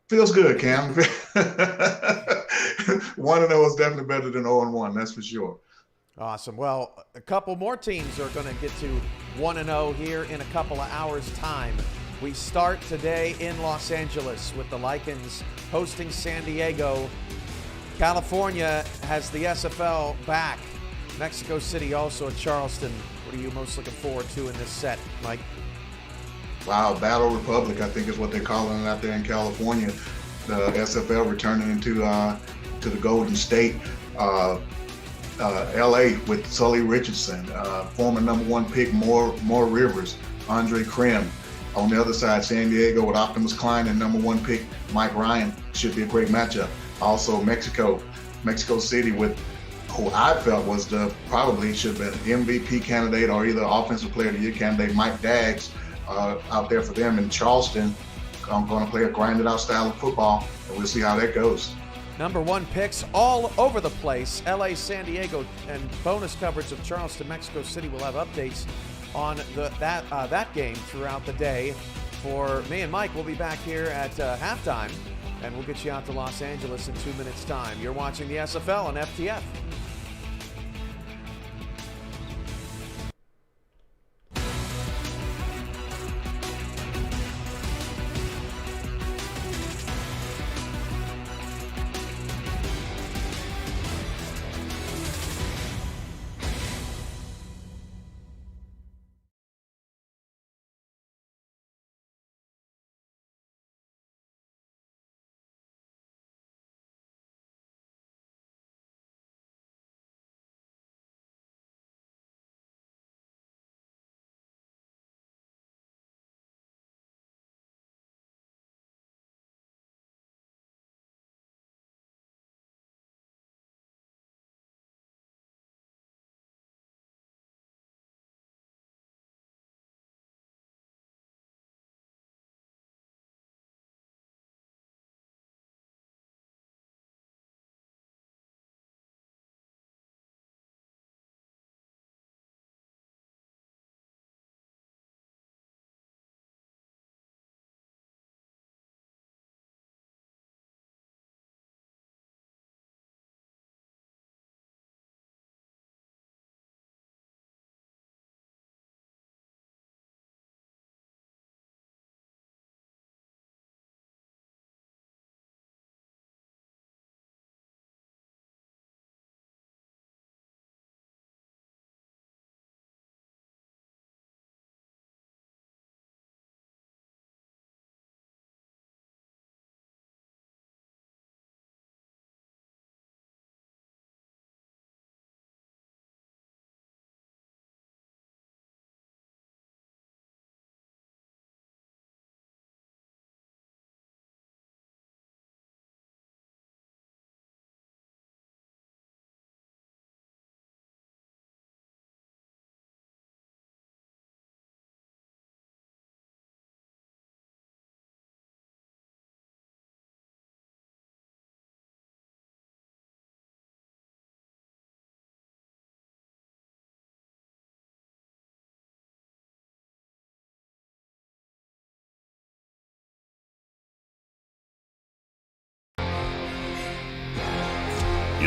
B: Feels good, Cam. 1-0 is definitely better than 0-1, that's for sure.
A: Awesome. Well, a couple more teams are going to get to 1-0 here in a couple of hours' time. We start today in Los Angeles with the Lycans hosting San Diego. California has the SFL back. Mexico City also at Charleston. What are you most looking forward to in this set, Mike?
B: Wow, Battle Republic, I think is what they're calling it out there in California. The SFL returning into to the Golden State. LA with Sully Richardson, former #1 pick, more Rivers, Andre Krim. On the other side, San Diego with Optimus Klein and #1 pick Mike Ryan. Should be a great matchup. Also Mexico City with who I felt was probably should have been MVP candidate or either Offensive Player of the Year candidate, Mike Daggs, out there for them. In Charleston, I'm going to play a grinded out style of football, and we'll see how that goes.
A: #1 picks all over the place. LA, San Diego, and bonus coverage of Charleston, Mexico City. We'll have updates on that game throughout the day. For me and Mike, we'll be back here at halftime, and we'll get you out to Los Angeles in 2 minutes' time. You're watching the SFL on FTF.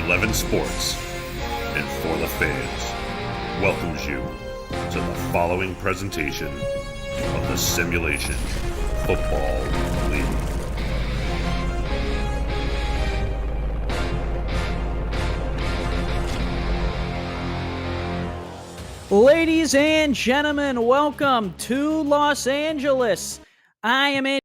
C: 11 Sports and For the Fans welcomes you to the following presentation of the Simulation Football League.
K: Ladies and gentlemen, welcome to Los Angeles. I am in.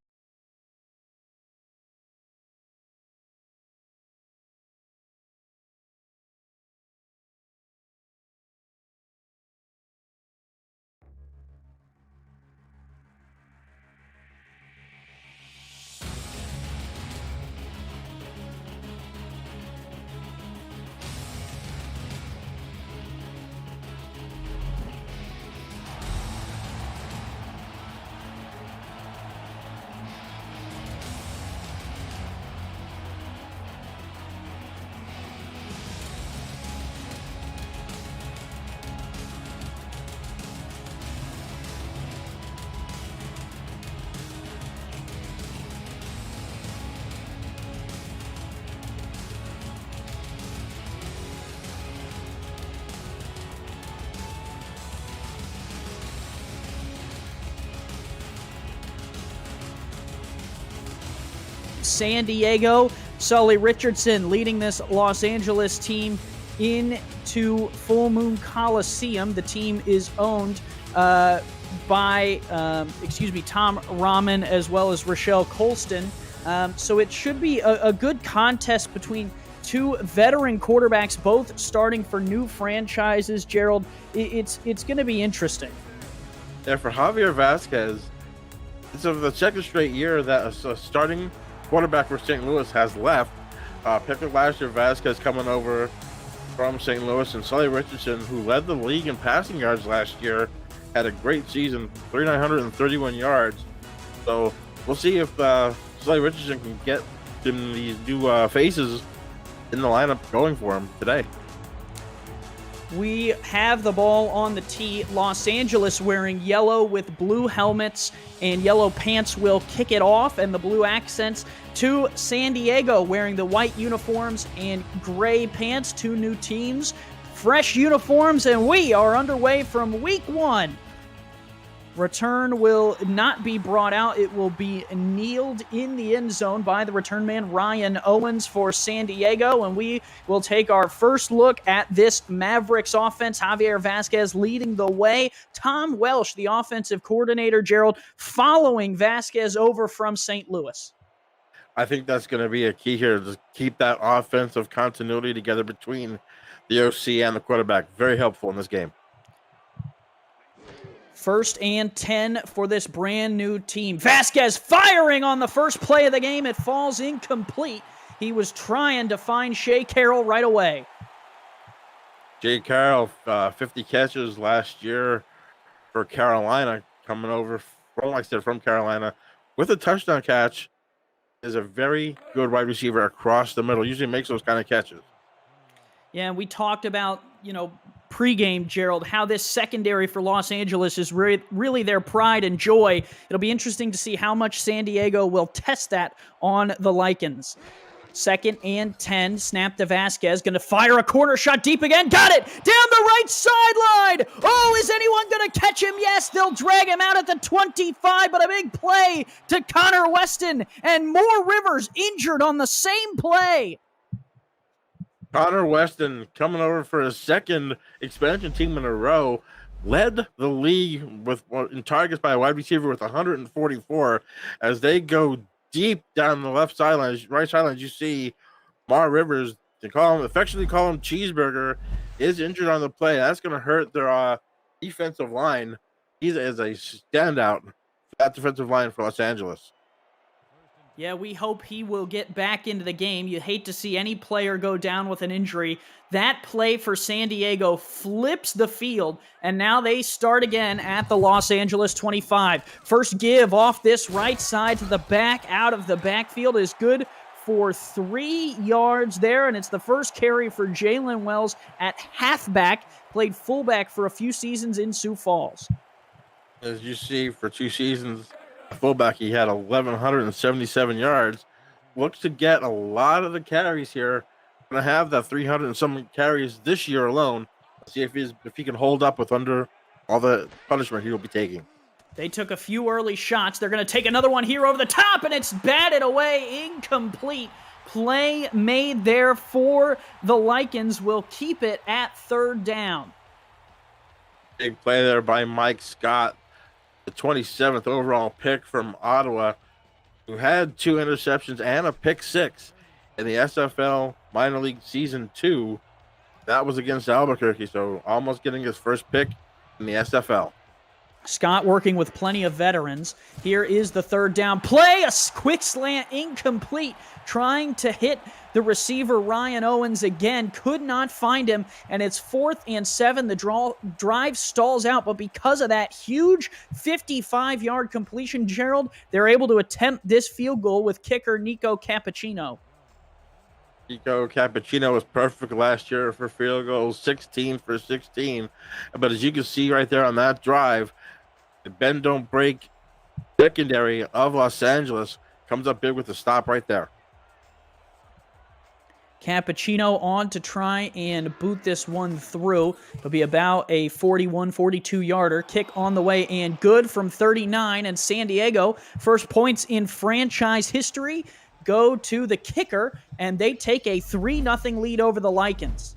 K: San Diego. Sully Richardson leading this Los Angeles team into Full Moon Coliseum. The team is owned by Tom Rahman as well as Rochelle Colston. So it should be a good contest between two veteran quarterbacks, both starting for new franchises. Gerald, it's going to be interesting.
L: Yeah, for Javier Vasquez, it's the second straight year that a starting quarterback for St. Louis has left. Picked up last year, Vasquez coming over from St. Louis, and Sully Richardson, who led the league in passing yards last year, had a great season, 3,931 yards. So we'll see if Sully Richardson can get them these new faces in the lineup going for him today.
K: We have the ball on the tee. Los Angeles wearing yellow with blue helmets and yellow pants will kick it off, and the blue accents to San Diego wearing the white uniforms and gray pants. Two new teams, fresh uniforms, and we are underway from week one. Return will not be brought out. It will be kneeled in the end zone by the return man, Ryan Owens, for San Diego. And we will take our first look at this Mavericks offense. Javier Vasquez leading the way. Tom Welsh, the offensive coordinator, Gerald, following Vasquez over from St. Louis.
L: I think that's going to be a key here, to keep that offensive continuity together between the OC and the quarterback. Very helpful in this game.
K: 1st and 10 for this brand new team. Vasquez firing on the first play of the game. It falls incomplete. He was trying to find Shea Carroll right away.
L: Shea Carroll, 50 catches last year for Carolina, coming over from Carolina with a touchdown catch. Is a very good wide receiver across the middle. Usually makes those kind of catches.
K: Yeah, and we talked about, pregame, Gerald, how this secondary for Los Angeles is really their pride and joy. It'll be interesting to see how much San Diego will test that on the Lycans. 2nd and 10, snap to Vasquez, going to fire a corner shot deep again. Got it! Down the right sideline! Oh, is anyone going to catch him? Yes, they'll drag him out at the 25, but a big play to Connor Weston, and Moore Rivers injured on the same play.
L: Connor Weston, coming over for his second expansion team in a row, led the league in targets by a wide receiver with 144. As they go deep down the right sideline, you see Moore Rivers, affectionately call him Cheeseburger, is injured on the play. That's going to hurt their defensive line. He is a standout for that defensive line for Los Angeles.
K: Yeah, we hope he will get back into the game. You hate to see any player go down with an injury. That play for San Diego flips the field, and now they start again at the Los Angeles 25. First give off this right side to the back, out of the backfield is good for 3 yards there, and it's the first carry for Jalen Wells at halfback. Played fullback for a few seasons in Sioux Falls.
L: As you see, for 2 seasons, fullback, he had 1,177 yards. Looks to get a lot of the carries here going to have that 300 and some carries this year alone. See if he can hold up with under all the punishment he will be taking.
K: They took a few early shots. They're going to take another one here over the top, and it's batted away, incomplete. Play made there for the Lycans. Will keep it at third down.
L: Big play there by Mike Scott, the 27th overall pick from Ottawa, who had 2 interceptions and a pick 6 in the SFL minor league season 2. That was against Albuquerque, so almost getting his first pick in the SFL.
K: Scott working with plenty of veterans. Here is the third down play. A quick slant, incomplete. Trying to hit the receiver, Ryan Owens, again. Could not find him, and it's 4th and 7. The drive stalls out, but because of that huge 55-yard completion, Gerald, they're able to attempt this field goal with kicker Nico Cappuccino.
L: Nico Cappuccino was perfect last year for field goals, 16 for 16. But as you can see right there on that drive, the bend don't break secondary of Los Angeles comes up big with the stop right there.
K: Cappuccino on to try and boot this one through. It'll be about a 41, 42-yarder. Kick on the way and good from 39. And San Diego, first points in franchise history, go to the kicker, and they take a 3-0 lead over the Lycans.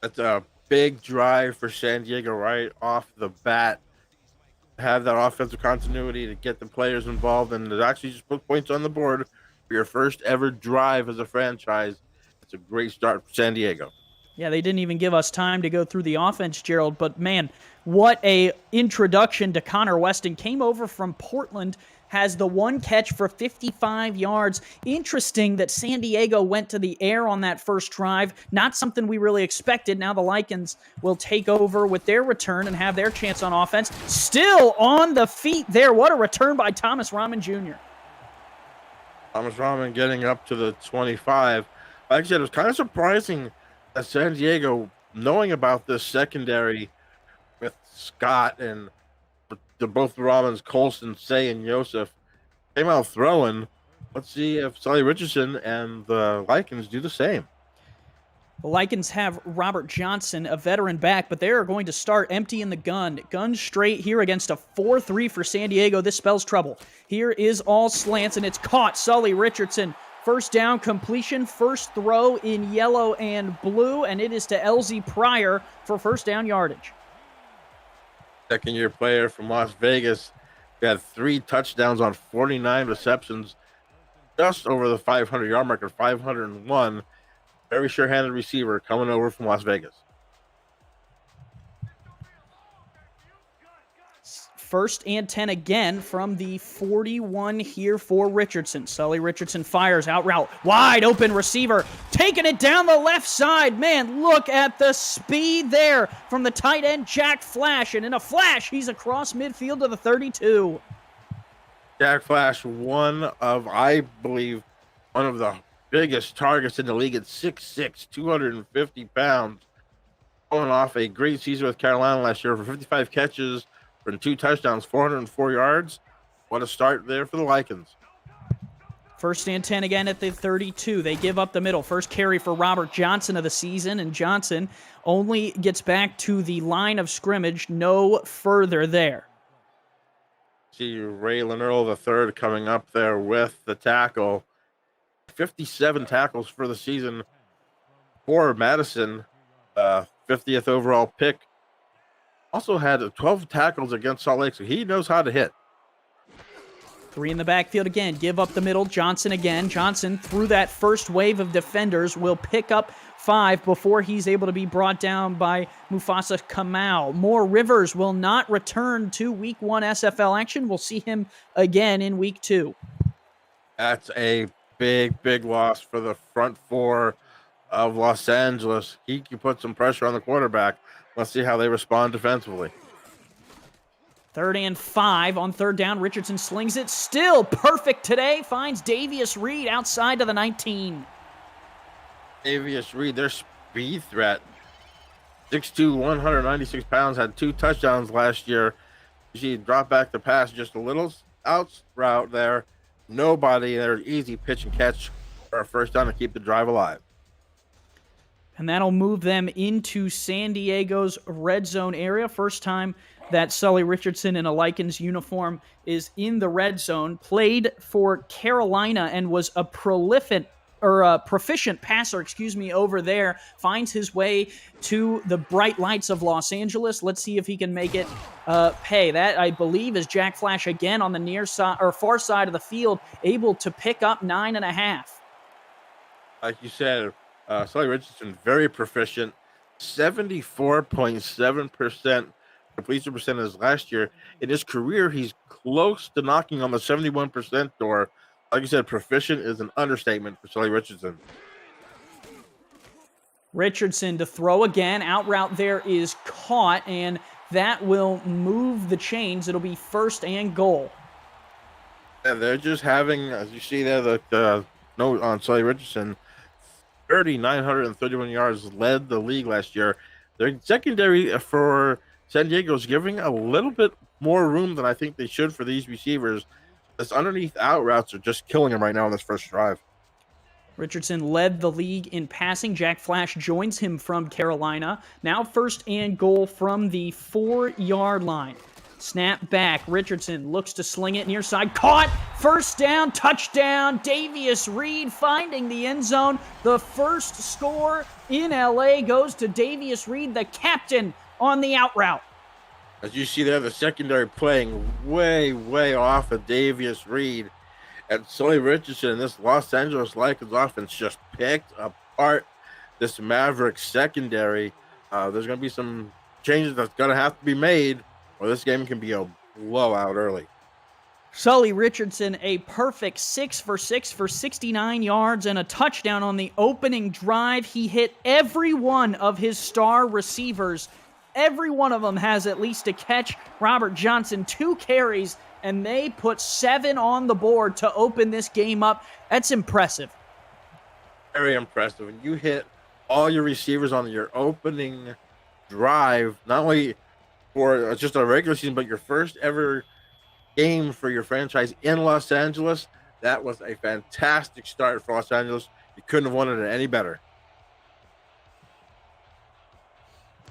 L: That's a big drive for San Diego right off the bat. Have that offensive continuity to get the players involved, and to actually just put points on the board for your first ever drive as a franchise. It's a great start for San Diego.
K: Yeah, they didn't even give us time to go through the offense, Gerald, but man, what a introduction to Connor Weston. Came over from Portland, has the one catch for 55 yards. Interesting that San Diego went to the air on that first drive. Not something we really expected. Now the Lycans will take over with their return and have their chance on offense. Still on the feet there. What a return by Thomas Rahman Jr.
L: Thomas Rahman getting up to the 25. Like I said, it was kind of surprising that San Diego, knowing about this secondary with Scott and both the Rahmans, Colson, Say, and Joseph, came out throwing. Let's see if Sully Richardson and the Lycans do the same.
K: The Lycans have Robert Johnson, a veteran, back, but they are going to start empty in the gun. Gun straight here against a 4-3 for San Diego. This spells trouble. Here is all slants, and it's caught. Sully Richardson, first down completion, first throw in yellow and blue, and it is to LZ Pryor for first down yardage.
L: Second-year player from Las Vegas. He had 3 touchdowns on 49 receptions, just over the 500-yard marker, 501. Very sure-handed receiver coming over from Las Vegas.
K: First and 10 again from the 41 here for Richardson. Sully Richardson fires out route. Wide open receiver. Taking it down the left side. Man, look at the speed there from the tight end, Jack Flash. And in a flash, he's across midfield to the 32.
L: Jack Flash, I believe, one of the biggest targets in the league at 6'6", 250 pounds. Going off a great season with Carolina last year for 55 catches and 2 touchdowns, 404 yards. What a start there for the Lycans.
K: First and 10 again at the 32. They give up the middle. First carry for Robert Johnson of the season, and Johnson only gets back to the line of scrimmage, no further there.
L: See Raylan Earl III coming up there with the tackle. 57 tackles for the season for Madison, 50th overall pick. Also had 12 tackles against Salt Lake, so he knows how to hit.
K: 3 in the backfield again. Give up the middle. Johnson again. Johnson, through that first wave of defenders, will pick up 5 before he's able to be brought down by Mufasa Kamau. Moore Rivers will not return to Week 1 SFL action. We'll see him again in Week 2.
L: That's a big loss for the front 4 of Los Angeles. He can put some pressure on the quarterback. Let's see how they respond defensively.
K: 3rd and 5 on 3rd down. Richardson slings it. Still perfect today. Finds Davius Reed outside of the 19.
L: Davius Reed, their speed threat. 6'2", 196 pounds, had 2 touchdowns last year. She dropped back the pass just a little out route there. Nobody there. Easy pitch and catch for a first down to keep the drive alive.
K: And that'll move them into San Diego's red zone area. First time that Sully Richardson in a Lycans uniform is in the red zone. Played for Carolina and was a proficient passer, over there. Finds his way to the bright lights of Los Angeles. Let's see if he can make it pay. That, I believe, is Jack Flash again on the near side or far side of the field, able to pick up 9.5.
L: Like you said, Sully Richardson, very proficient, 74.7% completion percentage last year. In his career, he's close to knocking on the 71% door. Like you said, proficient is an understatement for Sully Richardson.
K: Richardson to throw again. Out route there is caught, and that will move the chains. It'll be 1st and goal.
L: And they're just having, as you see there, the note on Sully Richardson, 3,931 yards, led the league last year. Their secondary for San Diego is giving a little bit more room than I think they should for these receivers. This underneath out routes are just killing them right now on this first drive.
K: Richardson led the league in passing. Jack Flash joins him from Carolina. Now 1st and goal from the 4-yard line. Snap back. Richardson looks to sling it near side. Caught. 1st down. Touchdown. Davius Reed finding the end zone. The first score in LA goes to Davius Reed, the captain, on the out route.
L: As you see there, the secondary playing way, way off of Davius Reed. And Sully Richardson and this Los Angeles Lakers offense just picked apart this Mavericks secondary. There's going to be some changes that's going to have to be made, or this game can be a blowout early.
K: Sully Richardson, a perfect 6 for 6 for 69 yards and a touchdown on the opening drive. He hit every one of his star receivers. Every one of them has at least a catch. Robert Johnson, 2 carries, and they put 7 on the board to open this game up. That's impressive.
L: Very impressive. When you hit all your receivers on your opening drive, not only for just a regular season, but your first ever game for your franchise in Los Angeles, that was a fantastic start for Los Angeles. You couldn't have wanted it any better.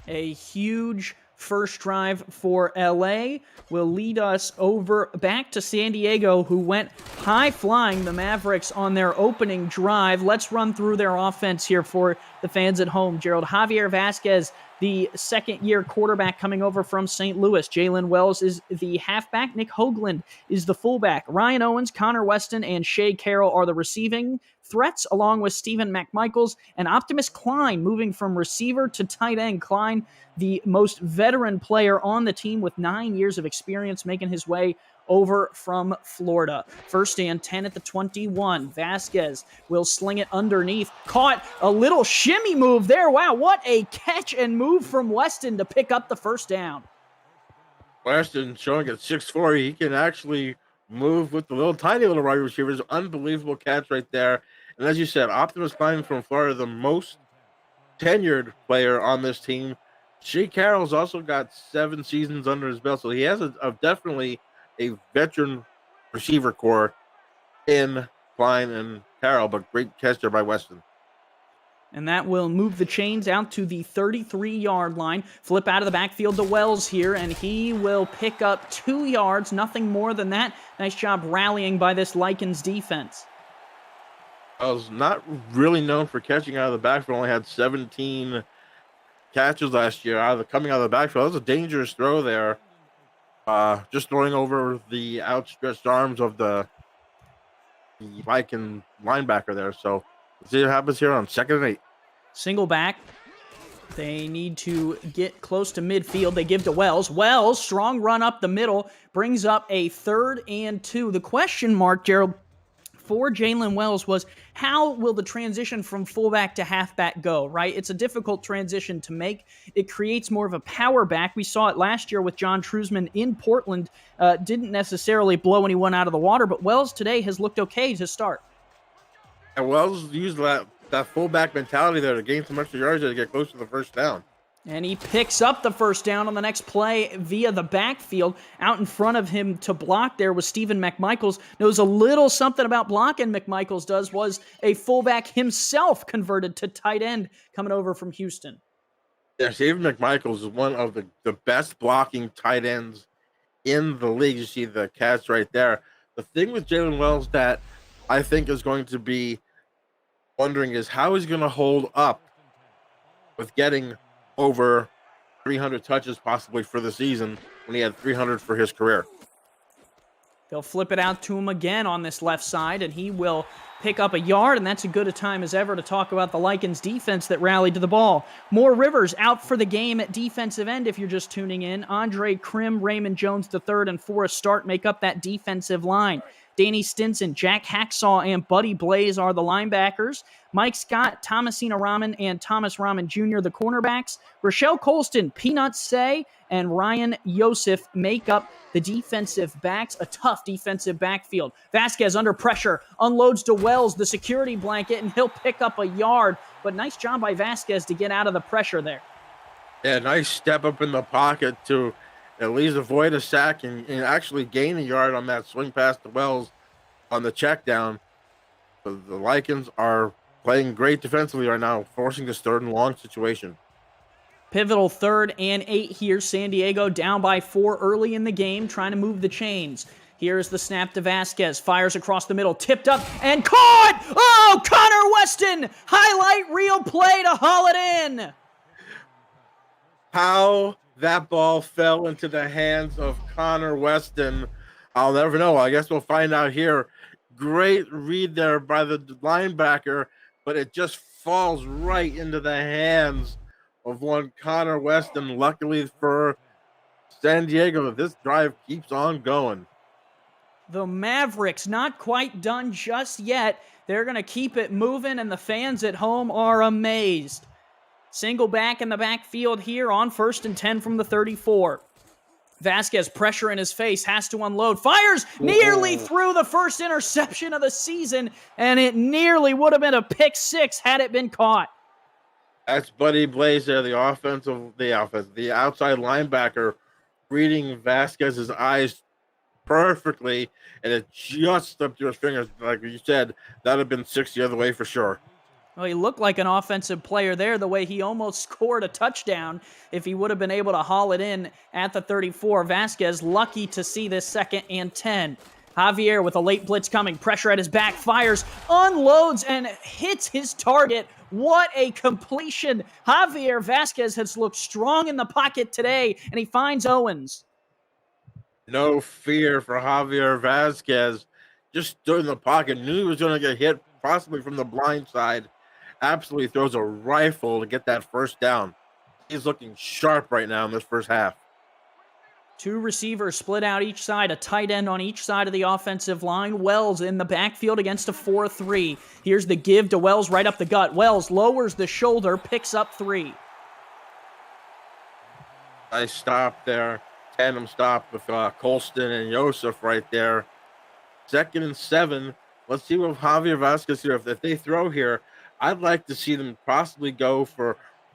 K: A huge first drive for LA will lead us over back to San Diego, who went high-flying the Mavericks on their opening drive. Let's run through their offense here for the fans at home. Gerald Javier Vasquez, the second-year quarterback coming over from St. Louis. Jalen Wells is the halfback. Nick Hoagland is the fullback. Ryan Owens, Connor Weston, and Shea Carroll are the receiving threats, along with Stephen McMichaels and Optimus Klein moving from receiver to tight end. Klein, the most veteran player on the team with 9 years of experience, making his way over from Florida. 1st and 10 at the 21. Vasquez will sling it underneath. Caught a little shimmy move there. Wow, what a catch and move from Weston to pick up the 1st down.
L: Weston showing at 6'4", he can actually move with the tiny little wide receivers. Unbelievable catch right there. And as you said, Optimus Klein from Florida, the most tenured player on this team. Shea Carroll's also got 7 seasons under his belt, so he has definitely a veteran receiver core in Klein and Carroll, but great catch there by Weston.
K: And that will move the chains out to the 33-yard line. Flip out of the backfield to Wells here, and he will pick up 2 yards, nothing more than that. Nice job rallying by this Lycans defense.
L: I was not really known for catching out of the backfield. Only had 17 catches last year coming out of the backfield. That was a dangerous throw there. Just throwing over the outstretched arms of the Lycan linebacker there. So let's see what happens here on 2nd and 8.
K: Single back. They need to get close to midfield. They give to Wells. Wells, strong run up the middle, brings up a 3rd and 2. The question mark, Gerald, for Jalen Wells was, how will the transition from fullback to halfback go, right? It's a difficult transition to make. It creates more of a power back. We saw it last year with John Truzman in Portland. Didn't necessarily blow anyone out of the water, but Wells today has looked okay to start.
L: And Wells used that fullback mentality there to gain some extra yards to get close to the 1st down.
K: And he picks up the first down on the next play via the backfield. Out in front of him to block there was Stephen McMichaels. Knows a little something about blocking, McMichaels does, was a fullback himself converted to tight end coming over from Houston.
L: Yeah, Stephen McMichaels is one of the best blocking tight ends in the league. You see the catch right there. The thing with Jalen Wells that I think is going to be wondering is how he's going to hold up with getting over 300 touches possibly for the season when he had 300 for his career.
K: They'll flip it out to him again on this left side, and he will pick up a yard, and that's as good a time as ever to talk about the Lycans defense that rallied to the ball. Moore Rivers out for the game at defensive end if you're just tuning in. Andre Krim, Raymond Jones III, and Forrest Start make up that defensive line. Danny Stinson, Jack Hacksaw, and Buddy Blaze are the linebackers. Mike Scott, Thomasina Rahman, and Thomas Rahman Jr., the cornerbacks. Rochelle Colston, Peanut Say, and Ryan Yosef make up the defensive backs. A tough defensive backfield. Vasquez under pressure, unloads to Wells, the security blanket, and he'll pick up a yard. But nice job by Vasquez to get out of the pressure there.
L: Yeah, nice step up in the pocket to at least avoid a sack and actually gain a yard on that swing pass to Wells on the check down. The Lycans are playing great defensively right now, forcing this third and long situation.
K: Pivotal 3rd and 8 here. San Diego down by 4 early in the game, trying to move the chains. Here's the snap to Vasquez. Fires across the middle, tipped up and caught! Oh, Connor Weston! Highlight reel play to haul it in!
L: How that ball fell into the hands of Connor Weston, I'll never know. I guess we'll find out here. Great read there by the linebacker, but it just falls right into the hands of one Connor Weston. Luckily for San Diego, this drive keeps on going.
K: The Mavericks not quite done just yet. They're going to keep it moving, and the fans at home are amazed. Single back in the backfield here on 1st and 10 from the 34. Vasquez, pressure in his face, has to unload. Fires nearly through the first interception of the season, and it nearly would have been a pick six had it been caught.
L: That's Buddy Blaze there, the outside linebacker, reading Vasquez's eyes perfectly, and it just slipped through his fingers. Like you said, that would have been 6 the other way for sure.
K: Well, he looked like an offensive player there, the way he almost scored a touchdown if he would have been able to haul it in at the 34. Vasquez lucky to see this 2nd and 10. Javier with a late blitz coming, pressure at his back, fires, unloads, and hits his target. What a completion. Javier Vasquez has looked strong in the pocket today, and he finds Owens.
L: No fear for Javier Vasquez. Just stood in the pocket, knew he was going to get hit, possibly from the blind side. Absolutely throws a rifle to get that first down. He's looking sharp right now in this first half.
K: 2 receivers split out each side, a tight end on each side of the offensive line. Wells in the backfield against a 4-3. Here's the give to Wells right up the gut. Wells lowers the shoulder, picks up 3.
L: Nice stop there. Tandem stop with Colston and Yosef right there. 2nd and 7. Let's see what Javier Vasquez here. If they throw here, I'd like to see them possibly go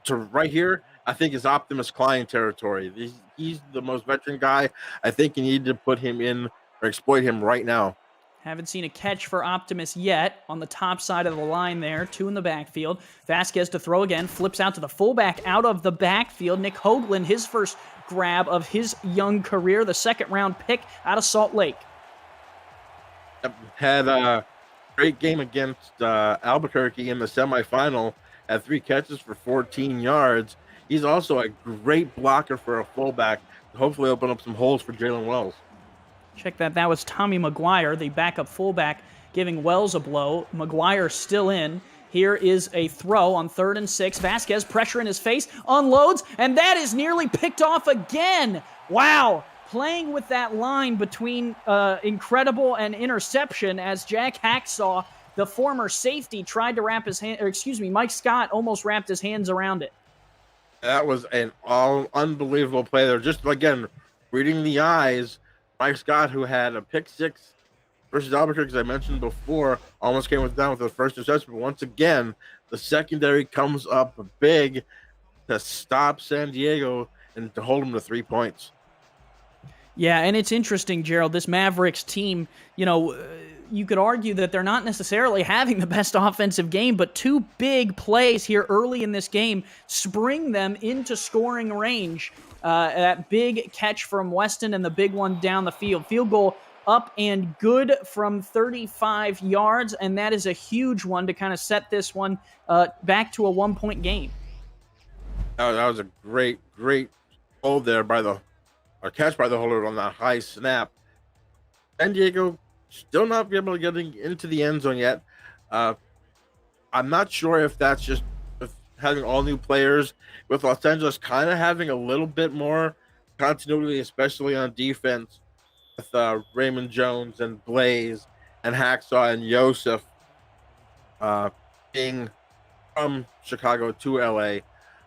L: to right here. I think is Optimus Klein territory. He's the most veteran guy. I think you need to put him in or exploit him right now.
K: Haven't seen a catch for Optimus yet on the top side of the line there. 2 in the backfield. Vasquez to throw again. Flips out to the fullback out of the backfield. Nick Hoagland, his first grab of his young career. The 2nd-round pick out of Salt Lake.
L: Had a great game against Albuquerque in the semifinal. Had 3 catches for 14 yards. He's also a great blocker for a fullback. Hopefully open up some holes for Jalen Wells.
K: Check that. That was Tommy McGuire, the backup fullback, giving Wells a blow. McGuire still in. Here is a throw on 3rd and 6. Vasquez, pressure in his face, unloads, and that is nearly picked off again. Wow. Playing with that line between incredible and interception as Jack Hacksaw, the former safety, tried to wrap his hand, Mike Scott almost wrapped his hands around it.
L: That was an unbelievable play there. Just, again, reading the eyes. Mike Scott, who had a pick 6 versus Albuquerque, as I mentioned before, almost came down with the first interception. But once again, the secondary comes up big to stop San Diego and to hold them to 3 points.
K: Yeah, and it's interesting, Gerald, this Mavericks team, you could argue that they're not necessarily having the best offensive game, but two big plays here early in this game spring them into scoring range. That big catch from Weston and the big one down the field. Field goal up and good from 35 yards, and that is a huge one to kind of set this one back to a 1-point game.
L: That was a great hold there catch by the holder on that high snap. San Diego still not be able to get into the end zone yet. I'm not sure if that's just having all new players, with Los Angeles kind of having a little bit more continuity, especially on defense, with Raymond Jones and Blaze and Hacksaw and Yosef being from Chicago to LA.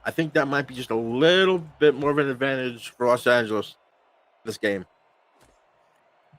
L: I think that might be just a little bit more of an advantage for Los Angeles this game.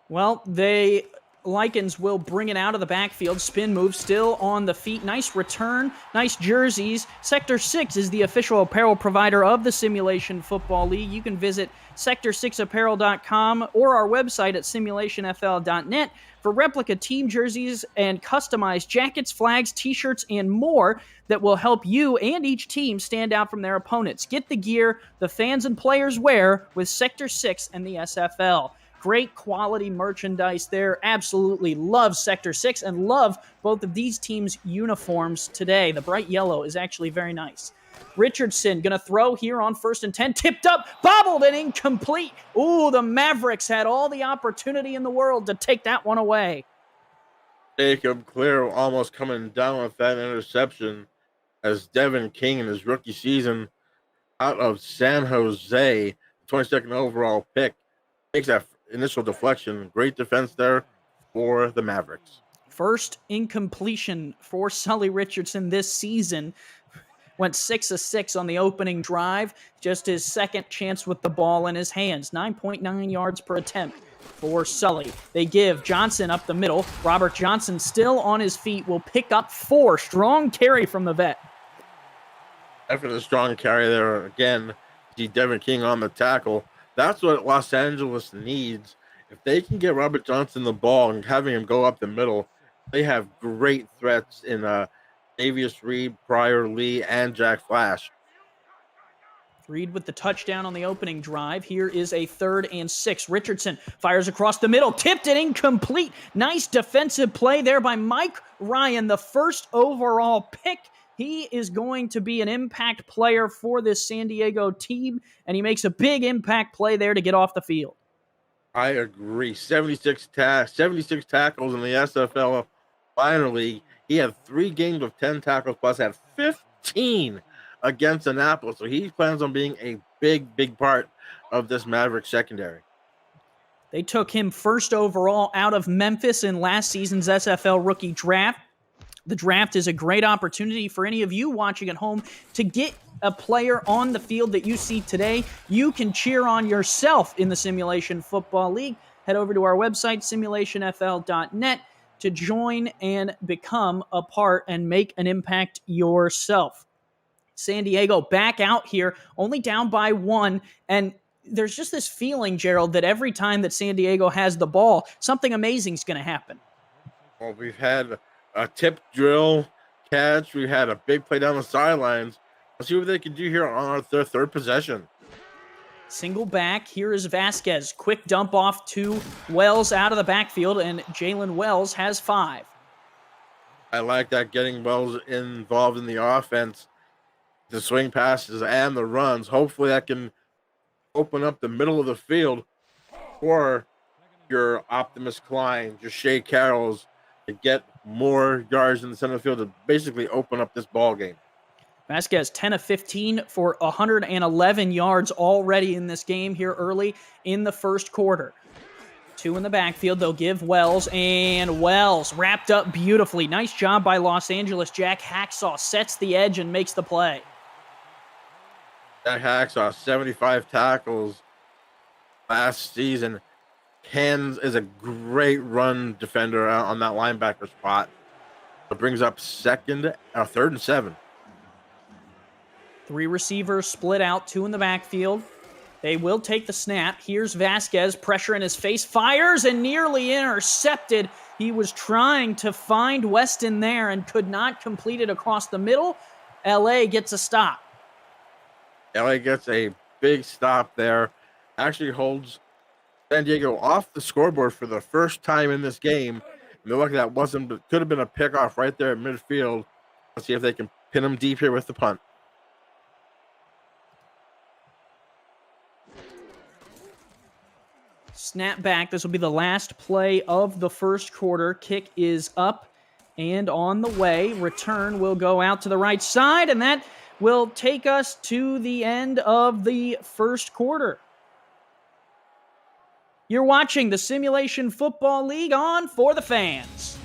K: Well, Lycans will bring it out of the backfield. Spin move, still on the feet. Nice return, nice jerseys. Sector 6 is the official apparel provider of the Simulation Football League. You can visit sector6apparel.com or our website at simulationfl.net for replica team jerseys and customized jackets, flags, t-shirts, and more that will help you and each team stand out from their opponents. Get the gear the fans and players wear with Sector 6 and the SFL. Great quality merchandise there. Absolutely love Sector 6 and love both of these teams' uniforms today. The bright yellow is actually very nice. Richardson going to throw here on 1st and 10. Tipped up, bobbled, and incomplete. Ooh, the Mavericks had all the opportunity in the world to take that one away.
L: Jacob Clear almost coming down with that interception as Devin King in his rookie season out of San Jose, 22nd overall pick, makes that initial deflection. Great defense there for the Mavericks.
K: First incompletion for Sully Richardson this season. Went 6 of 6 on the opening drive. Just his second chance with the ball in his hands. 9.9 yards per attempt for Sully. They give Johnson up the middle. Robert Johnson still on his feet will pick up 4. Strong carry from the vet.
L: After the strong carry there again, see Devin King on the tackle. That's what Los Angeles needs. If they can get Robert Johnson the ball and having him go up the middle, they have great threats in Davius Reed, Pryor Lee, and Jack Flash.
K: Reed with the touchdown on the opening drive. Here is a 3rd and 6. Richardson fires across the middle. Tipped it incomplete. Nice defensive play there by Mike Ryan, the first overall pick. He is going to be an impact player for this San Diego team, and he makes a big impact play there to get off the field.
L: I agree. 76 tackles in the SFL minor league. He had 3 games of 10 tackles, plus had 15 against Annapolis. So he plans on being a big part of this Maverick secondary.
K: They took him first overall out of Memphis in last season's SFL rookie draft. The draft is a great opportunity for any of you watching at home to get a player on the field that you see today. You can cheer on yourself in the Simulation Football League. Head over to our website, simulationfl.net, to join and become a part and make an impact yourself. San Diego back out here, only down by 1, and there's just this feeling, Gerald, that every time that San Diego has the ball, something amazing is going to happen.
L: Well, we've had a tip drill catch. We had a big play down the sidelines. Let's see what they can do here on their 3rd possession.
K: Single back. Here is Vasquez. Quick dump off to Wells out of the backfield, and Jalen Wells has 5.
L: I like that, getting Wells involved in the offense, the swing passes and the runs. Hopefully that can open up the middle of the field for your Optimus Klein, your Shea Carrolls, to get more yards in the center field to basically open up this ball game.
K: Vasquez, 10 of 15 for 111 yards already in this game here early in the first quarter. 2 in the backfield. They'll give Wells, and Wells wrapped up beautifully. Nice job by Los Angeles. Jack Hacksaw sets the edge and makes the play.
L: Jack Hacksaw, 75 tackles last season. Is a great run defender on that linebacker spot. It brings up 3rd and 7.
K: Three receivers split out, two in the backfield. They will take the snap. Here's Vasquez, pressure in his face, fires and nearly intercepted. He was trying to find Weston there and could not complete it across the middle. LA gets a stop.
L: LA gets a big stop there. Actually holds San Diego off the scoreboard for the first time in this game. And they're lucky that could have been a pickoff right there at midfield. Let's see if they can pin them deep here with the punt.
K: Snap back. This will be the last play of the first quarter. Kick is up and on the way. Return will go out to the right side, and that will take us to the end of the first quarter. You're watching the Simulation Football League on For the Fans.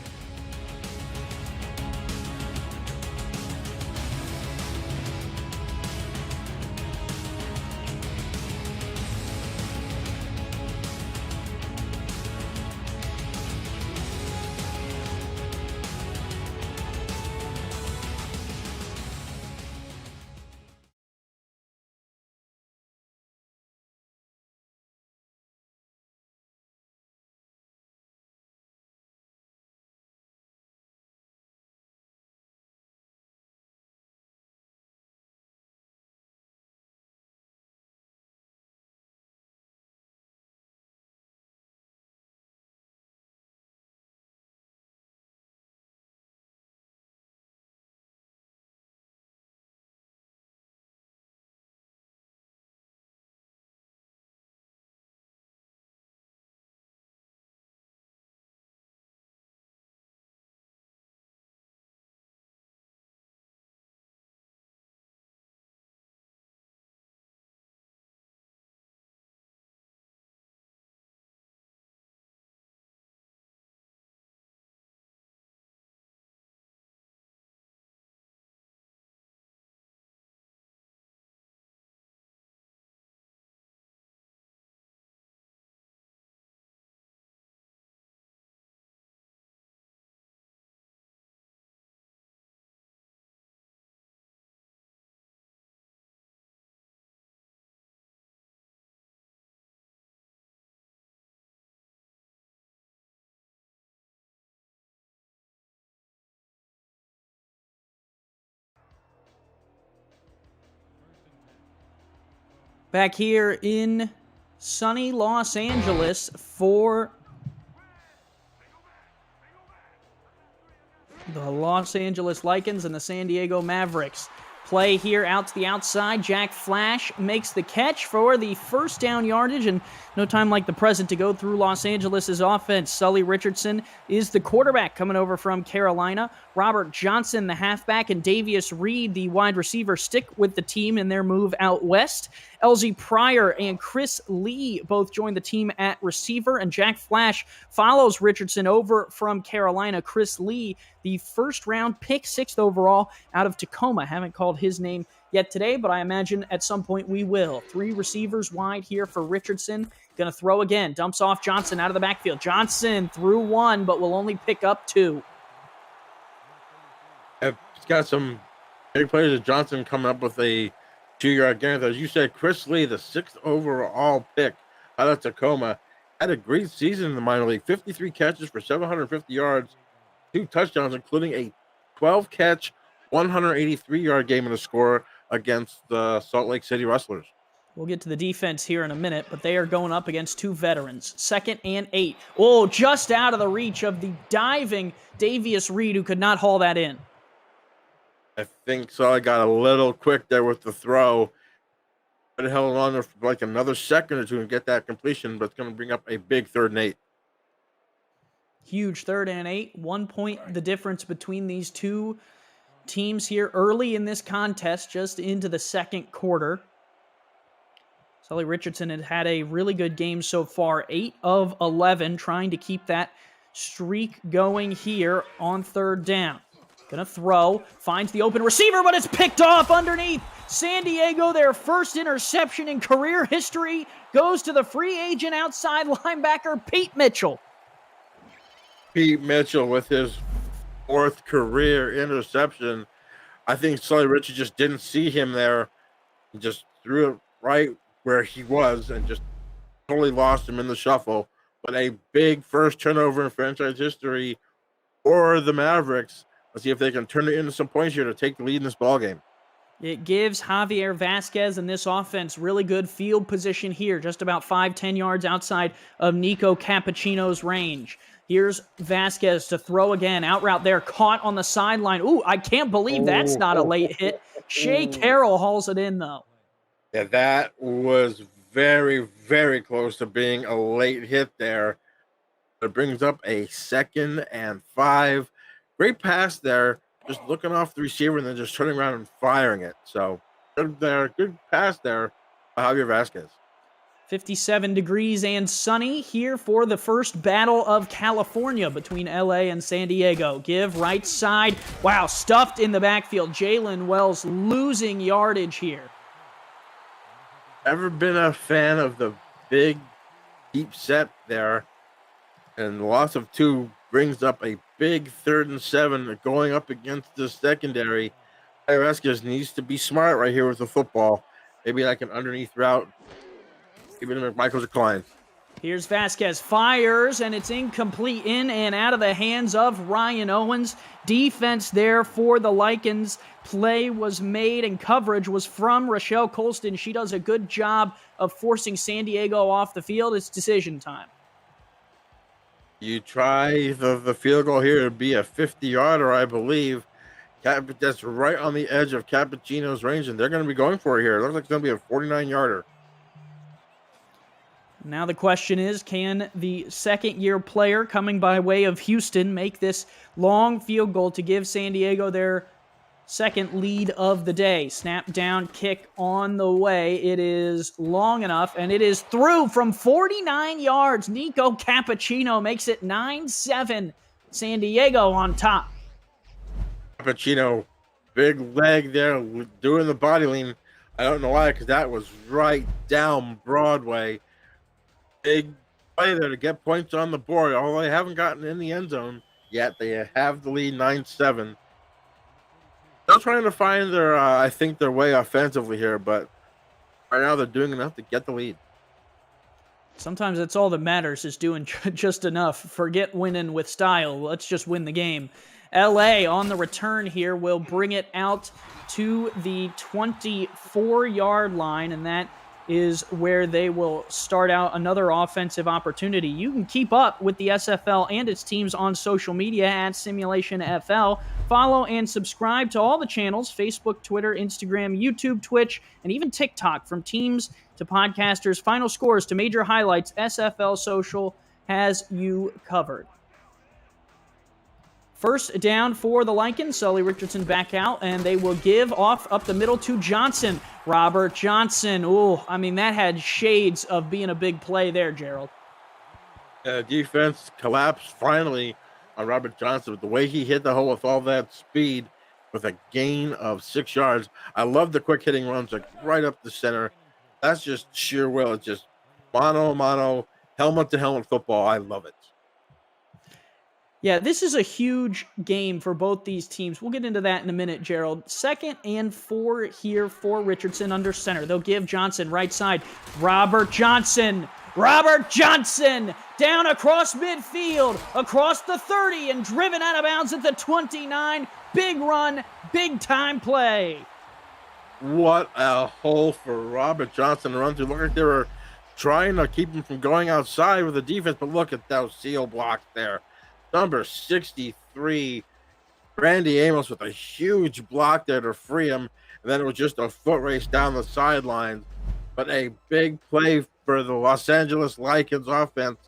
K: Back here in sunny Los Angeles for the Los Angeles Lycans and the San Diego Mavericks. Play here out to the outside. Jack Flash makes the catch for the first down yardage, and no time like the present to go through Los Angeles' offense. Sully Richardson is the quarterback coming over from Carolina. Robert Johnson, the halfback, and Davius Reed, the wide receiver, stick with the team in their move out west. LZ Pryor and Chris Lee both join the team at receiver, and Jack Flash follows Richardson over from Carolina. Chris Lee, the first-round pick, 6th overall out of Tacoma. Haven't called his name yet today, but I imagine at some point we will. 3 receivers wide here for Richardson. Going to throw again. Dumps off Johnson out of the backfield. Johnson threw 1, but will only pick up 2.
L: It's got some big players of Johnson coming up with a 2-yard gain. As you said, Chris Lee, the 6th overall pick out of Tacoma, had a great season in the minor league. 53 catches for 750 yards, 2 touchdowns, including a 12-catch, 183-yard game in the score against the Salt Lake City Rustlers.
K: We'll get to the defense here in a minute, but they are going up against 2 veterans. 2nd and 8. Oh, just out of the reach of the diving Davius Reed, who could not haul that in.
L: I think so. I got a little quick there with the throw. But it held on there for like another second or two and get that completion, but it's going to bring up a big 3rd and 8.
K: Huge 3rd and 8. 1 point the difference between these two teams here early in this contest, just into the second quarter. Sully Richardson had a really good game so far. 8 of 11, trying to keep that streak going here on 3rd down. Gonna throw, finds the open receiver, but it's picked off underneath. San Diego, their first interception in career history, goes to the free agent outside linebacker, Pete Mitchell.
L: Pete Mitchell with his 4th career interception. I think Sully Richard just didn't see him there and just threw it right where he was and just totally lost him in the shuffle. But a big first turnover in franchise history for the Mavericks. Let's see if they can turn it into some points here to take the lead in this ball game.
K: It gives Javier Vasquez and this offense really good field position here, just about 5-10 yards outside of Nico Cappuccino's range. Here's Vasquez to throw again. Out route there, caught on the sideline. Ooh, I can't believe that's not a late hit. Shea Carroll hauls it in, though.
L: Yeah, that was very, very close to being a late hit there. It brings up a 2nd and 5. Great pass there. Just looking off the receiver and then just turning around and firing it. So good there. Good pass there by Javier Vasquez.
K: 57 degrees and sunny here for the first battle of California between LA and San Diego. Give right side. Wow, stuffed in the backfield. Jalen Wells losing yardage here.
L: Ever been a fan of the big, deep set there? And the loss of 2 brings up a big 3rd and 7 going up against the secondary. Vasquez needs to be smart right here with the football. Maybe like an underneath route. Give it to McMichael's decline.
K: Here's Vasquez, fires, and it's incomplete, in and out of the hands of Ryan Owens. Defense there for the Lycans. Play was made and coverage was from Rochelle Colston. She does a good job of forcing San Diego off the field. It's decision time.
L: You try the field goal here to be a 50-yarder, I believe. That's right on the edge of Cappuccino's range, and they're going to be going for it here. It looks like it's going to be a 49-yarder.
K: Now the question is, can the second-year player coming by way of Houston make this long field goal to give San Diego their second lead of the day? Snap down, kick on the way. It is long enough, and it is through from 49 yards. Nico Cappuccino makes it 9-7. San Diego on top.
L: Cappuccino, big leg there, doing the body lean. I don't know why, because that was right down Broadway. Big play there to get points on the board. Although they haven't gotten in the end zone yet, they have the lead 9-7. Still trying to find their, I think, their way offensively here, but right now they're doing enough to get the lead.
K: Sometimes that's all that matters, is doing just enough. Forget winning with style. Let's just win the game. LA on the return here will bring it out to the 24-yard line, and that is where they will start out another offensive opportunity. You can keep up with the SFL and its teams on social media at Simulationfl. Follow and subscribe to all the channels: Facebook, Twitter, Instagram, YouTube, Twitch, and even TikTok. From teams to podcasters, final scores to major highlights, SFL Social has you covered. First down for the Lycans. Sully Richardson back out, and they will give off up the middle to Johnson. Robert Johnson. Ooh, I mean, that had shades of being a big play there, Gerald.
L: Defense collapsed finally on Robert Johnson with the way he hit the hole with all that speed with a gain of 6 yards. I love the quick hitting runs, like right up the center. That's just sheer will. It's just mano, helmet to helmet football. I love it.
K: Yeah, this is a huge game for both these teams. We'll get into that in a minute, Gerald. 2nd and 4 here for Richardson under center. They'll give Johnson right side. Robert Johnson down across midfield, across the 30, and driven out of bounds at the 29. Big run, big time play.
L: What a hole for Robert Johnson to run through. Look like they were trying to keep him from going outside with the defense, but look at those seal blocks there. Number 63, Randy Amos with a huge block there to free him. And then it was just a foot race down the sidelines. But a big play for the Los Angeles Lycans offense.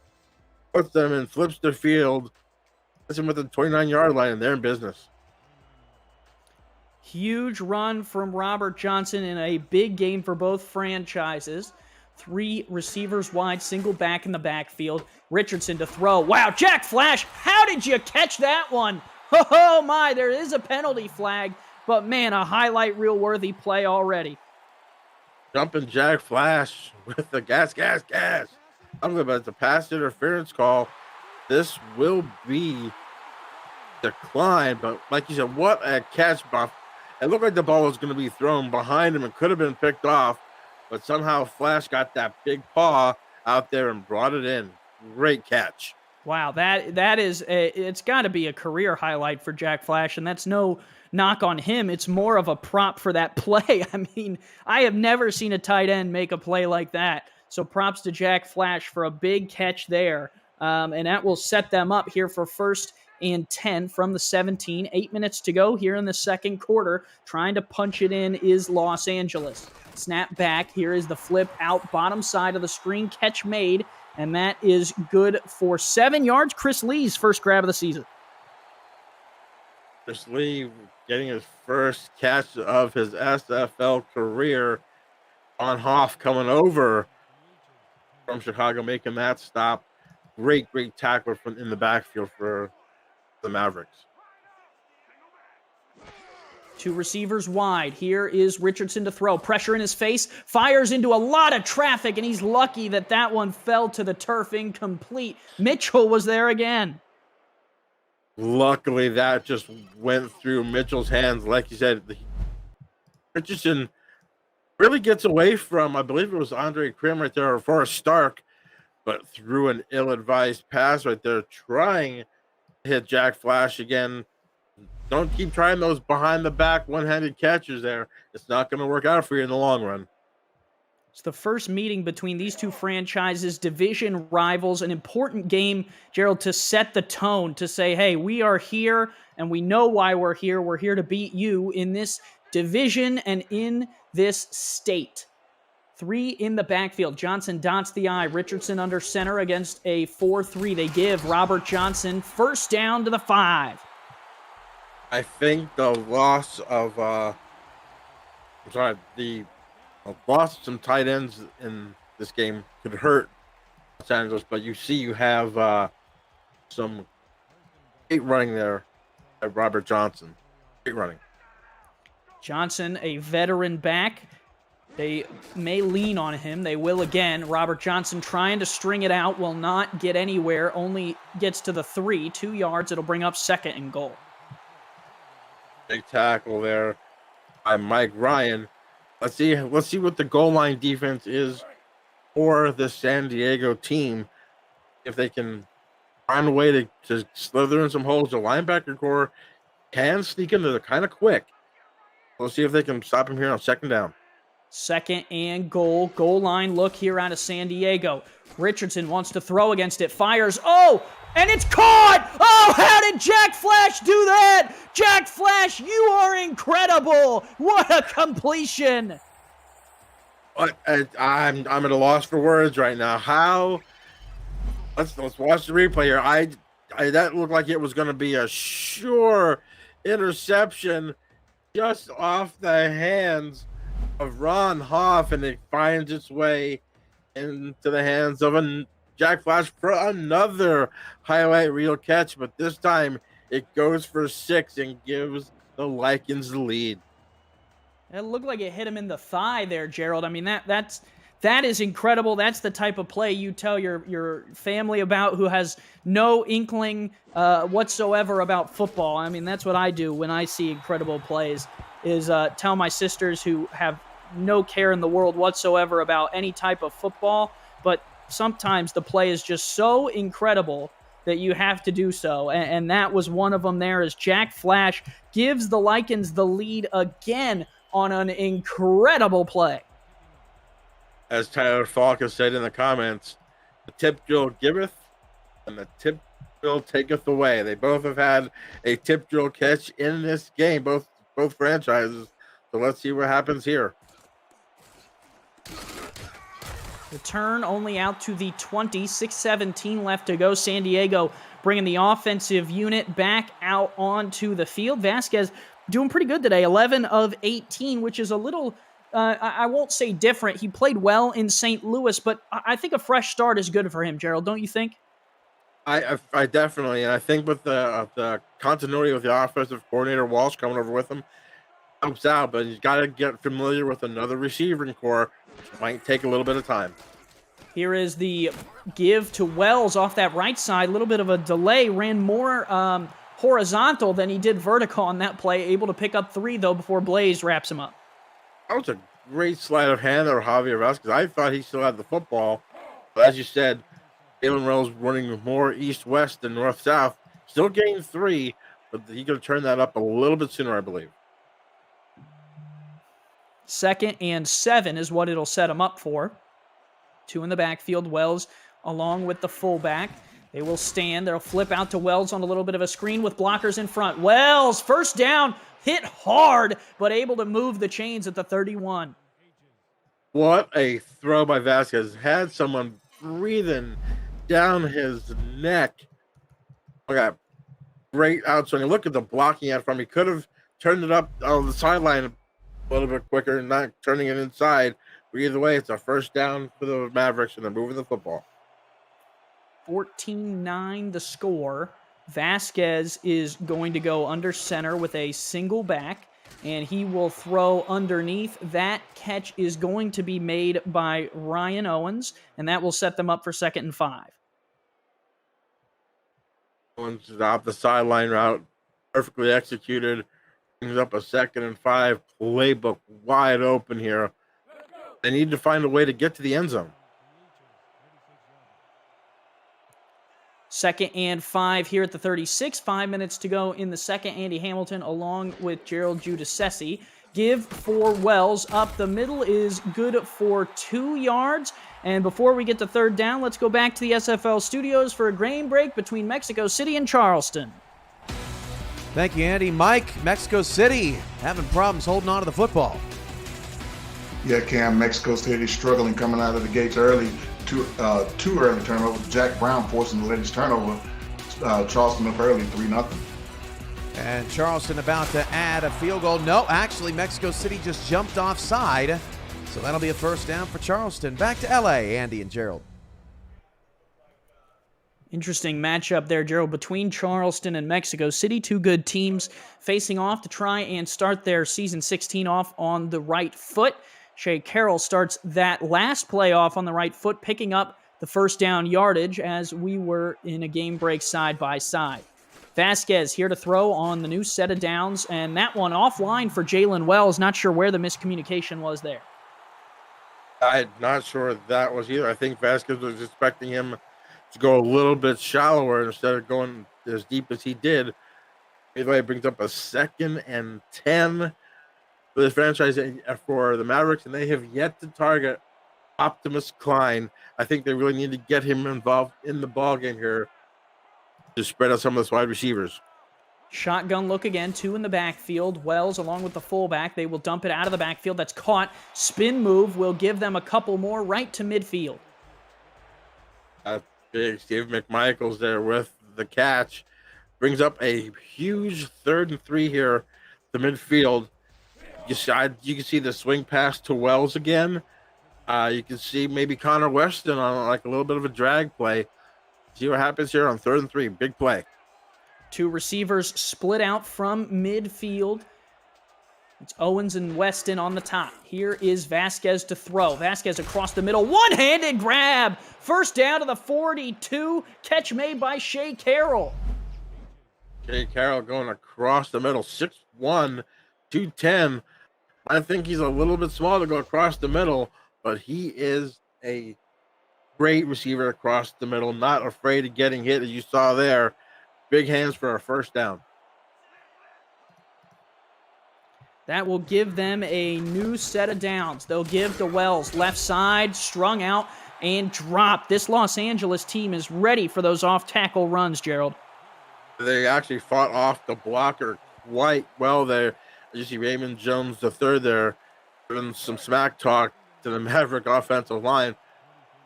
L: Puts them in, flips the field, puts them within the 29-yard line, and they're in business.
K: Huge run from Robert Johnson in a big game for both franchises. 3 receivers wide, single back in the backfield. Richardson to throw. Wow, Jack Flash, how did you catch that one? Oh my, there is a penalty flag, but man, a highlight reel worthy play already.
L: Jumping Jack Flash with the gas. I'm about it's a pass interference call. This will be declined, but like you said, what a catch, Buff. It looked like the ball was going to be thrown behind him and could have been picked off, but somehow Flash got that big paw out there and brought it in. Great catch.
K: Wow, that is it's got to be a career highlight for Jack Flash, and that's no knock on him. It's more of a prop for that play. I mean, I have never seen a tight end make a play like that. So props to Jack Flash for a big catch there, and that will set them up here for 1st and 10 from the 17. 8 minutes to go here in the second quarter. Trying to punch it in is Los Angeles. Snap back. Here is the flip out bottom side of the screen. Catch made. And that is good for 7 yards. Chris Lee's first grab of the season.
L: Chris Lee getting his first catch of his SFL career. On Hoff coming over from Chicago, making that stop. Great tackler from in the backfield for the Mavericks.
K: 2 receivers wide. Here is Richardson to throw. Pressure in his face. Fires into a lot of traffic, and he's lucky that one fell to the turf incomplete. Mitchell was there again.
L: Luckily, that just went through Mitchell's hands. Like you said, Richardson really gets away from, I believe it was Andre Krim right there, or Forrest Stark, but threw an ill-advised pass right there, trying to hit Jack Flash again. Don't keep trying those behind-the-back one-handed catches there. It's not going to work out for you in the long run.
K: It's the first meeting between these two franchises, division rivals, an important game, Gerald, to set the tone, to say, hey, we are here, and we know why we're here. We're here to beat you in this division and in this state. 3 in the backfield. Johnson dots the I. Richardson under center against a 4-3. They give Robert Johnson first down to the 5.
L: I think the loss of the loss of some tight ends in this game could hurt Los Angeles, but you have some great running there at Robert Johnson. Great running.
K: Johnson, a veteran back. They may lean on him. They will again. Robert Johnson trying to string it out, will not get anywhere, only gets to the 3, 2 yards. It'll bring up 2nd and goal.
L: Big tackle there by Mike Ryan. Let's see what the goal line defense is for the San Diego team. If they can find a way to slither in some holes, the linebacker core can sneak in there. They're kind of quick. We'll see if they can stop him here on 2nd down.
K: 2nd and goal. Goal line look here out of San Diego. Richardson wants to throw against it. Fires. Oh! And it's caught! Oh, how did Jack Flash do that? Jack Flash, you are incredible! What a completion!
L: I'm at a loss for words right now. How? Let's watch the replay here. I that looked like it was going to be a sure interception, just off the hands of Ron Hoff, and it finds its way into the hands of Jack Flash for another highlight reel catch, but this time it goes for 6 and gives the Lycans the lead.
K: It looked like it hit him in the thigh there, Gerald. I mean, that is incredible. That's the type of play you tell your family about who has no inkling whatsoever about football. I mean, that's what I do when I see incredible plays, is tell my sisters who have no care in the world whatsoever about any type of football, but sometimes the play is just so incredible that you have to do so. And that was one of them there, as Jack Flash gives the Lycans the lead again on an incredible play.
L: As Tyler Falk has said in the comments, the tip drill giveth and the tip drill taketh away. They both have had a tip drill catch in this game, both franchises. So let's see what happens here.
K: Return only out to the 20, 6:17 left to go. San Diego bringing the offensive unit back out onto the field. Vasquez doing pretty good today, 11 of 18, which is a little, I won't say different. He played well in St. Louis, but I think a fresh start is good for him, Gerald, don't you think?
L: I definitely, and I think with the continuity with the offensive coordinator Walsh coming over with him helps out, but he's got to get familiar with another receiving core. Might take a little bit of time.
K: Here is the give to Wells off that right side. A little bit of a delay. Ran more horizontal than he did vertical on that play. Able to pick up 3, though, before Blaze wraps him up.
L: That was a great sleight of hand there, Javier Vasquez. I thought he still had the football. But as you said, Jalen Rose running more east-west than north-south. Still gained 3, but he could have turned that up a little bit sooner, I believe.
K: 2nd and 7 is what it'll set him up for. 2 in the backfield. Wells along with the fullback. They will stand. They'll flip out to Wells on a little bit of a screen with blockers in front. Wells, first down, hit hard, but able to move the chains at the 31.
L: What a throw by Vasquez. Had someone breathing down his neck. Look at that great outswing. Look at the blocking out from him. He could have turned it up on the sideline a little bit quicker, not turning it inside. But either way, it's a first down for the Mavericks, and they're moving the football.
K: 14-9 the score. Vasquez is going to go under center with a single back, and he will throw underneath. That catch is going to be made by Ryan Owens, and that will set them up for 2nd and 5.
L: Owens is off the sideline route, perfectly executed. Brings up a 2nd and 5 playbook wide open here. They need to find a way to get to the end zone.
K: 2nd and 5 here at the 36. 5 minutes to go in the second. Andy Hamilton along with Gerald Giudice. Give for Wells. Up the middle is good for 2 yards. And before we get to 3rd down, let's go back to the SFL studios for a grain break between Mexico City and Charleston.
A: Thank you, Andy. Mike, Mexico City having problems holding on to the football.
B: Yeah, Cam, Mexico City struggling coming out of the gates early. Two early turnovers. Jack Brown forcing the latest turnover. Charleston up early, 3-0.
A: And Charleston about to add a field goal. No, actually, Mexico City just jumped offside. So that'll be a first down for Charleston. Back to L.A., Andy and Gerald.
K: Interesting matchup there, Gerald, between Charleston and Mexico City. 2 good teams facing off to try and start their season 16 off on the right foot. Shea Carroll starts that last play off on the right foot, picking up the first down yardage as we were in a game break side by side. Vasquez here to throw on the new set of downs, and that one offline for Jalen Wells. Not sure where the miscommunication was there.
L: I'm not sure that was either. I think Vasquez was expecting him to go a little bit shallower instead of going as deep as he did. Either way, it brings up a 2nd and 10 for the franchise, for the Mavericks, and they have yet to target Optimus Klein. I think they really need to get him involved in the ball game here to spread out some of those wide receivers.
K: Shotgun look again, 2 in the backfield. Wells along with the fullback. They will dump it out of the backfield. That's caught. Spin move will give them a couple more right to midfield.
L: Big Steve McMichaels there with the catch. Brings up a huge 3rd and 3 here to midfield. You can see the swing pass to Wells again. You can see maybe Connor Weston on like a little bit of a drag play. See what happens here on 3rd and 3. Big play.
K: 2 receivers split out from midfield. It's Owens and Weston on the top. Here is Vasquez to throw. Vasquez across the middle. One-handed grab. First down to the 42. Catch made by Shea Carroll.
L: Shea Carroll going across the middle. 6'1", 210. I think he's a little bit small to go across the middle, but he is a great receiver across the middle. Not afraid of getting hit, as you saw there. Big hands for a first down.
K: That will give them a new set of downs. They'll give to Wells. Left side, strung out, and dropped. This Los Angeles team is ready for those off-tackle runs, Gerald.
L: They actually fought off the blocker quite well there. You see Raymond Jones III there doing some smack talk to the Maverick offensive line.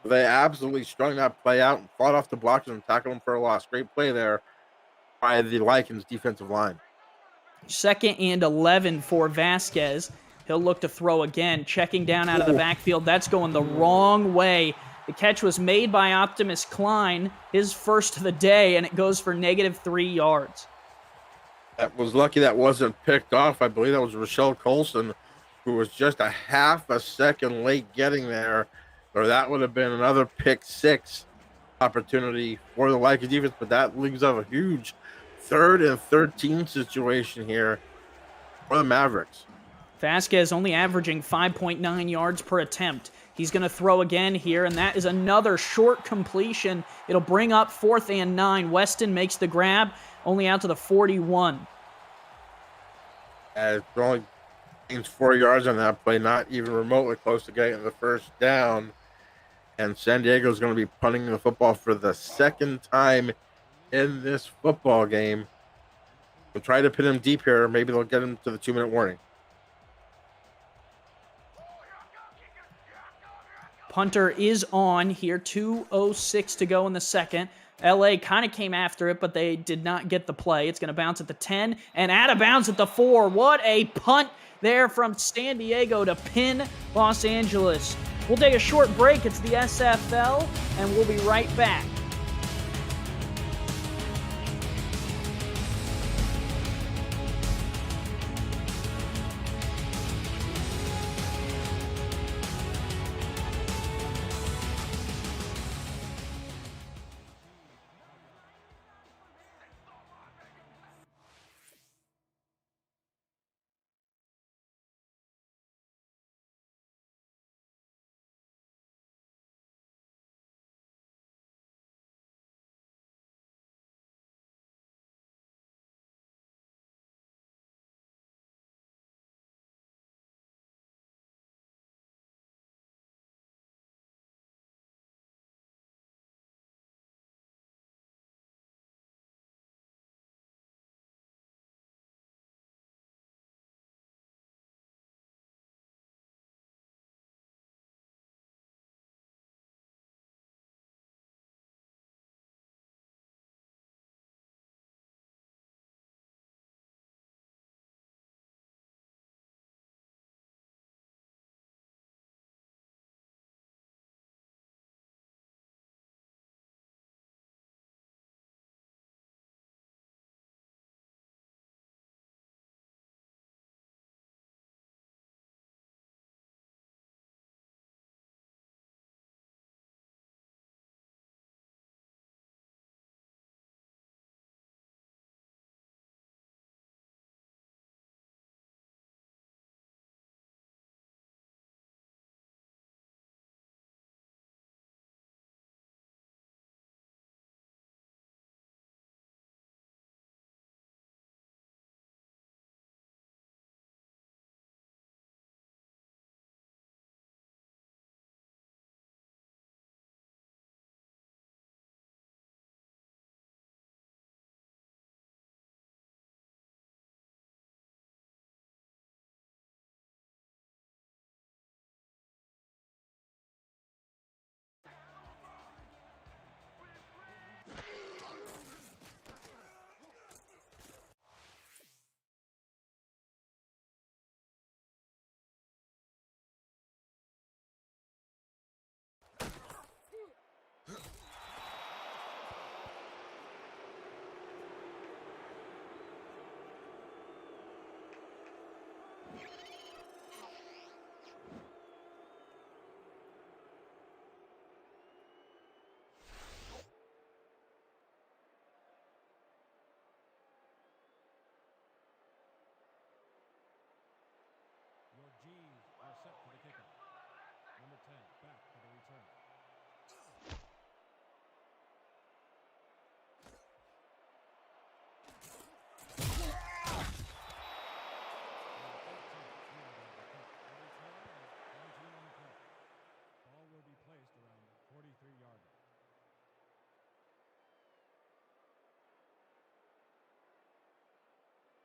L: They absolutely strung that play out and fought off the blockers and tackled them for a loss. Great play there by the Lycans defensive line.
K: 2nd and 11 for Vasquez. He'll look to throw again, checking down out of the backfield. That's going the wrong way. The catch was made by Optimus Klein, his first of the day, and it goes for -3 yards.
L: That was lucky that wasn't picked off. I believe that was Rochelle Colson, who was just a half a second late getting there, or that would have been another pick 6 opportunity for the Lycans defense, but that leaves out a huge 3rd and 13 situation here for the Mavericks.
K: Vasquez only averaging 5.9 yards per attempt. He's going to throw again here, and that is another short completion. It'll bring up 4th and 9. Weston makes the grab, only out to the 41.
L: As only gains 4 yards on that play, not even remotely close to getting the first down. And San Diego is going to be punting the football for the 2nd time in this football game. We'll try to pin him deep here. Maybe they'll get him to the 2-minute warning.
K: Punter is on here. 2:06 to go in the second. LA kind of came after it, but they did not get the play. It's going to bounce at the 10 and out of bounds at the 4. What a punt there from San Diego to pin Los Angeles. We'll take a short break. It's the SFL, and we'll be right back.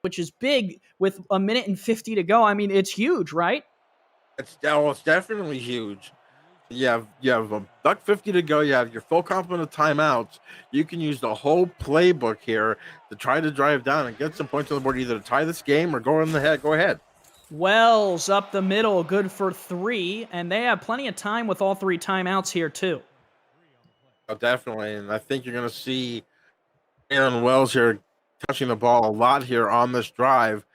K: Which is big with a minute and 50 to go. I mean, it's huge, right?
L: It's definitely huge. You have a $1.50 to go. You have your full complement of timeouts. You can use the whole playbook here to try to drive down and get some points on the board, either to tie this game or go ahead.
K: Wells up the middle, good for 3, and they have plenty of time with all 3 timeouts here too.
L: Oh, definitely, and I think you're going to see Aaron Wells here touching the ball a lot here on this drive.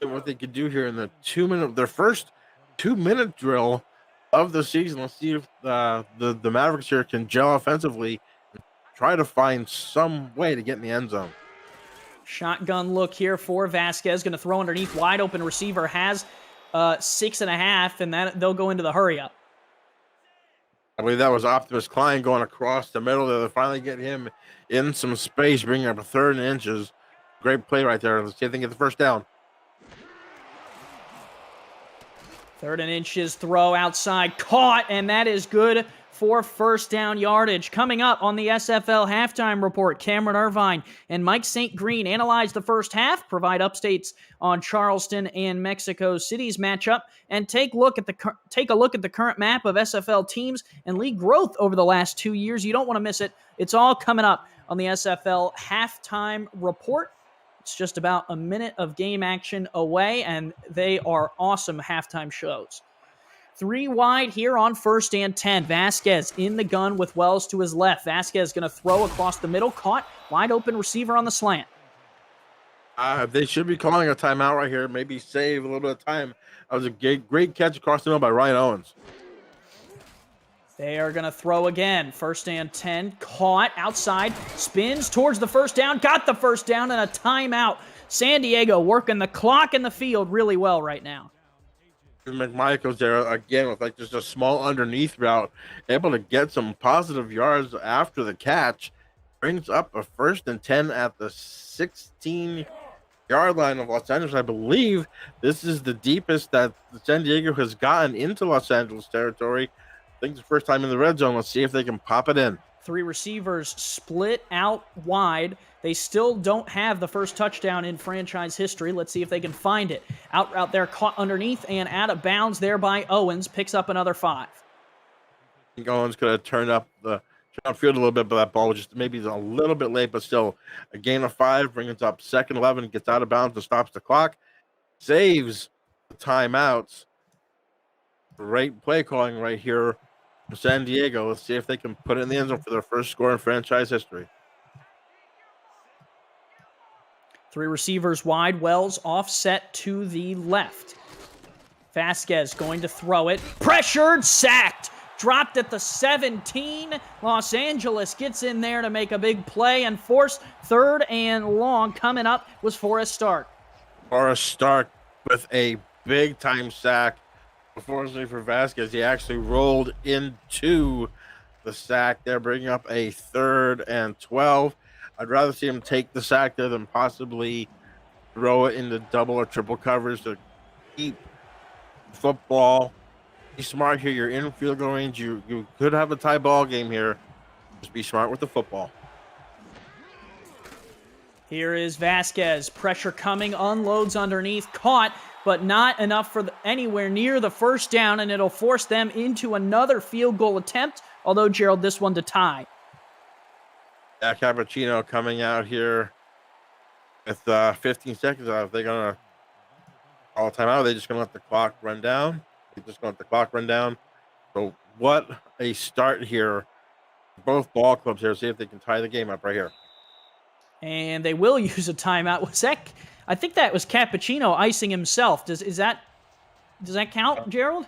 L: And what they could do here in their first 2-minute drill of the season. Let's see if the Mavericks here can gel offensively and try to find some way to get in the end zone.
K: Shotgun look here for Vasquez. Going to throw underneath. Wide open receiver has 6.5, and that they'll go into the hurry up.
L: I believe that was Optimus Klein going across the middle there to finally get him in some space, bringing up a 3rd and inches. Great play right there. Let's see if they can get the first down.
K: 3rd and inches, throw outside, caught, and that is good for first down yardage. Coming up on the SFL halftime report, Cameron Irvine and Mike St. Green analyze the first half, provide updates on Charleston and Mexico City's matchup, and take a look at the current map of SFL teams and league growth over the last 2 years. You don't want to miss it. It's all coming up on the SFL halftime report. It's just about a minute of game action away, and they are awesome halftime shows. 3 wide here on 1st and 10. Vasquez in the gun with Wells to his left. Vasquez going to throw across the middle. Caught. Wide open receiver on the slant.
L: They should be calling a timeout right here. Maybe save a little bit of time. That was a great catch across the middle by Ryan Owens.
K: They are going to throw again. 1st and 10. Caught outside. Spins towards the first down. Got the first down and a timeout. San Diego working the clock in the field really well right now.
L: McMichael's there again with like just a small underneath route, able to get some positive yards after the catch. Brings up a 1st and 10 at the 16-yard line of Los Angeles. I believe this is the deepest that San Diego has gotten into Los Angeles territory. I think it's the first time in the red zone. Let's see if they can pop it in.
K: 3 receivers split out wide. They still don't have the first touchdown in franchise history. Let's see if they can find it. Out there, caught underneath and out of bounds there by Owens. Picks up another 5.
L: I think Owens could have turned up the field a little bit, but that ball was just maybe a little bit late, but still a gain of 5, brings it up 2nd 11, gets out of bounds and stops the clock. Saves the timeouts. Great play calling right here for San Diego. Let's see if they can put it in the end zone for their first score in franchise history.
K: 3 receivers wide. Wells offset to the left. Vasquez going to throw it. Pressured, sacked. Dropped at the 17. Los Angeles gets in there to make a big play and force 3rd and long. Coming up was Forrest Stark.
L: Forrest Stark with a big-time sack. Unfortunately for Vasquez, he actually rolled into the sack there, bringing up a 3rd and 12. I'd rather see him take the sack there than possibly throw it into double or triple coverage to keep football. Be smart here. You're in field goal range. You could have a tie ball game here. Just be smart with the football.
K: Here is Vasquez. Pressure coming. Unloads underneath. Caught, but not enough for anywhere near the first down, and it'll force them into another field goal attempt, although, Gerald, this one to tie.
L: Yeah, Cappuccino coming out here with 15 seconds left. They're going to call a timeout. They're just going to let the clock run down. So what a start here. Both ball clubs here. See if they can tie the game up right here.
K: And they will use a timeout. I think that was Cappuccino icing himself. Does that count, Gerald?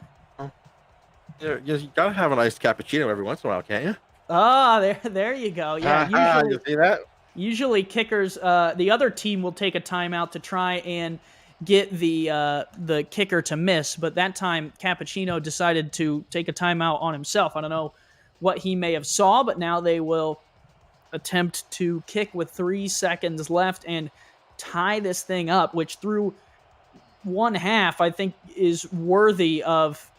L: Yeah, you got to have an iced cappuccino every once in a while, can't you?
K: Ah, there you go. Yeah,
L: you see that?
K: Usually kickers, the other team will take a timeout to try and get the kicker to miss, but that time Cappuccino decided to take a timeout on himself. I don't know what he may have saw, but now they will attempt to kick with 3 seconds left and tie this thing up, which through one half I think is worthy of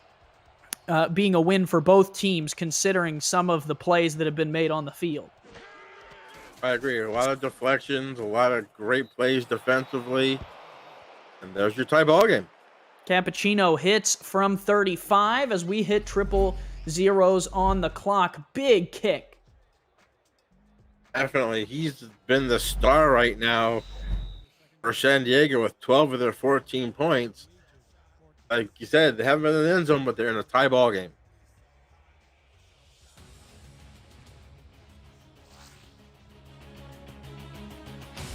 K: being a win for both teams, considering some of the plays that have been made on the field.
L: I agree. A lot of deflections, a lot of great plays defensively, and there's your tie ball game.
K: Cappuccino hits from 35 as we hit triple zeros on the clock. Big kick.
L: Definitely. He's been the star right now for San Diego with 12 of their 14 points. Like you said, they haven't been in the end zone, but they're in a tie ball game.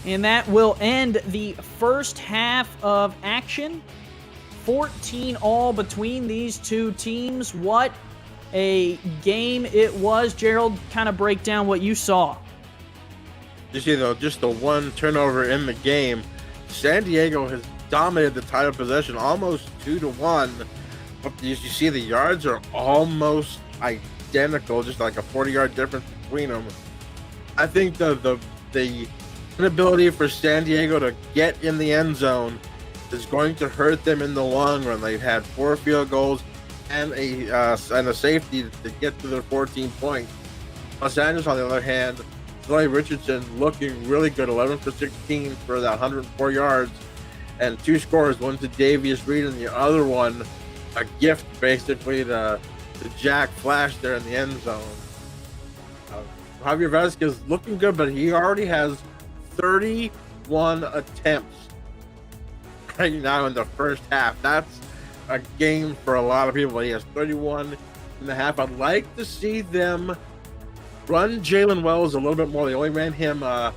K: And that will end the first half of action. 14 all between these two teams. What a game it was. Gerald, kind of break down what you saw.
L: you see though, just the one turnover in the game. San Diego has dominated the time of possession almost 2-1. But you see the yards are almost identical, just like a 40-yard difference between them. I think the inability for San Diego to get in the end zone is going to hurt them in the long run. They've had 4 field goals and a safety to get to their 14 points. Los Angeles, on the other hand, Zoe Richardson looking really good, 11 for 16 for that 104 yards, and 2 scores, one to Davius Reed and the other one a gift basically to Jack Flash there in the end zone. Javier Vasquez looking good, but he already has 31 attempts right now in the first half. That's a game for a lot of people. He has 31 and a half. I'd like to see them run Jalen Wells a little bit more. They only ran him 9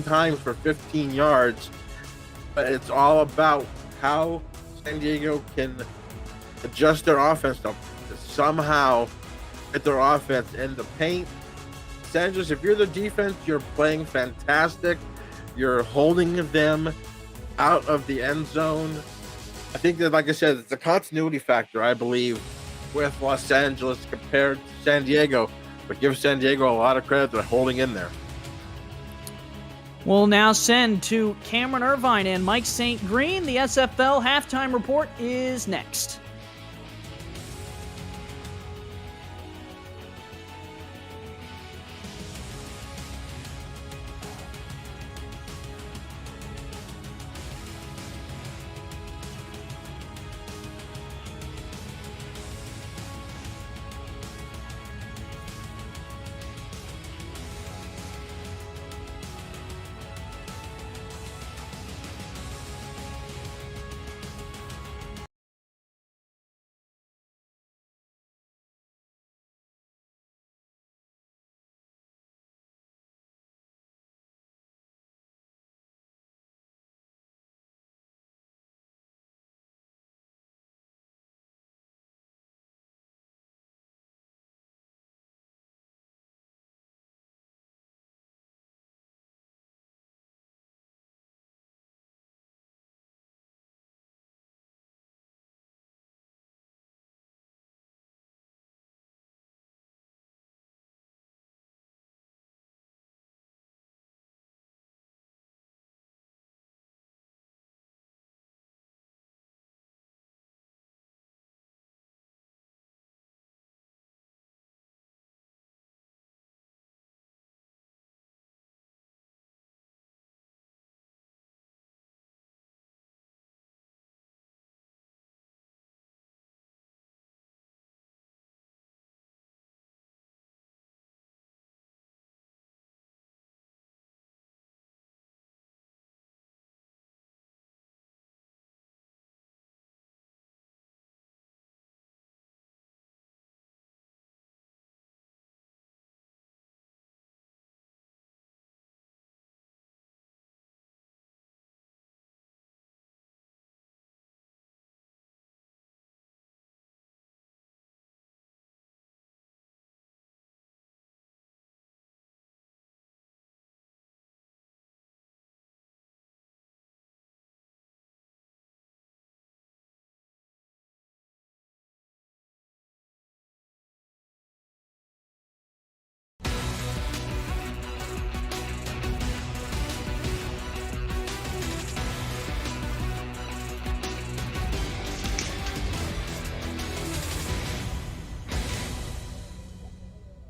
L: times for 15 yards, but it's all about how San Diego can adjust their offense to somehow get their offense in the paint. Los Angeles, if you're the defense, you're playing fantastic. You're holding them out of the end zone. I think that, like I said, it's a continuity factor, I believe, with Los Angeles compared to San Diego. But give San Diego a lot of credit for holding in there.
K: We'll now send to Cameron Irvine and Mike St. Green. The SFL halftime report is next.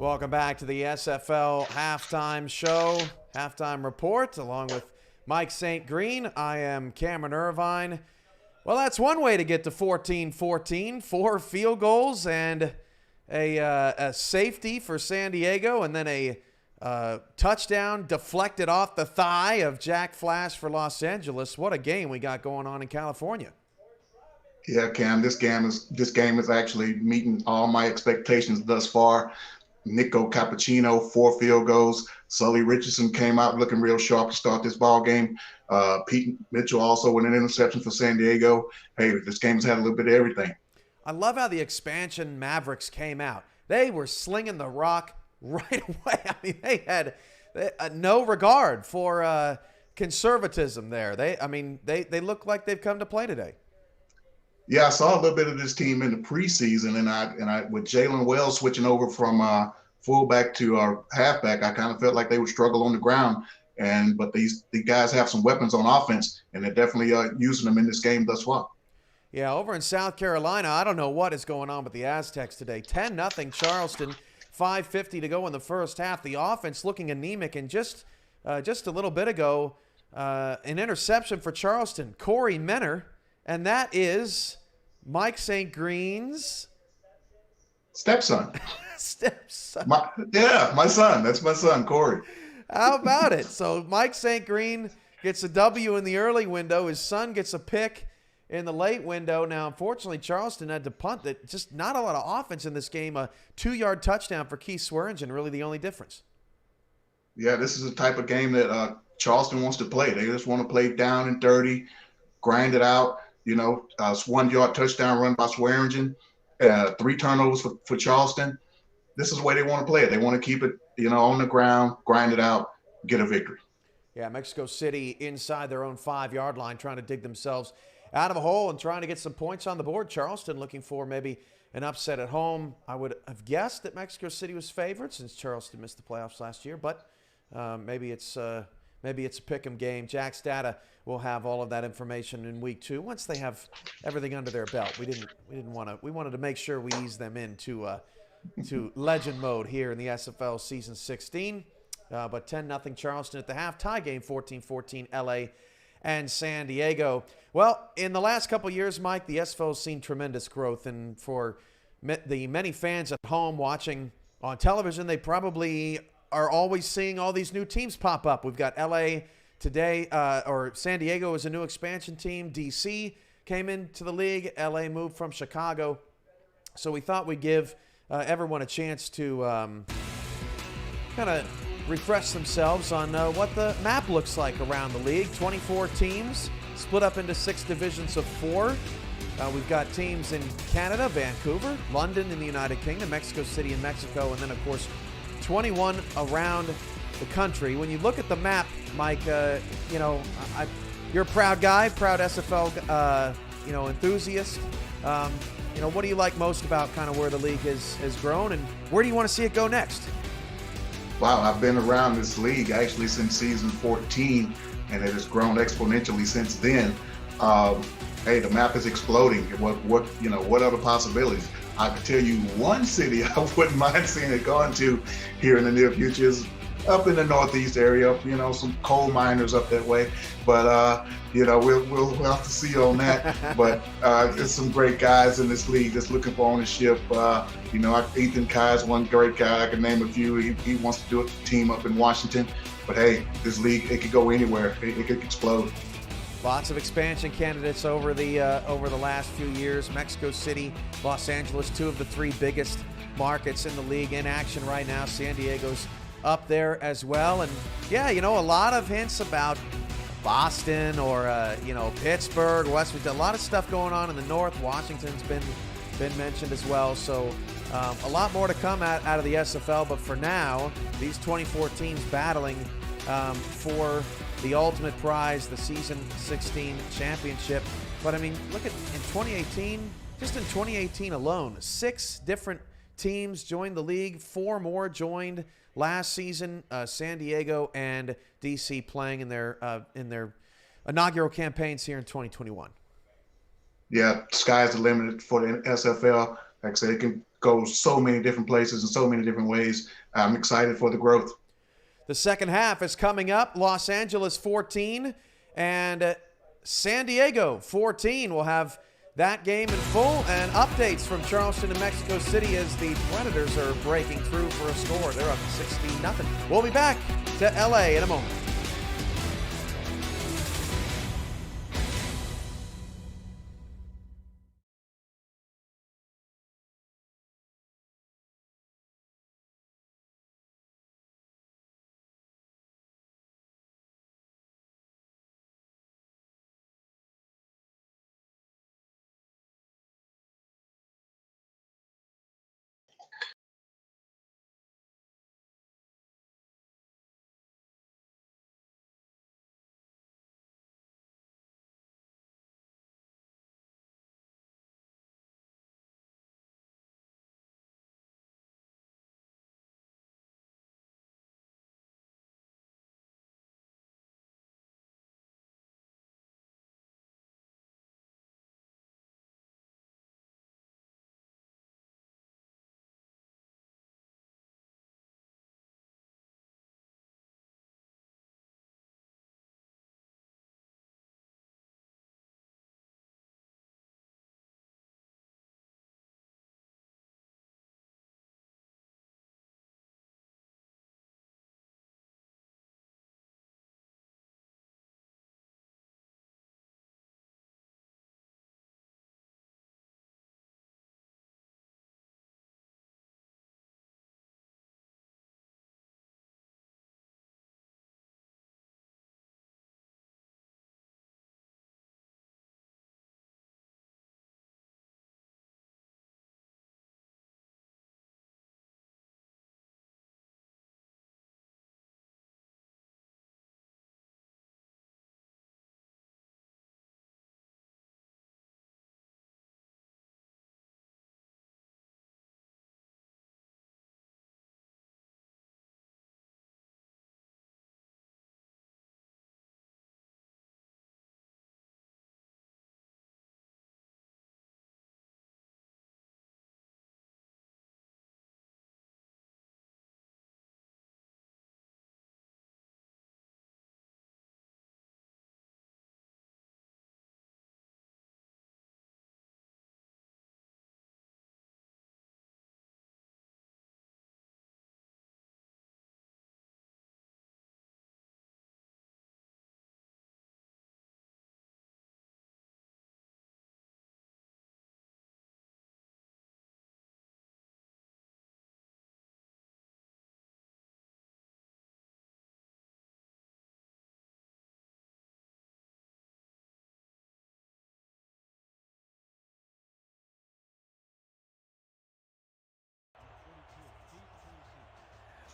A: Welcome back to the SFL halftime show, halftime report, along with Mike St. Green. I am Cameron Irvine. Well, that's one way to get to 14-14, 4 field goals and a safety for San Diego, and then a touchdown deflected off the thigh of Jack Flash for Los Angeles. What a game we got going on in California.
B: Yeah, Cam, this game is actually meeting all my expectations thus far. Nico Cappuccino, 4 field goals. Sully Richardson came out looking real sharp to start this ball game. Pete Mitchell also with an interception for San Diego. Hey, this game has had a little bit of everything.
A: I love how the expansion Mavericks came out. They were slinging the rock right away. I mean, they no regard for conservatism there. They look like they've come to play today.
B: Yeah, I saw a little bit of this team in the preseason, and I with Jalen Wells switching over from fullback to halfback, I kind of felt like they would struggle on the ground. But the guys have some weapons on offense, and they're definitely using them in this game thus far.
A: Yeah, over in South Carolina, I don't know what is going on with the Aztecs today. 10-0 Charleston, 5:50 to go in the first half. The offense looking anemic, and just a little bit ago, an interception for Charleston, Corey Menner, and that is Mike St. Green's
B: stepson. My son. That's my son, Corey.
A: How about it? So Mike St. Green gets a W in the early window. His son gets a pick in the late window. Now, unfortunately, Charleston had to punt. That just not a lot of offense in this game. A 2-yard touchdown for Keith Swearingen, really the only difference.
B: Yeah, this is the type of game that Charleston wants to play. They just want to play down and dirty, grind it out. 1-yard touchdown run by Swearingen, 3 turnovers for Charleston. This is the way they want to play it. They want to keep it, on the ground, grind it out, get a victory.
A: Yeah, Mexico City inside their own 5-yard line, trying to dig themselves out of a hole and trying to get some points on the board. Charleston looking for maybe an upset at home. I would have guessed that Mexico City was favored since Charleston missed the playoffs last year, but maybe it's a pick'em game. Jack's Data will have all of that information in week 2 once they have everything under their belt. We wanted to make sure we ease them into to legend mode here in the SFL season 16. But 10-0 Charleston at the half. Tie game 14-14 LA and San Diego. Well, in the last couple years, Mike, the SFL has seen tremendous growth. And for the many fans at home watching on television, they probably are always seeing all these new teams pop up. We've got LA today, or San Diego is a new expansion team. DC came into the league. LA moved from Chicago. So we thought we'd give everyone a chance to kind of refresh themselves on what the map looks like around the league. 24 teams split up into 6 divisions of 4. We've got teams in Canada, Vancouver, London in the United Kingdom, Mexico City in Mexico, and then, of course, 21 around the country. When you look at the map, Mike, you're a proud guy, proud SFL, enthusiast. What do you like most about kind of where the league has grown, and where do you want to see it go next?
B: Wow, I've been around this league actually since season 14, and it has grown exponentially since then. Hey, the map is exploding. What are the possibilities? I can tell you one city I wouldn't mind seeing it going to here in the near future is up in the Northeast area, some coal miners up that way. But, we'll have to see on that. But there's some great guys in this league that's looking for ownership. Ethan Kai is one great guy. I can name a few. He wants to do a team up in Washington. But, hey, this league, it could go anywhere. It could explode.
A: Lots of expansion candidates over the last few years. Mexico City, Los Angeles, 2 of the 3 biggest markets in the league in action right now. San Diego's up there as well. And yeah, a lot of hints about Boston or Pittsburgh, West Virginia. A lot of stuff going on in the north. Washington's been mentioned as well. So a lot more to come out of the SFL. But for now, these 24 teams battling for the ultimate prize, the season 16 championship. But I mean, look at in 2018, just in 2018 alone, 6 different teams joined the league. 4 more joined last season. San Diego and DC playing in their inaugural campaigns here in 2021.
B: Yeah, sky's the limit for the SFL. Like I said, it can go so many different places in so many different ways. I'm excited for the growth.
A: The second half is coming up. Los Angeles 14 and San Diego 14. We'll have that game in full and updates from Charleston and Mexico City as the Predators are breaking through for a score. They're up 16-0. We'll be back to LA in a moment.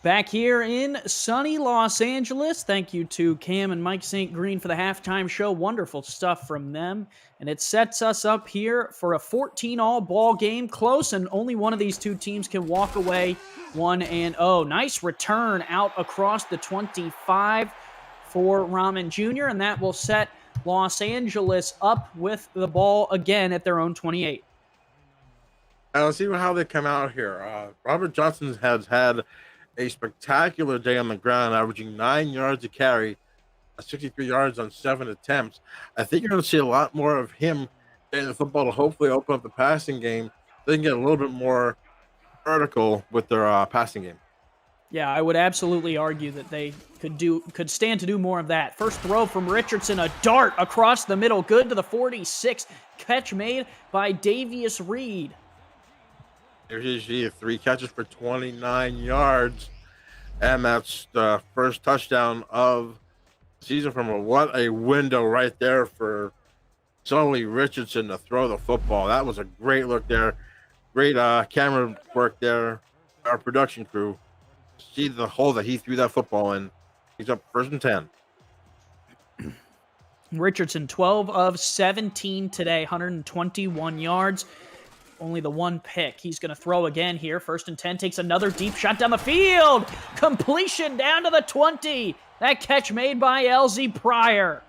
K: Back here in sunny Los Angeles. Thank you to Cam and Mike St. Green for the halftime show. Wonderful stuff from them. And it sets us up here for a 14-all ball game. Close, and only one of these two teams can walk away 1-0. Nice return out across the 25 for Rahman Jr., and that will set Los Angeles up with the ball again at their own 28.
L: Let's see how they come out here. Robert Johnson has had a spectacular day on the ground, averaging 9 yards a carry, 63 yards on 7 attempts. I think you're going to see a lot more of him in the football to hopefully open up the passing game. They can get a little bit more vertical with their passing game.
K: Yeah, I would absolutely argue that they could stand to do more of that. First throw from Richardson, a dart across the middle, good to the 46. Catch made by Davius Reed.
L: There's usually 3 catches for 29 yards, and that's the first touchdown of the season from him. What a window right there for Sully Richardson to throw the football. That was a great look there. Great camera work there. Our production crew. See the hole that he threw that football in. He's up 1st and 10.
K: Richardson, 12 of 17 today, 121 yards. Only the 1 pick. He's going to throw again here. 1st and 10, takes another deep shot down the field. Completion down to the 20. That catch made by LZ Pryor.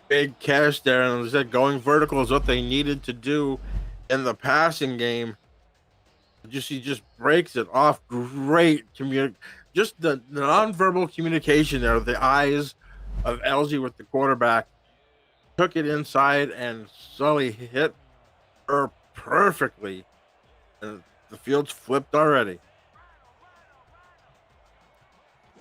L: Big catch there, and as I said, going vertical is what they needed to do in the passing game. He just breaks it off. Great just the nonverbal communication there. The eyes of LZ with the quarterback. Took it inside, and Sully hit her perfectly. And the field's flipped already.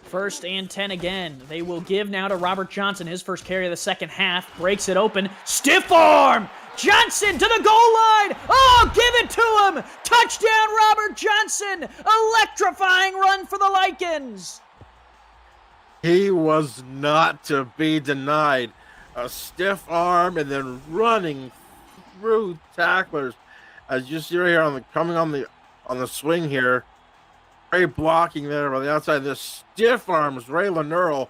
K: 1st and 10 again. They will give now to Robert Johnson. His first carry of the second half. Breaks it open. Stiff arm! Johnson to the goal line! Oh, give it to him! Touchdown, Robert Johnson! Electrifying run for the Lycans!
L: He was not to be denied. A stiff arm and then running through tacklers. As you see right here coming on the swing here. Great blocking there by the outside. The stiff arms, Ray Lenurl.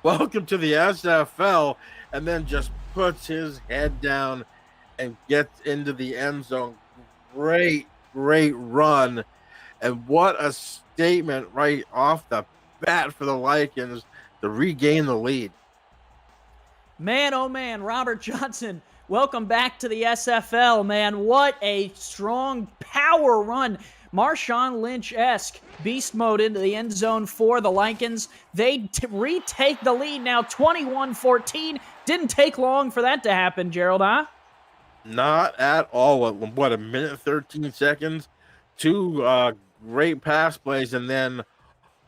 L: Welcome to the SFL. And then just puts his head down and gets into the end zone. Great run. And what a statement right off the bat for the Lycans to regain the lead.
K: Man, oh man, Robert Johnson, welcome back to the SFL, man. What a strong power run. Marshawn Lynch-esque beast mode into the end zone for the Lycans. They retake the lead now, 21-14. Didn't take long for that to happen, Gerald, huh?
L: Not at all. What, a minute, 13 seconds? 2 great pass plays, and then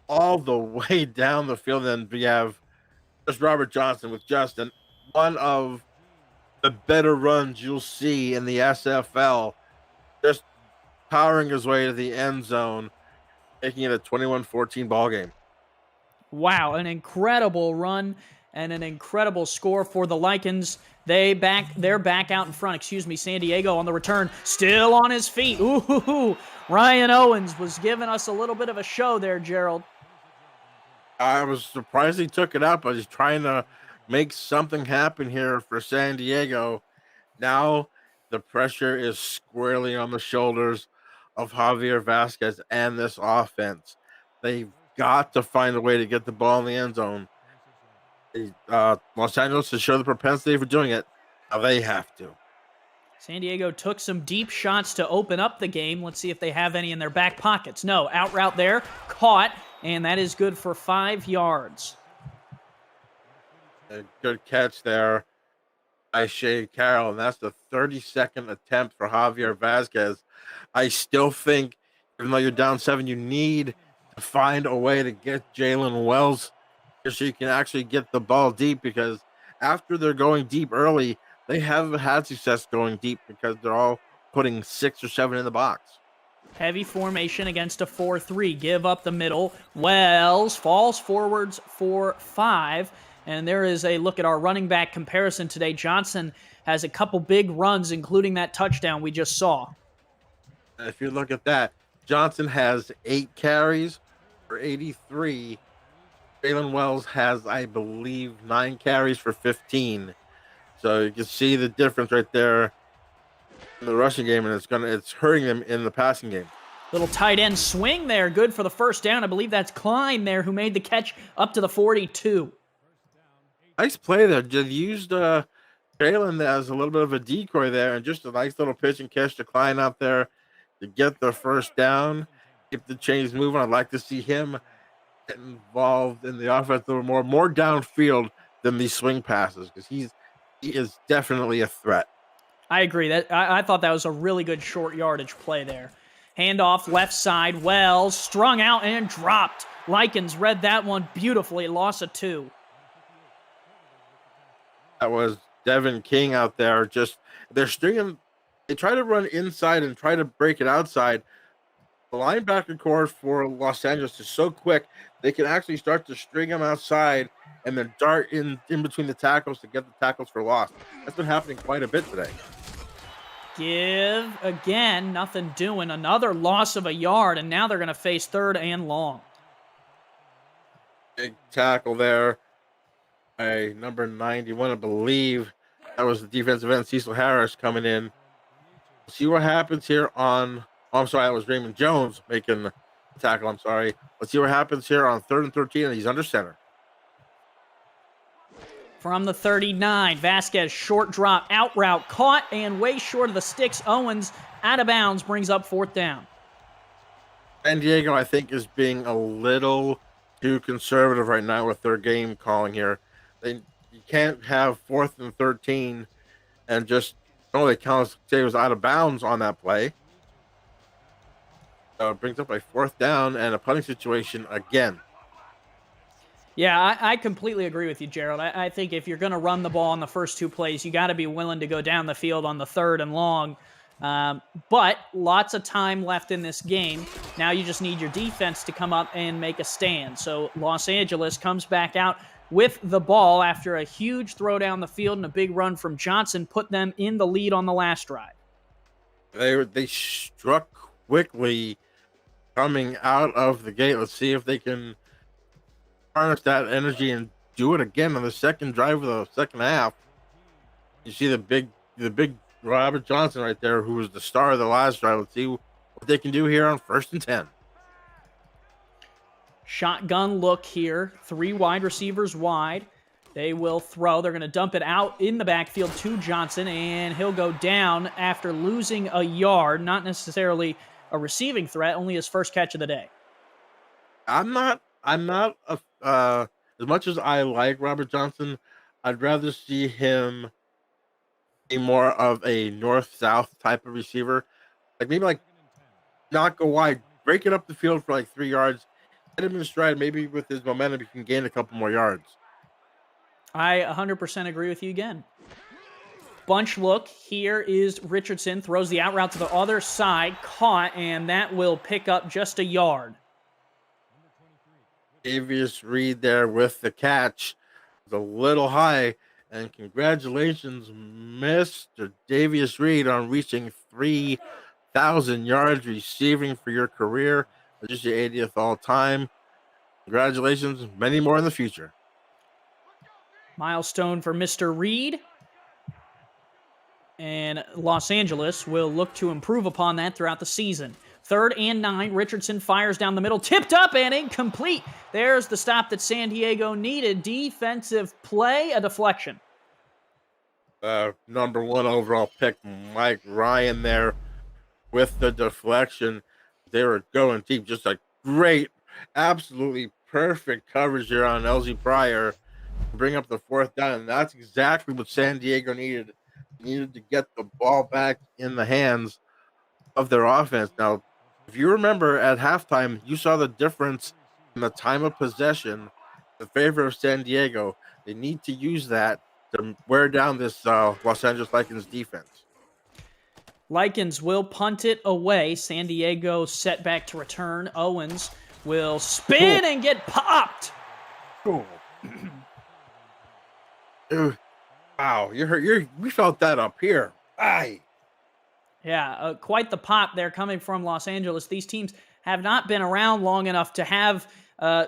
L: all the way down the field. Then we have just Robert Johnson with Justin. One of the better runs you'll see in the SFL. Just powering his way to the end zone, making it a 21-14 ball game.
K: Wow, an incredible run and an incredible score for the Lycans. They're back out in front. San Diego on the return, still on his feet. Ooh, Ryan Owens was giving us a little bit of a show there, Gerald.
L: I was surprised he took it up, but he's trying to make something happen here for San Diego. Now the pressure is squarely on the shoulders of Javier Vasquez and this offense. They've got to find a way to get the ball in the end zone. Los Angeles has shown the propensity for doing it. Now they have to.
K: San Diego took some deep shots to open up the game. Let's see if they have any in their back pockets. No, out route there, caught, and that is good for 5 yards.
L: A good catch there by Shea Carroll, and that's the 32nd attempt for Javier Vasquez. I still think, even though you're down 7, you need to find a way to get Jalen Wells so you can actually get the ball deep, because after they're going deep early, they haven't had success going deep because they're all putting 6 or 7 in the box.
K: Heavy formation against a 4-3. Give up the middle. Wells falls forwards for 5. And there is a look at our running back comparison today. Johnson has a couple big runs, including that touchdown we just saw.
L: If you look at that, Johnson has 8 carries for 83. Jalen Wells has, I believe, 9 carries for 15. So you can see the difference right there in the rushing game, and it's hurting them in the passing game.
K: Little tight end swing there, good for the first down. I believe that's Klein there who made the catch up to the 42.
L: Nice play there. Just used Jalen as a little bit of a decoy there, and just a nice little pitch and catch to Klein out there to get the first down. Keep the chains moving. I'd like to see him get involved in the offense a little more downfield than these swing passes, because he is definitely a threat.
K: I agree. I thought that was a really good short yardage play there. Handoff left side. Wells strung out and dropped. Likens read that one beautifully. Loss of 2.
L: That was Devin King out there. They're stringing. They try to run inside and try to break it outside. The linebacker core for Los Angeles is so quick, they can actually start to string them outside and then dart in between the tackles to get the tackles for loss. That's been happening quite a bit today.
K: Give again, nothing doing. Another loss of a yard, and now they're going to face 3rd and long.
L: Big tackle there by number 91, I believe. That was the defensive end, Cecil Harris, coming in. See what happens here on... Oh, I'm sorry, that was Raymond Jones making the tackle. I'm sorry. Let's see what happens here on 3rd and 13, and he's under center.
K: From the 39, Vasquez, short drop, out route, caught, and way short of the sticks. Owens, out of bounds, brings up 4th down.
L: San Diego, I think, is being a little too conservative right now with their game calling here. You can't have 4th and 13 and just... Oh, they say it was out of bounds on that play. So it brings up a 4th down and a punting situation again.
K: Yeah, I completely agree with you, Gerald. I think if you're going to run the ball on the first 2 plays, you got to be willing to go down the field on the 3rd and long. But lots of time left in this game. Now you just need your defense to come up and make a stand. So Los Angeles comes back out with the ball after a huge throw down the field and a big run from Johnson put them in the lead on the last drive.
L: They struck quickly coming out of the gate. Let's see if they can harness that energy and do it again on the second drive of the second half. You see the big Robert Johnson right there, who was the star of the last drive. Let's see what they can do here on 1st and 10.
K: Shotgun look here. 3 wide receivers wide. They will throw. They're going to dump it out in the backfield to Johnson, and he'll go down after losing a yard. Not necessarily a receiving threat, only his first catch of the day.
L: I'm not as much as I like Robert Johnson, I'd rather see him be more of a north-south type of receiver. Maybe not go wide, break it up the field for 3 yards, get him in stride. Maybe with his momentum, he can gain a couple more yards.
K: I 100% agree with you again. Bunch look. Here is Richardson. Throws the out route to the other side. Caught, and that will pick up just a yard.
L: Davius Reed there with the catch. It's a little high. And congratulations, Mr. Davius Reed, on reaching 3,000 yards receiving for your career. Just your 80th all time. Congratulations. Many more in the future.
K: Milestone for Mr. Reed. And Los Angeles will look to improve upon that throughout the season. 3rd and 9. Richardson fires down the middle. Tipped up and incomplete. There's the stop that San Diego needed. Defensive play, a deflection.
L: Number 1 overall pick, Mike Ryan there with the deflection. They were going deep. Just a great, absolutely perfect coverage there on LZ Pryor. Bring up the 4th down. And that's exactly what San Diego needed. Needed to get the ball back in the hands of their offense. Now, if you remember at halftime, you saw the difference in the time of possession in favor of San Diego. They need to use that to wear down this Los Angeles Likens defense.
K: Likens will punt it away. San Diego set back to return. Owens will spin and get popped.
L: Cool. Wow, we felt that up here. Aye.
K: Yeah, quite the pop there coming from Los Angeles. These teams have not been around long enough to have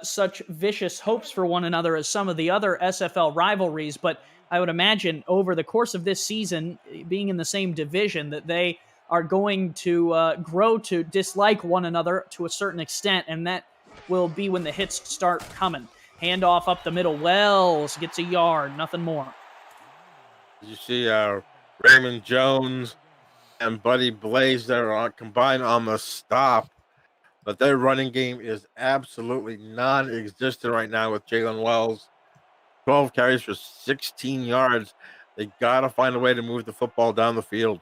K: such vicious hopes for one another as some of the other SFL rivalries, but I would imagine over the course of this season, being in the same division, that they are going to grow to dislike one another to a certain extent, and that will be when the hits start coming. Handoff up the middle. Wells gets a yard, nothing more.
L: You see Raymond Jones and Buddy Blaze there are combined on the stop, but their running game is absolutely non-existent right now with Jalen Wells. 12 carries for 16 yards. They got to find a way to move the football down the field.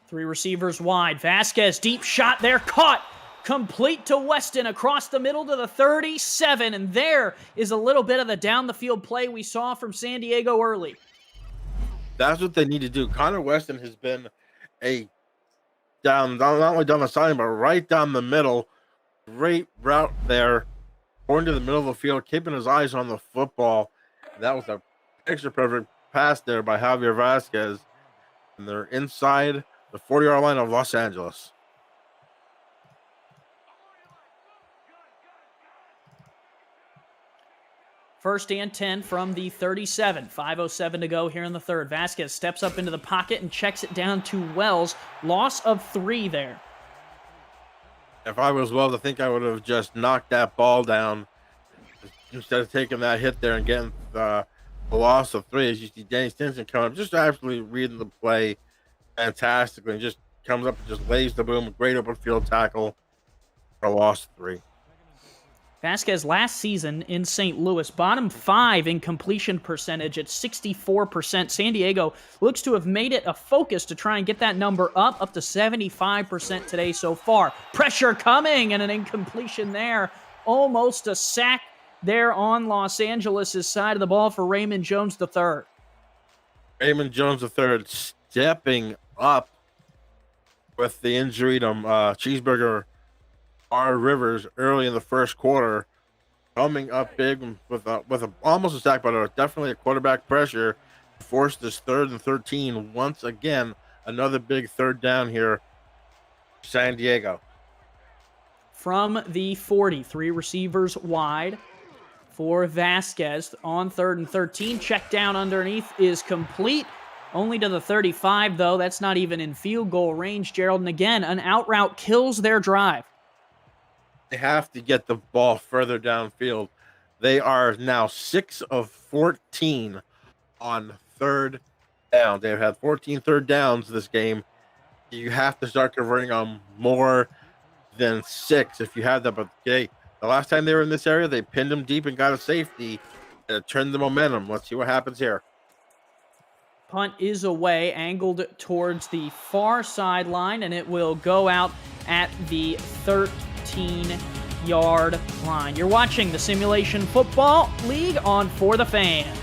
K: 3 receivers wide. Vasquez, deep shot there, caught. Complete to Weston across the middle to the 37, and there is a little bit of the down the field play we saw from San Diego early.
L: That's what they need to do. Connor Weston has been a not only down the side, but right down the middle. Great route there, going to the middle of the field, keeping his eyes on the football. That was a picture perfect pass there by Javier Vasquez. And they're inside the 40-yard line of Los Angeles.
K: First and 10 from the 37. 5:07 to go here in the third. Vasquez steps up into the pocket and checks it down to Wells. Loss of 3 there.
L: If I was Wells, I think I would have just knocked that ball down instead of taking that hit there and getting the loss of 3. As you see Danny Stinson coming up, just absolutely reading the play fantastically, and just comes up and just lays the boom. Great open field tackle for a loss of 3.
K: Vasquez last season in St. Louis, bottom 5 in completion percentage at 64%. San Diego looks to have made it a focus to try and get that number up to 75% today so far. Pressure coming and an incompletion there. Almost a sack there on Los Angeles' side of the ball for Raymond Jones III.
L: Raymond Jones III stepping up with the injury to Cheeseburger R. Rivers early in the first quarter, coming up big with almost a sack, but definitely a quarterback pressure, forced this 3rd and 13 once again. Another big 3rd down here, San Diego.
K: From the 40, 3 receivers wide for Vasquez on 3rd and 13. Check down underneath is complete. Only to the 35, though. That's not even in field goal range, Gerald. And again, an out route kills their drive.
L: They have to get the ball further downfield. They are now 6 of 14 on 3rd down. They've had 14 third downs this game. You have to start converting on more than 6 if you have that. But okay, the last time they were in this area, they pinned them deep and got a safety and turned the momentum. Let's see what happens here.
K: Punt is away, angled towards the far sideline, and it will go out at the 13-yard line. You're watching the Simulation Football League on For the Fans.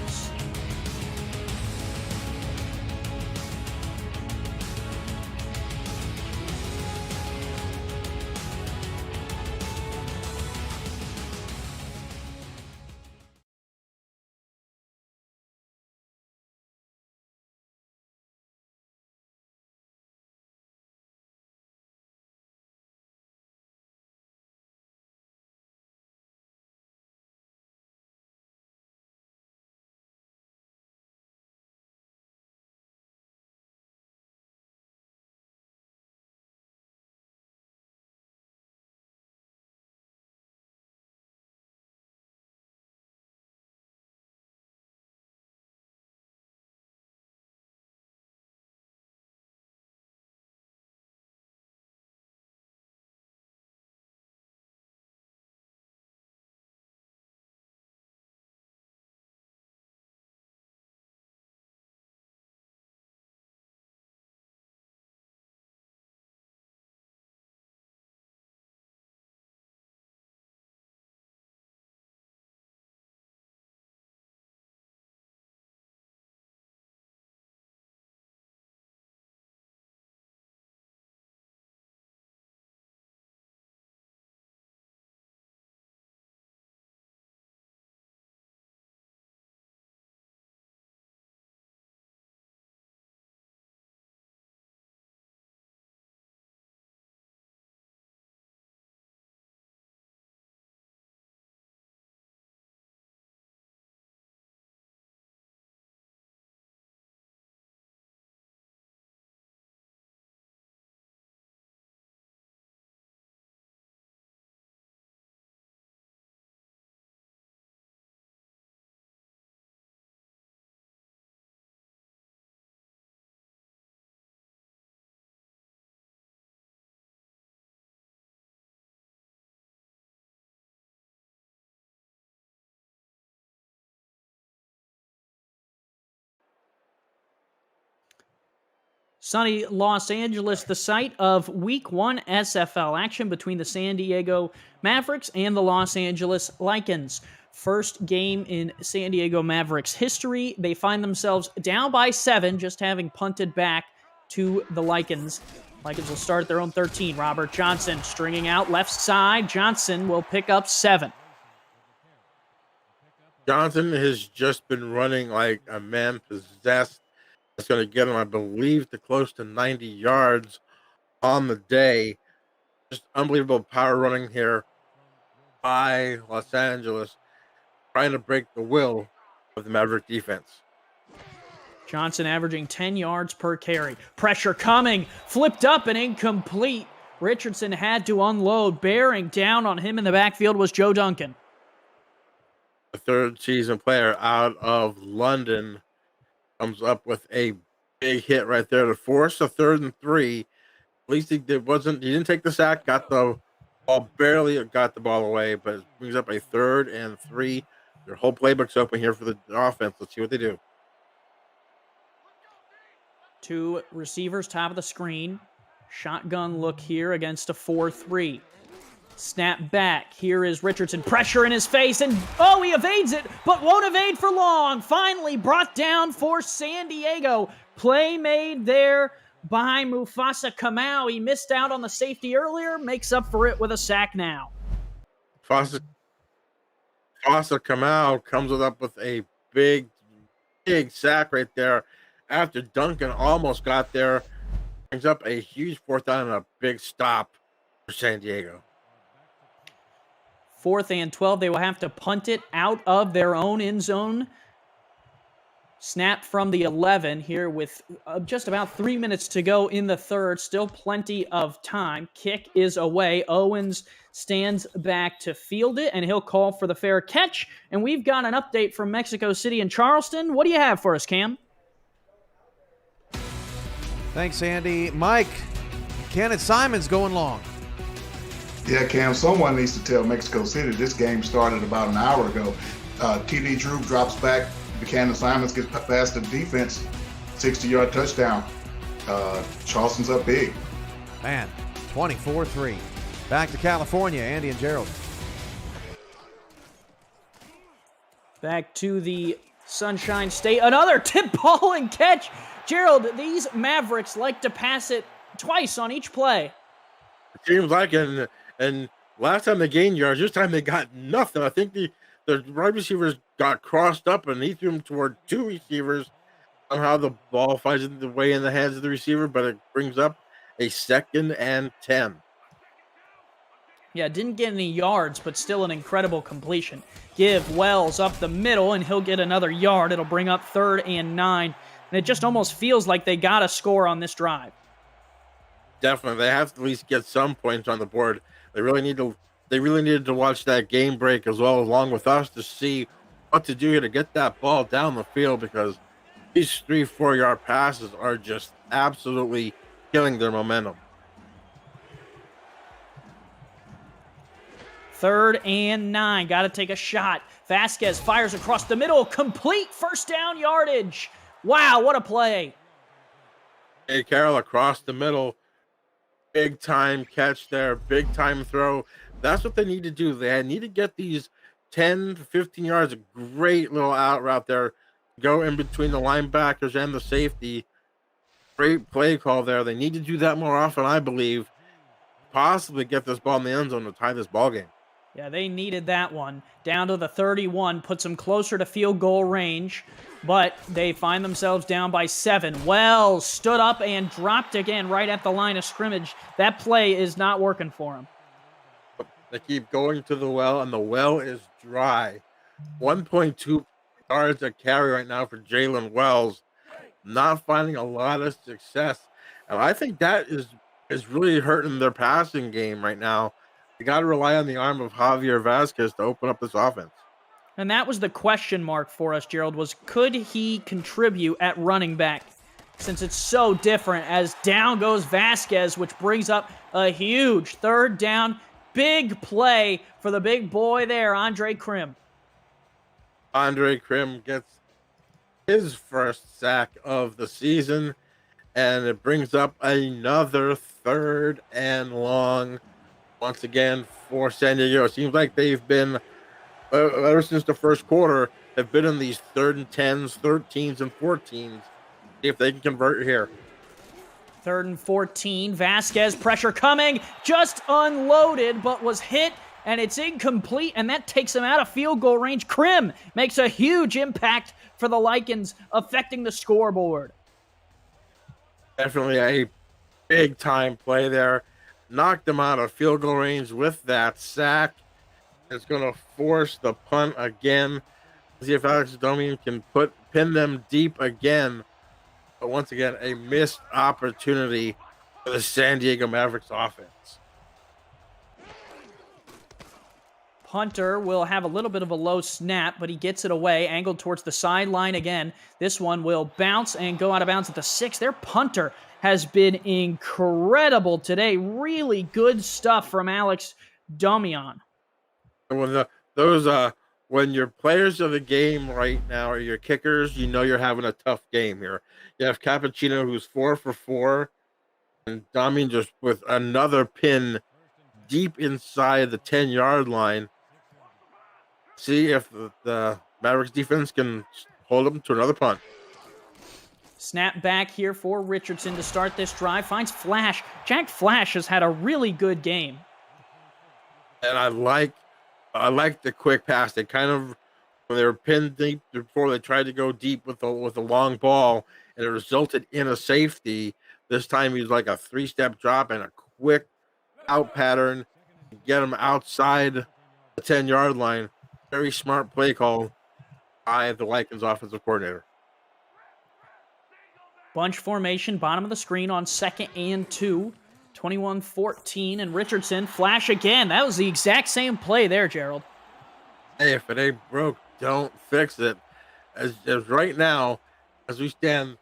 K: Sunny Los Angeles, the site of Week 1 SFL action between the San Diego Mavericks and the Los Angeles Lycans. First game in San Diego Mavericks history. They find themselves down by 7, just having punted back to the Lycans. Lycans will start at their own 13. Robert Johnson stringing out left side. Johnson will pick up 7.
L: Johnson has just been running like a man possessed. That's going to get him, I believe, to close to 90 yards on the day. Just unbelievable power running here by Los Angeles, trying to break the will of the Maverick defense.
K: Johnson averaging 10 yards per carry. Pressure coming, flipped up and incomplete. Richardson had to unload. Bearing down on him in the backfield was Joe Duncan.
L: The third-season player out of London comes up with a big hit right there to force a 3rd and 3. At least he didn't take the sack, got the ball, barely got the ball away, but it brings up a 3rd and 3. Their whole playbook's open here for the offense. Let's see what they do.
K: 2 receivers, top of the screen. Shotgun look here against a 4-3. Snap back. Here is Richardson. Pressure in his face, and he evades it, but won't evade for long. Finally brought down for San Diego. Play made there by Mufasa Kamau. He missed out on the safety earlier, makes up for it with a sack now.
L: Mufasa Kamau comes up with a big sack right there after Duncan almost got there. Brings up a huge 4th down and a big stop for San Diego.
K: 4th and 12. They will have to punt it out of their own end zone. Snap from the 11 here with just about 3 minutes to go in the third. Still plenty of time. Kick is away. Owens stands back to field it, and he'll call for the fair catch. And we've got an update from Mexico City and Charleston. What do you have for us, Cam?
A: Thanks, Andy. Mike, Kenneth Simon's going long.
B: Yeah, Cam, someone needs to tell Mexico City this game started about an hour ago. TD Drew drops back. Buchanan Simons gets past the defense. 60-yard touchdown. Charleston's up big.
A: Man, 24-3. Back to California, Andy and Gerald.
K: Back to the Sunshine State. Another tip ball and catch. Gerald, these Mavericks like to pass it twice on each play.
L: It seems like, and last time they gained yards, this time they got nothing. I think the wide receivers got crossed up and he threw them toward 2 receivers. Somehow the ball finds the way in the hands of the receiver, but it brings up a 2nd and 10.
K: Yeah, didn't get any yards, but still an incredible completion. Give Wells up the middle, and he'll get another yard. It'll bring up 3rd and 9. And it just almost feels like they got a score on this drive.
L: Definitely. They have to at least get some points on the board. They really needed to watch that game break as well, along with us, to see what to do here to get that ball down the field, because these 3-4 yard passes are just absolutely killing their momentum.
K: 3rd and 9. Got to take a shot. Vasquez fires across the middle. Complete 1st down yardage. Wow, what a play.
L: Hey, Carroll across the middle. Big time catch there. Big time throw. That's what they need to do. They need to get these 10 to 15 yards. A great little out route there. Go in between the linebackers and the safety. Great play call there. They need to do that more often, I believe. Possibly get this ball in the end zone to tie this ball game.
K: Yeah, they needed that one. Down to the 31, puts them closer to field goal range, but they find themselves down by 7. Wells stood up and dropped again right at the line of scrimmage. That play is not working for him.
L: They keep going to the well, and the well is dry. 1.2 yards a carry right now for Jalen Wells. Not finding a lot of success. And I think that is really hurting their passing game right now. You got to rely on the arm of Javier Vasquez to open up this offense.
K: And that was the question mark for us, Gerald, was could he contribute at running back? Since it's so different, as down goes Vasquez, which brings up a huge 3rd down. Big play for the big boy there, Andre Krim.
L: Andre Krim gets his first sack of the season. and it brings up another 3rd and long once again for San Diego. It seems like they've been ever since the first quarter have been in these 3rd and 10s, 13s, and 14s. See if they can convert here.
K: 3rd and 14. Vasquez, pressure coming, just unloaded, but was hit, and it's incomplete, and that takes him out of field goal range. Krim makes a huge impact for the Lycans, affecting the scoreboard.
L: Definitely a big time play there. Knocked them out of field goal range with that sack. It's going to force the punt again. See if Alex Domian can pin them deep again. But once again, a missed opportunity for the San Diego Mavericks offense.
K: Punter will have a little bit of a low snap, but he gets it away, angled towards the sideline again. This one will bounce and go out of bounds at the 6. Their punter has been incredible today. Really good stuff from Alex Domian.
L: When your players of the game right now are your kickers, you know you're having a tough game here. You have Cappuccino, who's 4 for 4, and Domian just with another pin deep inside the 10-yard line. See if the Mavericks defense can hold them to another punt.
K: Snap back here for Richardson to start this drive. Finds Flash. Jack Flash has had a really good game.
L: And I like the quick pass. They kind of, when they were pinned deep before, they tried to go deep with a long ball, and it resulted in a safety. This time he was like a 3-step drop and a quick out pattern to get him outside the 10-yard line. Very smart play call by the Lycans offensive coordinator.
K: Bunch formation, bottom of the screen on 2nd and 2. 21-14, and Richardson, flash again. That was the exact same play there, Gerald.
L: Hey, if it ain't broke, don't fix it. As right now, as we stand,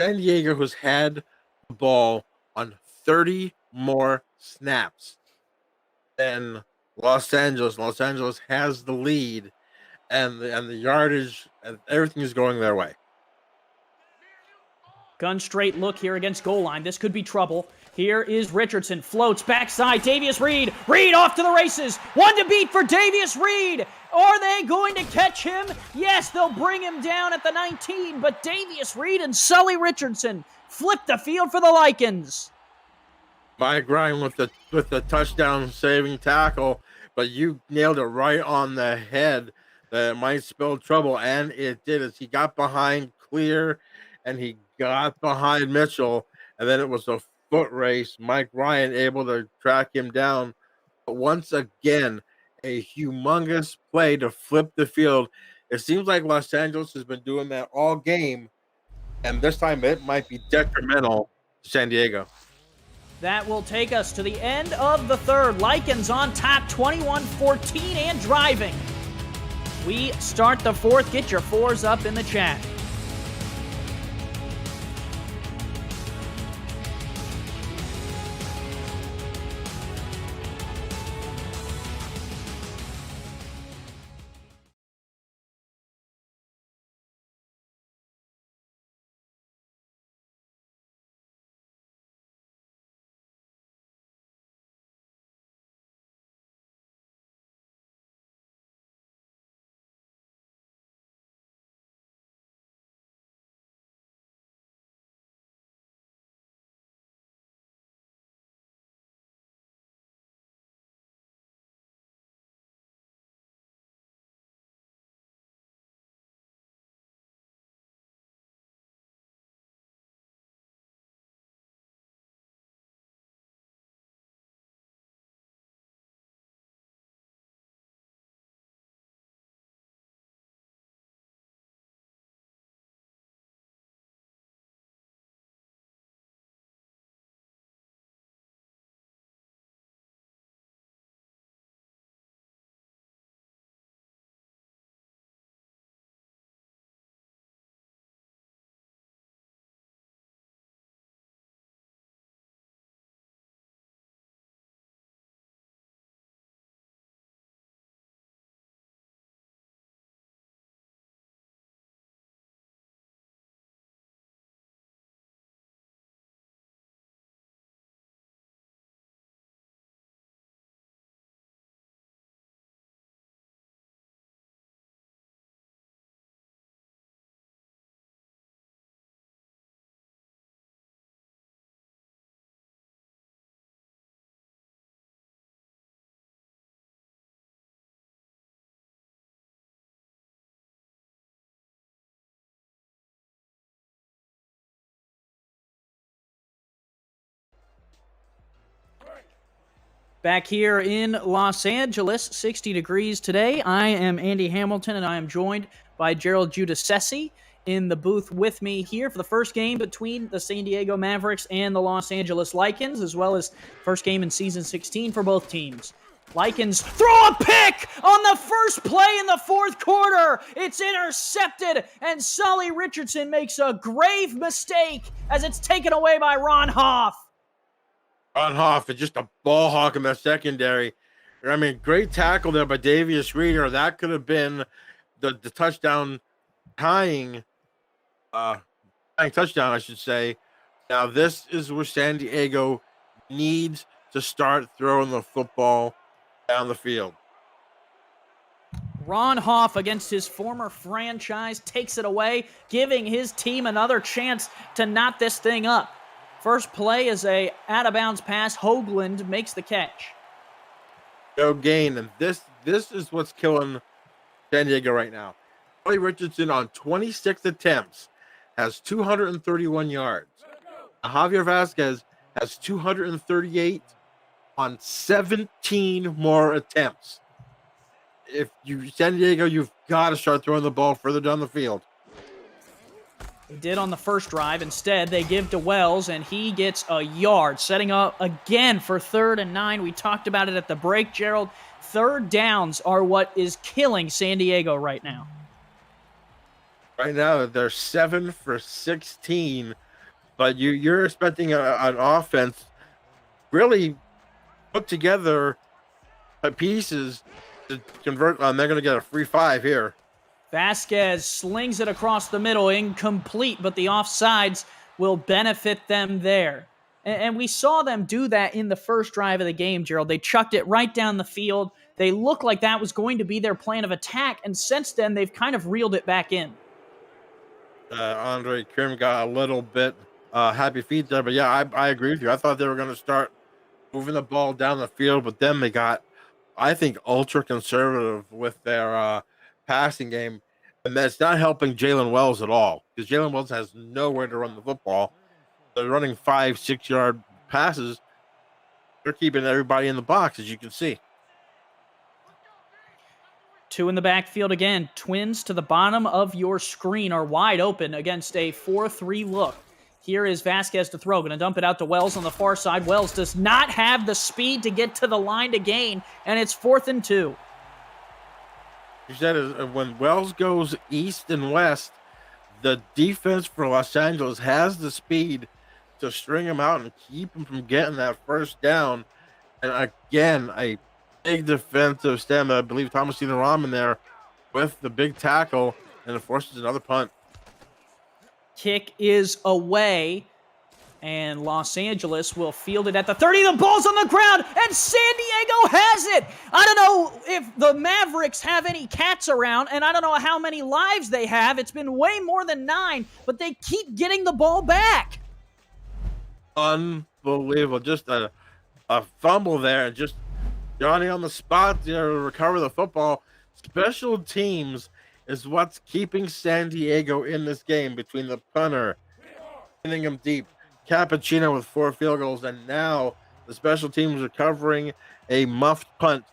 L: San Diego has had the ball on 30 more snaps than Los Angeles. Los Angeles has the lead, and the yardage, and everything is going their way.
K: Gun straight look here against goal line. This could be trouble. Here is Richardson. Floats backside. Davius Reed. Reed off to the races. One to beat for Davius Reed. Are they going to catch him? Yes, they'll bring him down at the 19. But Davius Reed and Sully Richardson flip the field for the Lycans.
L: Mike Ryan with the touchdown saving tackle, but you nailed it right on the head that it might spell trouble, and it did. As he got behind Clear, and he got behind Mitchell, and then it was a foot race. Mike Ryan able to track him down. But once again, a humongous play to flip the field. It seems like Los Angeles has been doing that all game, and this time it might be detrimental to San Diego.
K: That will take us to the end of the 3rd. Lycans on top, 21-14 and driving. We start the 4th. Get your 4s up in the chat. Back here in Los Angeles, 60 degrees today. I am Andy Hamilton, and I am joined by Gerald Giudice in the booth with me here for the first game between the San Diego Mavericks and the Los Angeles Lycans, as well as first game in Season 16 for both teams. Lycans throw a pick on the first play in the fourth quarter. It's intercepted, and Sully Richardson makes a grave mistake as it's taken away by Ron Hoff.
L: Ron Hoff is just a ball hawk in the secondary. I mean, great tackle there by Davius Reeder. That could have been the touchdown tying touchdown, I should say. Now, this is where San Diego needs to start throwing the football down the field.
K: Ron Hoff, against his former franchise, takes it away, giving his team another chance to knot this thing up. First play is a out-of-bounds pass. Hoagland makes the catch.
L: No gain, and this is what's killing San Diego right now. Sully Richardson on 26 attempts has 231 yards. Javier Vasquez has 238 on 17 more attempts. If you San Diego, you've got to start throwing the ball further down the field.
K: They did on the first drive. Instead, they give to Wells, and he gets a yard, setting up again for 3rd and 9. We talked about it at the break, Gerald. Third downs are what is killing San Diego right now.
L: Right now, they're 7 for 16, but you're expecting an offense really put together pieces to convert. They're going to get a free 5 here.
K: Vasquez slings it across the middle, incomplete, but the offsides will benefit them there. And we saw them do that in the first drive of the game, Gerald. They chucked it right down the field. They looked like that was going to be their plan of attack, and since then, they've kind of reeled it back in.
L: Andre Krim got a little bit happy feet there, but yeah, I agree with you. I thought they were going to start moving the ball down the field, but then they got, I think, ultra conservative with their passing game, and that's not helping Jalen Wells at all, because Jalen Wells has nowhere to run the football. They're running 5-6 yard passes. They're keeping everybody in the box, as you can see.
K: 2 in the backfield again. Twins to the bottom of your screen are wide open against a 4-3 look. Here is Vasquez to throw. Going to dump it out to Wells on the far side. Wells does not have the speed to get to the line to gain, and it's 4th and 2.
L: You said when Wells goes east and west, the defense for Los Angeles has the speed to string him out and keep him from getting that first down. And again, a big defensive stand. I believe Thomas Rahm there with the big tackle, and it forces another punt.
K: Kick is away, and Los Angeles will field it at the 30. The ball's on the ground, and San Diego has it. I don't know if the Mavericks have any cats around, and I don't know how many lives they have. It's been way more than 9, but they keep getting the ball back.
L: Unbelievable. Just a fumble there, and just Johnny on the spot there to recover the football. Special teams is what's keeping San Diego in this game, between the punter, hitting him deep, Cappuccino with 4 field goals, and now the special teams recovering a muffed punt.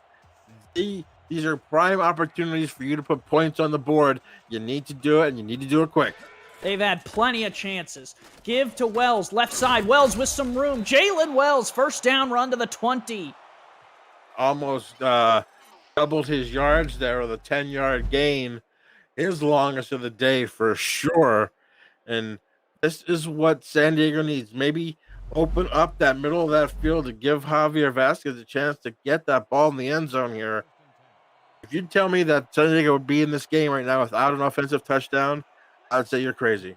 L: These are prime opportunities for you to put points on the board. You need to do it, and you need to do it quick.
K: They've had plenty of chances. Give to Wells, left side. Wells with some room. Jalen Wells, first down run to the 20.
L: Almost doubled his yards there with a 10-yard gain. His longest of the day for sure. And this is what San Diego needs. Maybe open up that middle of that field to give Javier Vasquez a chance to get that ball in the end zone here. If you tell me that San Diego would be in this game right now without an offensive touchdown, I'd say you're crazy.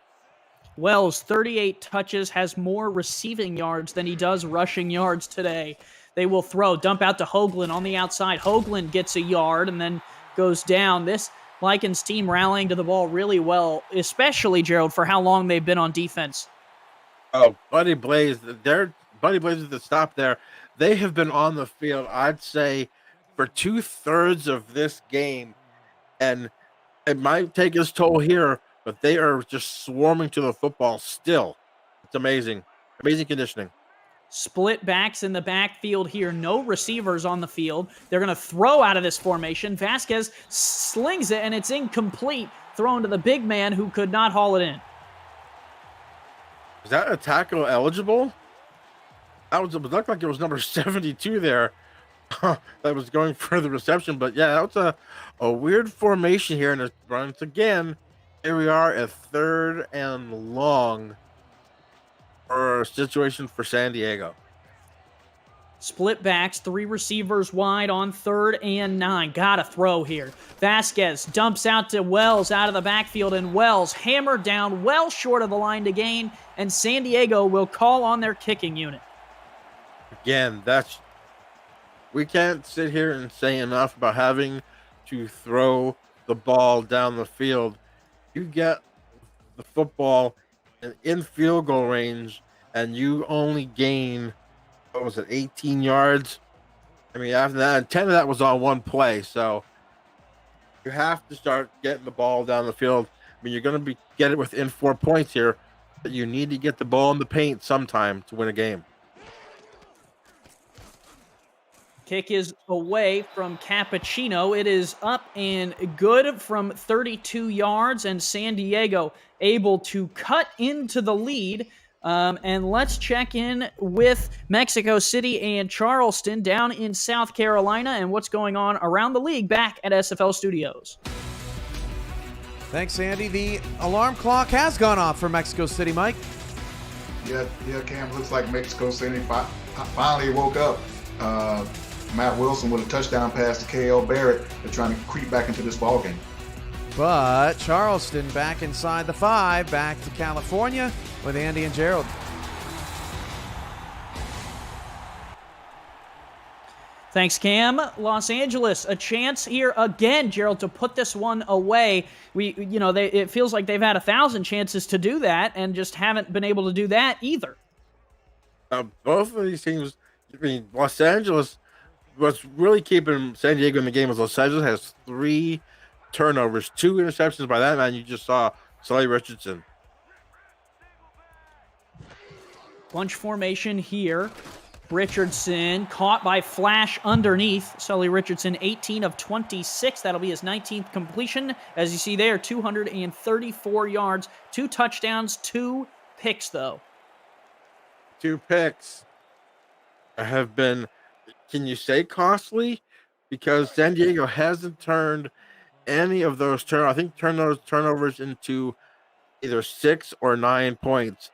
K: Wells, 38 touches, has more receiving yards than he does rushing yards today. They will throw, dump out to Hoagland on the outside. Hoagland gets a yard and then goes down. This Lycans team rallying to the ball really well, especially, Gerald, for how long they've been on defense.
L: Oh, Buddy Blaze at the stop there. They have been on the field, I'd say, for 2/3 of this game. And it might take its toll here, but they are just swarming to the football still. It's amazing. Amazing conditioning.
K: Split backs in the backfield here. No receivers on the field. They're going to throw out of this formation. Vasquez slings it, and it's incomplete. Thrown to the big man who could not haul it in.
L: Is that a tackle eligible? It looked like it was number 72 there that was going for the reception. But yeah, that was a weird formation here. And once again, here we are at 3rd and long for a situation for San Diego.
K: Split backs, 3 receivers wide on 3rd and 9. Got to throw here. Vasquez dumps out to Wells out of the backfield, and Wells hammered down well short of the line to gain, and San Diego will call on their kicking unit.
L: Again, we can't sit here and say enough about having to throw the ball down the field. You get the football in field goal range, and you only gain, 18 yards? I mean, after that, and 10 of that was on one play. So you have to start getting the ball down the field. I mean, you're going to get it within 4 points here, but you need to get the ball in the paint sometime to win a game.
K: Kick is away from Cappuccino. It is up and good from 32 yards, and San Diego able to cut into the lead. And let's check in with Mexico City and Charleston down in South Carolina and what's going on around the league back at SFL Studios.
A: Thanks, Andy. The alarm clock has gone off for Mexico City, Mike.
B: Yeah, Cam, looks like Mexico City finally woke up. Matt Wilson with a touchdown pass to KL Barrett. They're trying to creep back into this ballgame.
A: But Charleston back inside the 5, back to California with Andy and Gerald.
K: Thanks, Cam. Los Angeles, a chance here again, Gerald, to put this one away. It feels like they've had 1,000 chances to do that and just haven't been able to do that either.
L: Both of these teams, Los Angeles, what's really keeping San Diego in the game is Los Angeles has 3 turnovers, 2 interceptions by that man you just saw, Sully Richardson.
K: Bunch formation here. Richardson caught by Flash underneath. Sully Richardson, 18 of 26. That'll be his 19th completion. As you see there, 234 yards, 2 touchdowns, 2 picks, though.
L: 2 picks have been, can you say costly? Because San Diego hasn't turned any of those turnovers into either 6 or 9 points.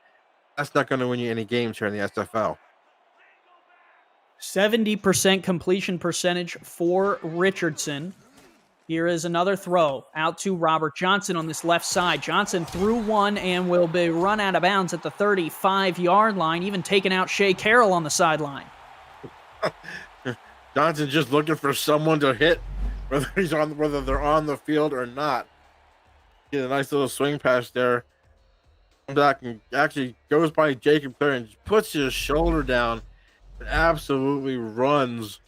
L: That's not going to win you any games here in the SFL.
K: 70% completion percentage for Richardson. Here is another throw out to Robert Johnson on this left side. Johnson threw one and will be run out of bounds at the 35-yard line, even taking out Shea Carroll on the sideline.
L: Johnson just looking for someone to hit, whether they're on the field or not. Get a nice little swing pass there. Comes back and actually goes by Jacob Clear and puts his shoulder down and absolutely runs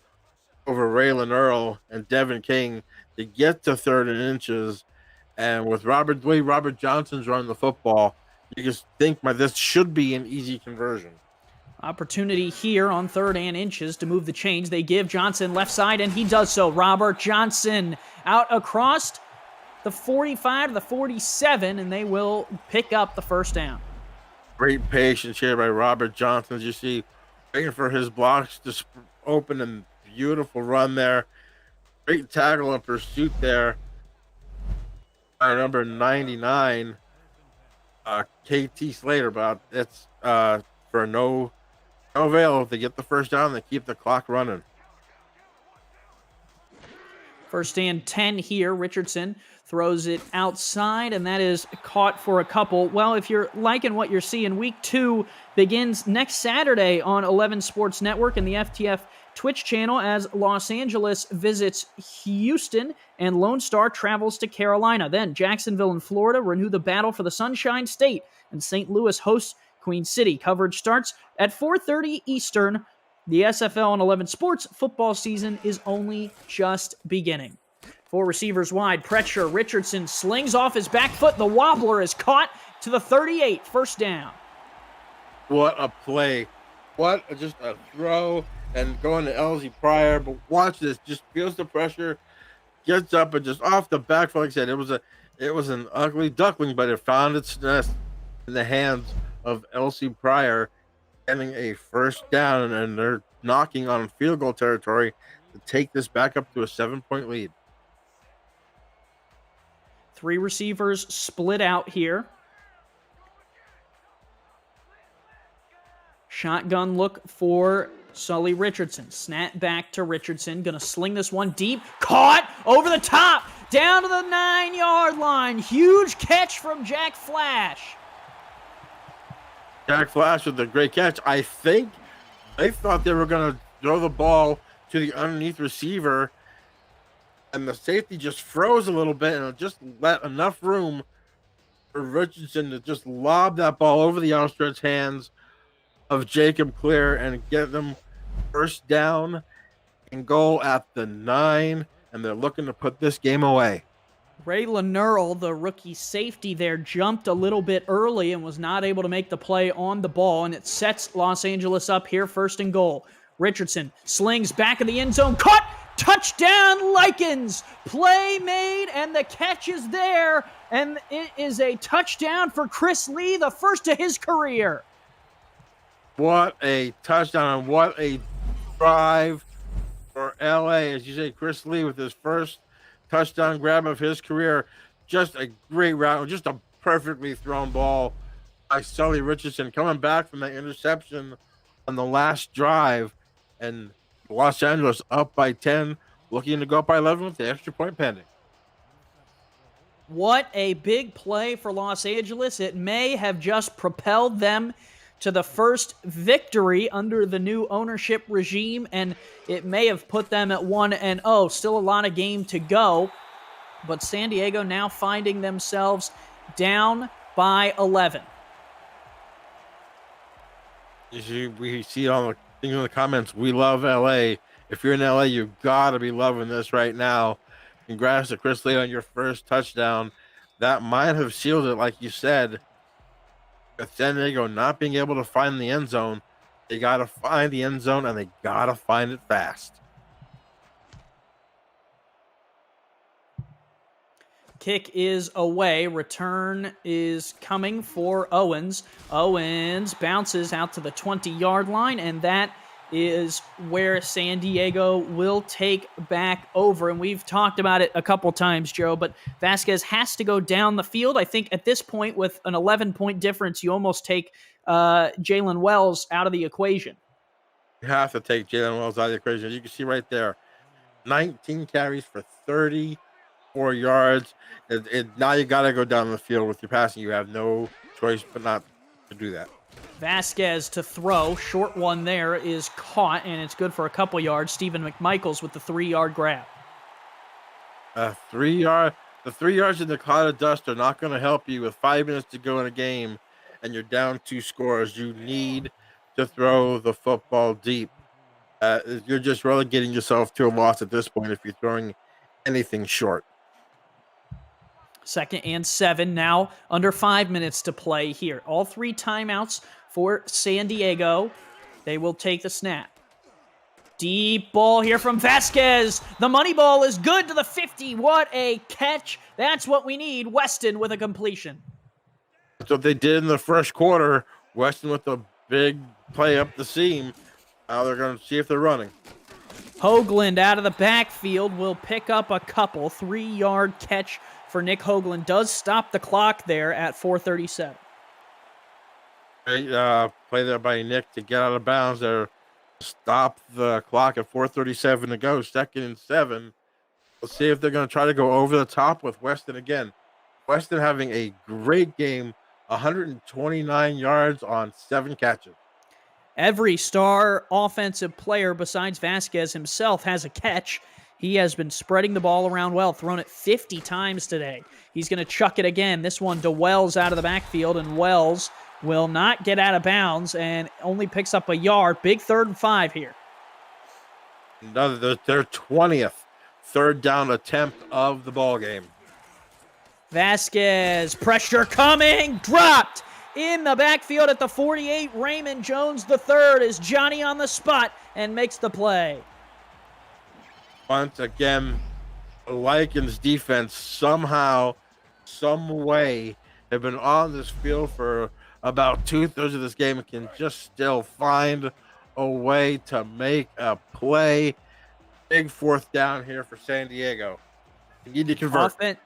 L: over Raylan Earl and Devin King to get to 3rd and inches. And with Robert Johnson's running the football, you just think this should be an easy conversion.
K: Opportunity here on 3rd and inches to move the chains. They give Johnson left side, and he does so. Robert Johnson out across the 45 to the 47, and they will pick up the first down.
L: Great patience here by Robert Johnson, as you see, waiting for his blocks to open, and beautiful run there. Great tackle and pursuit there by number 99, KT Slater, but it's for no avail. If they get the first down, they keep the clock running.
K: First and 10 here. Richardson throws it outside, and that is caught for a couple. Well, if you're liking what you're seeing, Week 2 begins next Saturday on 11 Sports Network and the FTF Twitch channel as Los Angeles visits Houston and Lone Star travels to Carolina. Then Jacksonville and Florida renew the battle for the Sunshine State, and St. Louis hosts Queen City. Coverage starts at 4:30 Eastern. The SFL on 11 Sports football season is only just beginning. 4 receivers wide, pressure. Richardson slings off his back foot. The wobbler is caught to the 38. First down.
L: What a play just a throw and going to LZ Pryor. But watch this, just feels the pressure, gets up and just off the back foot. Like I said, it was an ugly duckling, but it found its nest in the hands of LC Pryor, getting a first down, and they're knocking on field goal territory to take this back up to a 7-point lead.
K: 3 receivers split out here. Shotgun look for Sully Richardson. Snap back to Richardson. Gonna sling this one deep. Caught over the top. Down to the 9-yard line. Huge catch from Jack Flash.
L: Jack Flash with a great catch. I think they thought they were going to throw the ball to the underneath receiver, and the safety just froze a little bit, and it just let enough room for Richardson to just lob that ball over the outstretched hands of Jacob Clear and get them first down and goal at the 9, and they're looking to put this game away.
K: Ray Lenurl, the rookie safety there, jumped a little bit early and was not able to make the play on the ball, and it sets Los Angeles up here first and goal. Richardson slings back in the end zone. Caught! Touchdown, Likens! Play made, and the catch is there, and it is a touchdown for Chris Lee, the first of his career.
L: What a touchdown and what a drive for LA. As you say, Chris Lee with his first touchdown grab of his career. Just a great route, just a perfectly thrown ball by Sully Richardson, coming back from that interception on the last drive, and Los Angeles up by 10, looking to go up by 11 with the extra point pending.
K: What a big play for Los Angeles. It may have just propelled them to the first victory under the new ownership regime, and it may have put them at 1-0. Still a lot of game to go, but San Diego now finding themselves down by 11.
L: We see all the things in the comments. We love LA. If you're in LA, you've got to be loving this right now. Congrats to Chris Lee on your first touchdown. That might have sealed it, like you said. With San Diego not being able to find the end zone, they got to find the end zone, and they got to find it fast.
K: Kick is away. Return is coming for Owens. Owens bounces out to the 20-yard line, and that is where San Diego will take back over. And we've talked about it a couple times, Joe, but Vasquez has to go down the field. I think at this point, with an 11-point difference, you almost take Jalen Wells out of the equation.
L: You have to take Jalen Wells out of the equation. You can see right there, 19 carries for 34 yards. Now you got to go down the field with your passing. You have no choice but not to do that.
K: Vasquez to throw. Short one there is caught, and it's good for a couple yards. Stephen McMichaels with the 3-yard grab.
L: The 3 yards in the cloud of dust are not going to help you with 5 minutes to go in a game, and you're down 2 scores. You need to throw the football deep. You're just relegating yourself to a loss at this point if you're throwing anything short.
K: 2nd and 7 now, under 5 minutes to play here. All 3 timeouts for San Diego. They will take the snap. Deep ball here from Vasquez. The money ball is good to the 50. What a catch. That's what we need. Weston with a completion.
L: That's what they did in the first quarter. Weston with a big play up the seam. Now they're going to see if they're running.
K: Hoagland out of the backfield will pick up a couple. 3-yard catch for Nick Hoagland. Does stop the clock there at 4:37.
L: Great play there by Nick to get out of bounds there. Stop the clock at 4:37 to go. 2nd and 7. Let's see if they're going to try to go over the top with Weston again. Weston having a great game. 129 yards on 7 catches.
K: Every star offensive player besides Vasquez himself has a catch. He has been spreading the ball around well, thrown it 50 times today. He's going to chuck it again. This one to Wells out of the backfield, and Wells will not get out of bounds and only picks up a yard. Big 3rd and 5 here.
L: Their 20th third down attempt of the ball game.
K: Vasquez, pressure coming, dropped. In the backfield at the 48, Raymond Jones III is Johnny on the spot and makes the play.
L: Once again, the Lycans defense somehow, some way, have been on this field for about 2/3 of this game and can just still find a way to make a play. Big fourth down here for San Diego. You need to convert.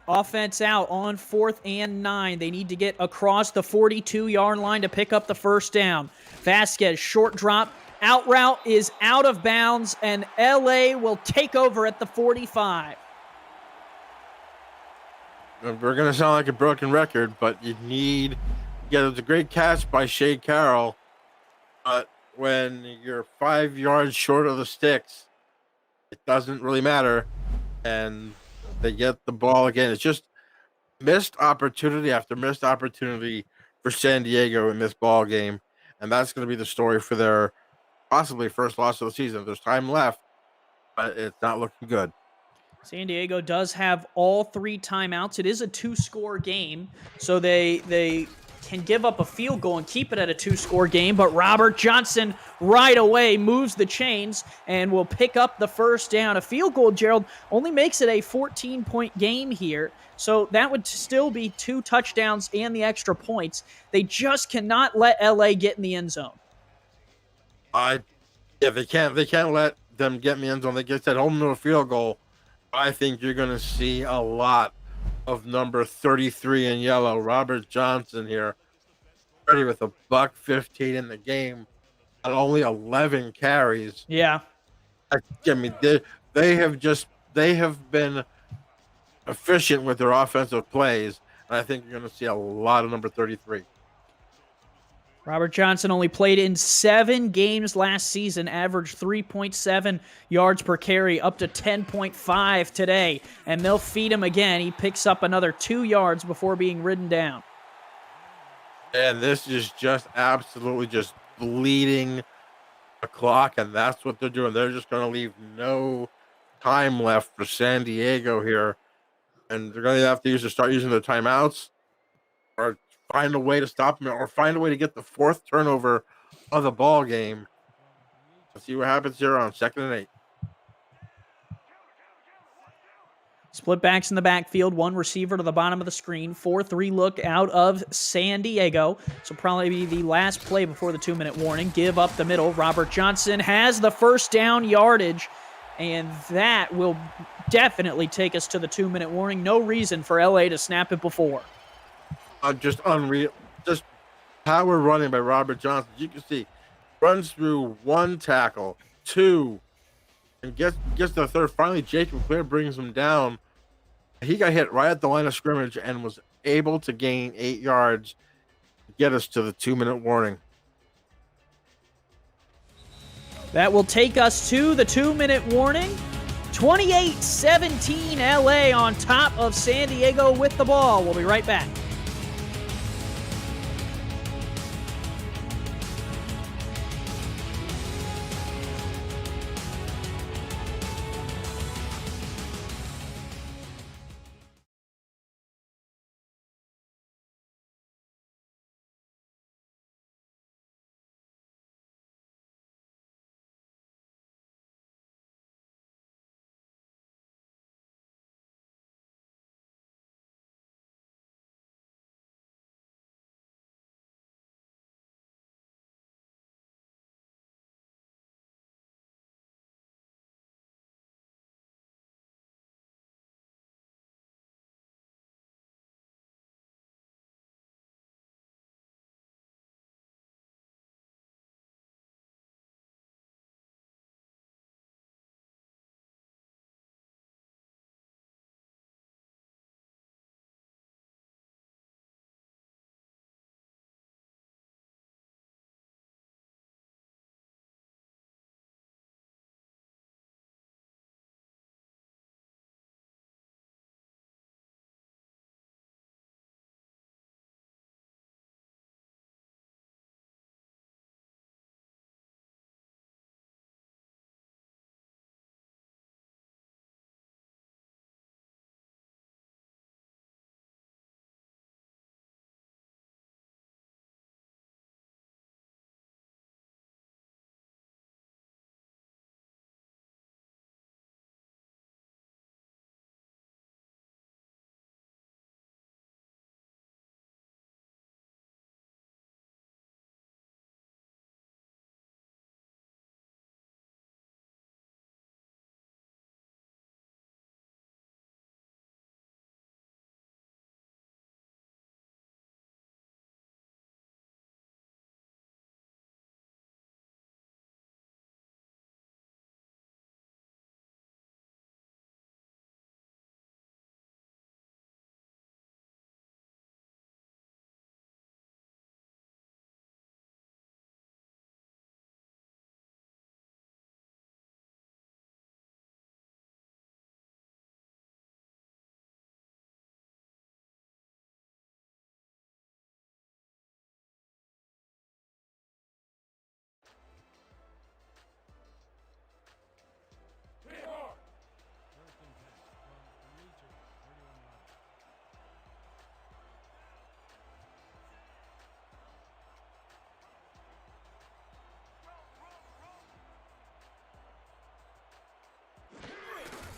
K: Offense out on 4th and 9. They need to get across the 42-yard line to pick up the first down. Vasquez, short drop. Out route is out of bounds, and LA will take over at the 45.
L: We're going to sound like a broken record, but it was a great catch by Shea Carroll, but when you're 5 yards short of the sticks, it doesn't really matter, and they get the ball again. It's just missed opportunity after missed opportunity for San Diego in this ball game, and that's going to be the story for their possibly first loss of the season. There's time left, but it's not looking good.
K: San Diego does have all 3 timeouts. It is a 2-score game, so they can give up a field goal and keep it at a 2-score game, but Robert Johnson right away moves the chains and will pick up the first down. A field goal, Gerald, only makes it a 14-point game here, so that would still be 2 touchdowns and the extra points. They just cannot let LA get in the end zone.
L: They can't let them get in the end zone. They get that home to a field goal. I think you're going to see a lot of number 33 in yellow, Robert Johnson here, already with $115 in the game on only 11 carries.
K: Yeah.
L: I mean, they have been efficient with their offensive plays, and I think you're going to see a lot of number 33.
K: Robert Johnson only played in 7 games last season, averaged 3.7 yards per carry, up to 10.5 today, and they'll feed him again. He picks up another 2 yards before being ridden down.
L: And this is just absolutely just bleeding the clock, and that's what they're doing. They're just going to leave no time left for San Diego here, and they're going to have to start using their timeouts or find a way to stop them or find a way to get the 4th turnover of the ball game. Let's see what happens here on 2nd and 8.
K: Split backs in the backfield, 1 receiver to the bottom of the screen, 4-3 look out of San Diego. So probably be the last play before the 2-minute warning. Give up the middle. Robert Johnson has the first down yardage, and that will definitely take us to the 2-minute warning. No reason for LA to snap it before.
L: Just unreal. Just power running by Robert Johnson. You can see runs through 1 tackle, 2, and gets the 3rd. Finally, Jacob Clear brings him down. He got hit right at the line of scrimmage and was able to gain 8 yards to get us to the 2-minute warning.
K: That will take us to the 2-minute warning. 28-17 LA on top of San Diego with the ball. We'll be right back.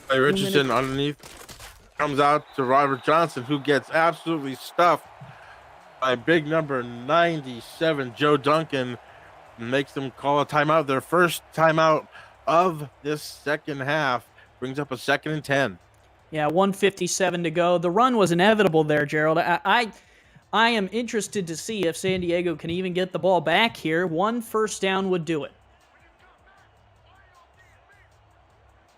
L: Richardson underneath comes out to Robert Johnson, who gets absolutely stuffed by big number 97, Joe Duncan, and makes them call a timeout. Their first timeout of this second half brings up a 2nd and 10.
K: Yeah, 1:57 to go. The run was inevitable there, Gerald. I am interested to see if San Diego can even get the ball back here. 1 first down would do it.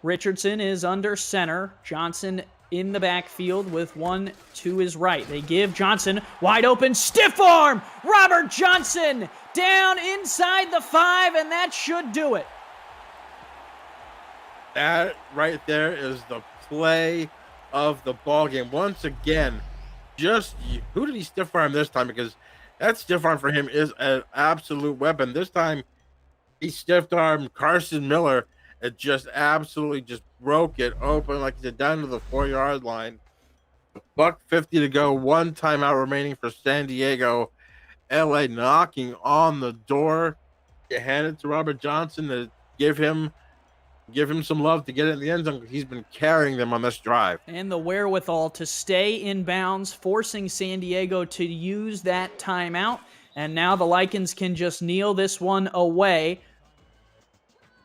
K: Richardson is under center. Johnson in the backfield with 1 to his right. They give Johnson wide open, stiff arm. Robert Johnson down inside the 5, and that should do it.
L: That right there is the play of the ball game. Once again, who did he stiff arm this time? Because that stiff arm for him is an absolute weapon. This time, he stiff armed Carson Miller. It just absolutely just broke it open, like he said, down to the 4-yard line. $1:50 to go, 1 timeout remaining for San Diego. LA knocking on the door. You hand it to Robert Johnson to give him some love to get it in the end zone. He's been carrying them on this drive.
K: And the wherewithal to stay in bounds, forcing San Diego to use that timeout. And now the Lycans can just kneel this one away,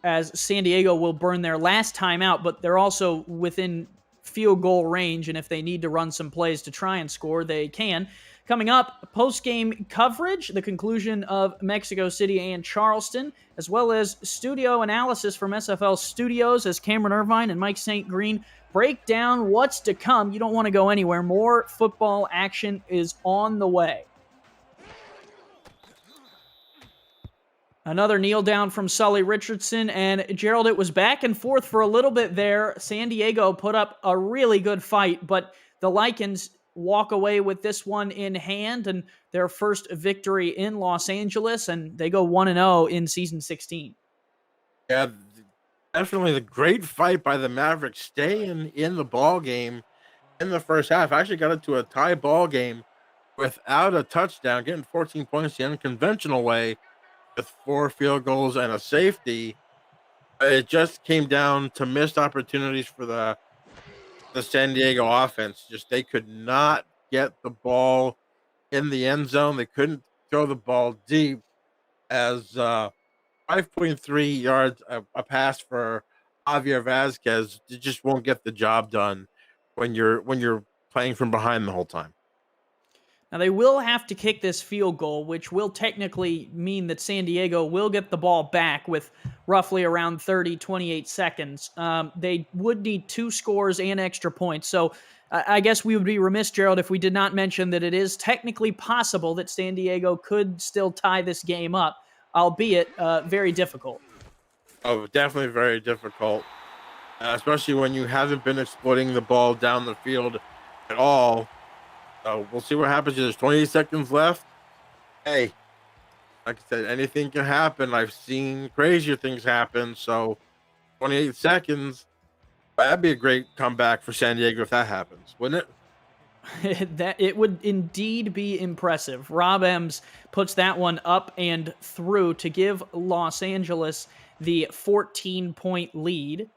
K: as San Diego will burn their last timeout, but they're also within field goal range, and if they need to run some plays to try and score, they can. Coming up, post-game coverage, the conclusion of Mexico City and Charleston, as well as studio analysis from SFL Studios as Cameron Irvine and Mike St. Green break down what's to come. You don't want to go anywhere. More football action is on the way. Another kneel down from Sully Richardson, and Gerald, it was back and forth for a little bit there. San Diego put up a really good fight, but the Lycans walk away with this one in hand and their first victory in Los Angeles, and they go 1-0 in season 16.
L: Yeah, definitely the great fight by the Mavericks, staying in the ball game in the first half. Actually got it to a tie ball game without a touchdown, getting 14 points the unconventional way, with 4 field goals and a safety. It just came down to missed opportunities for the San Diego offense. Just they could not get the ball in the end zone. They couldn't throw the ball deep, as 5.3 yards a pass for Javier Vasquez. You just won't get the job done when you're playing from behind the whole time.
K: Now, they will have to kick this field goal, which will technically mean that San Diego will get the ball back with roughly around 28 seconds. They would need 2 scores and extra points. So I guess we would be remiss, Gerald, if we did not mention that it is technically possible that San Diego could still tie this game up, albeit very difficult.
L: Oh, definitely very difficult, especially when you haven't been exploiting the ball down the field at all. We'll see what happens. There's 28 seconds left. Hey, like I said, anything can happen. I've seen crazier things happen. So 28 seconds, that'd be a great comeback for San Diego if that happens, wouldn't
K: it? That it would indeed be impressive. Rob Ems puts that one up and through to give Los Angeles the 14-point lead.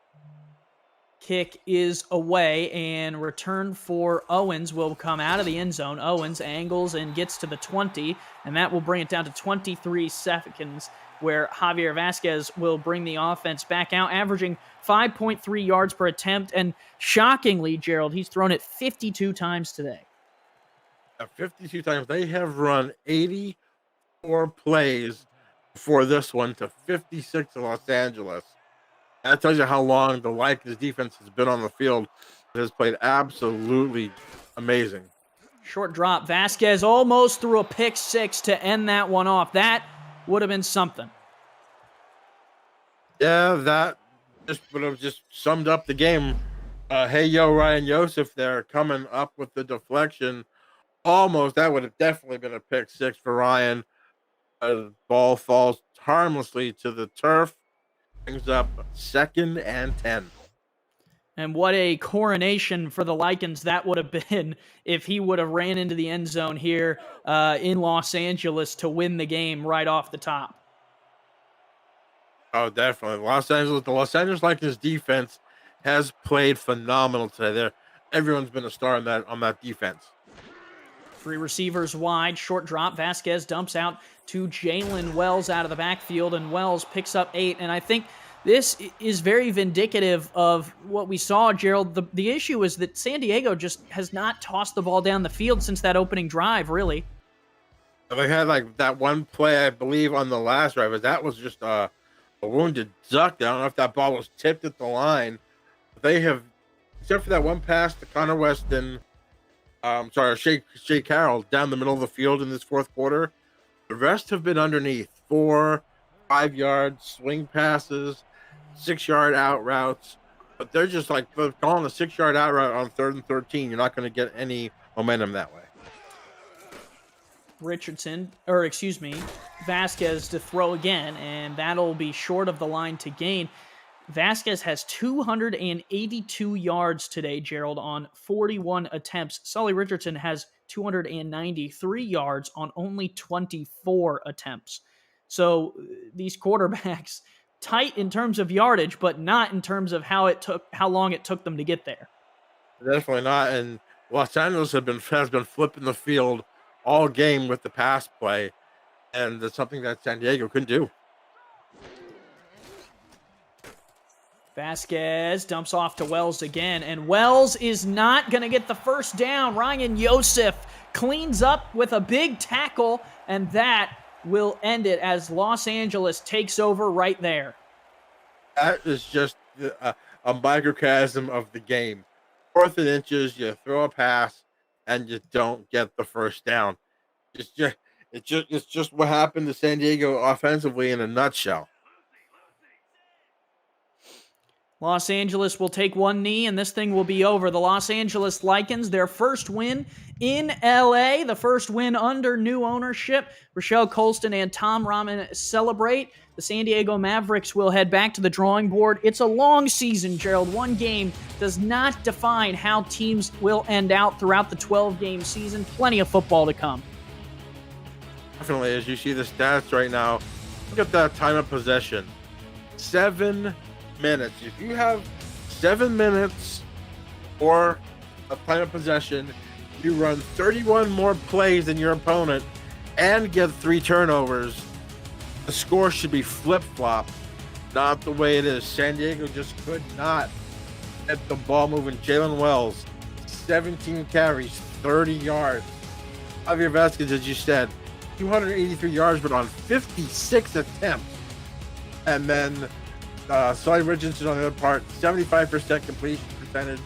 K: Kick is away, and return for Owens will come out of the end zone. Owens angles and gets to the 20, and that will bring it down to 23 seconds, where Javier Vasquez will bring the offense back out, averaging 5.3 yards per attempt, and shockingly, Gerald, he's thrown it 52 times today.
L: 52 times. They have run 84 plays for this one to 56 in Los Angeles. That tells you how long the Lycans defense has been on the field. It has played absolutely amazing.
K: Short drop. Vasquez almost threw a pick 6 to end that one off. That would have been something.
L: Yeah, that just would have just summed up the game. Ryan Yosef there coming up with the deflection. Almost. That would have definitely been a pick 6 for Ryan. The ball falls harmlessly to the turf. Brings up 2nd and 10.
K: And what a coronation for the Lycans that would have been if he would have ran into the end zone here in Los Angeles to win the game right off the top.
L: Oh, definitely. The Los Angeles Lycans defense has played phenomenal today. Everyone's been a star on that defense.
K: 3 receivers wide, short drop. Vasquez dumps out to Jalen Wells out of the backfield, and Wells picks up 8. And I think this is very vindicative of what we saw, Gerald. The issue is that San Diego just has not tossed the ball down the field since that opening drive, really.
L: They had like that one play, I believe, on the last drive. That was just a wounded duck. I don't know if that ball was tipped at the line. They have, except for that one pass to Connor Weston, Shea Carroll down the middle of the field in this fourth quarter, the rest have been underneath 4, 5 yard swing passes, 6-yard out routes. But they're just like calling a 6-yard out route on 3rd and 13. You're not going to get any momentum that way.
K: Vasquez to throw again, and that'll be short of the line to gain. Vasquez has 282 yards today, Gerald, on 41 attempts. Sully Richardson has 293 yards on only 24 attempts. So these quarterbacks tight in terms of yardage, but not in terms of how long it took them to get there.
L: Definitely not. And Los Angeles has been flipping the field all game with the pass play, and that's something that San Diego couldn't do.
K: Vasquez dumps off to Wells again, and Wells is not going to get the first down. Ryan Yosef cleans up with a big tackle, and that will end it as Los Angeles takes over right there.
L: That is just a microcosm of the game. 4th and inches, you throw a pass, and you don't get the first down. It's just what happened to San Diego offensively in a nutshell.
K: Los Angeles will take one knee, and this thing will be over. The Los Angeles Lycans, their first win in L.A., the first win under new ownership. Rochelle Colston and Tom Rahman celebrate. The San Diego Mavericks will head back to the drawing board. It's a long season, Gerald. One game does not define how teams will end out throughout the 12-game season. Plenty of football to come.
L: Definitely, as you see the stats right now, look at that time of possession. 7 minutes. If you have 7 minutes or a time of possession, you run 31 more plays than your opponent and get 3 turnovers. The score should be flip-flop, not the way it is. San Diego just could not get the ball moving. Jalen Wells, 17 carries, 30 yards. Javier Vasquez, as you said, 283 yards, but on 56 attempts. And then Sully Richardson on the other part, 75% completion percentage,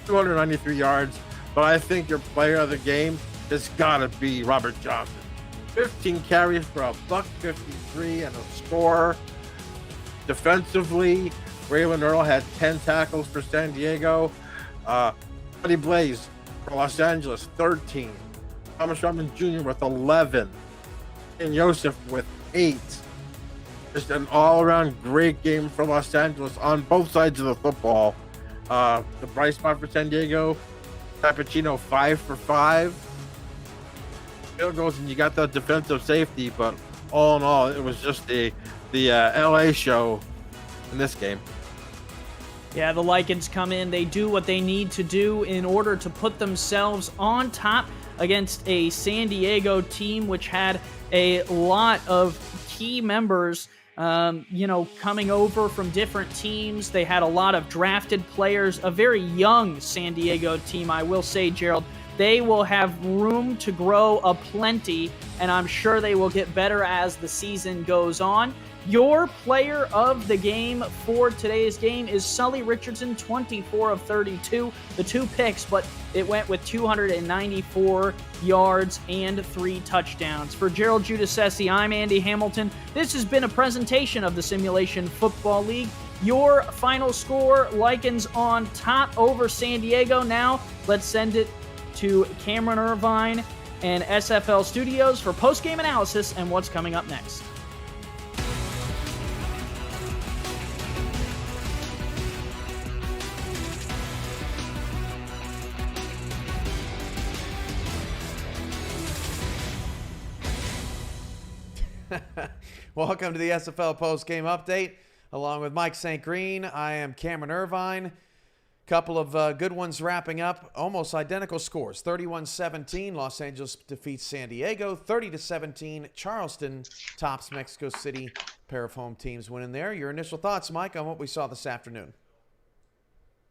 L: 293 yards. But I think your player of the game has got to be Robert Johnson. 15 carries for $153 and a score. Defensively, Braylon Earl had 10 tackles for San Diego. Buddy Blaze for Los Angeles, 13. Thomas Rahman Jr. with 11. And Yosef with 8. Just an all-around great game for Los Angeles on both sides of the football. The bright spot for San Diego, Tapachino 5 for 5. Field goals, and you got that defensive safety, but all in all, it was just the LA show in this game.
K: Yeah, the Lycans come in. They do what they need to do in order to put themselves on top against a San Diego team which had a lot of key members coming over from different teams. They had a lot of drafted players, a very young San Diego team, I will say, Gerald. They will have room to grow aplenty, and I'm sure they will get better as the season goes on. Your player of the game for today's game is Sully Richardson, 24 of 32. The 2 picks, but it went with 294 yards and 3 touchdowns. For Gerald Giudice, I'm Andy Hamilton. This has been a presentation of the Simulation Football League. Your final score, Lycans on top over San Diego. Now, let's send it to Cameron Irvine and SFL Studios for post-game analysis and what's coming up next.
A: Welcome to the SFL post-game update. Along with Mike St. Green, I am Cameron Irvine. Couple of good ones wrapping up. Almost identical scores. 31-17, Los Angeles defeats San Diego. 30-17, Charleston tops Mexico City. Pair of home teams winning there. Your initial thoughts, Mike, on what we saw this afternoon?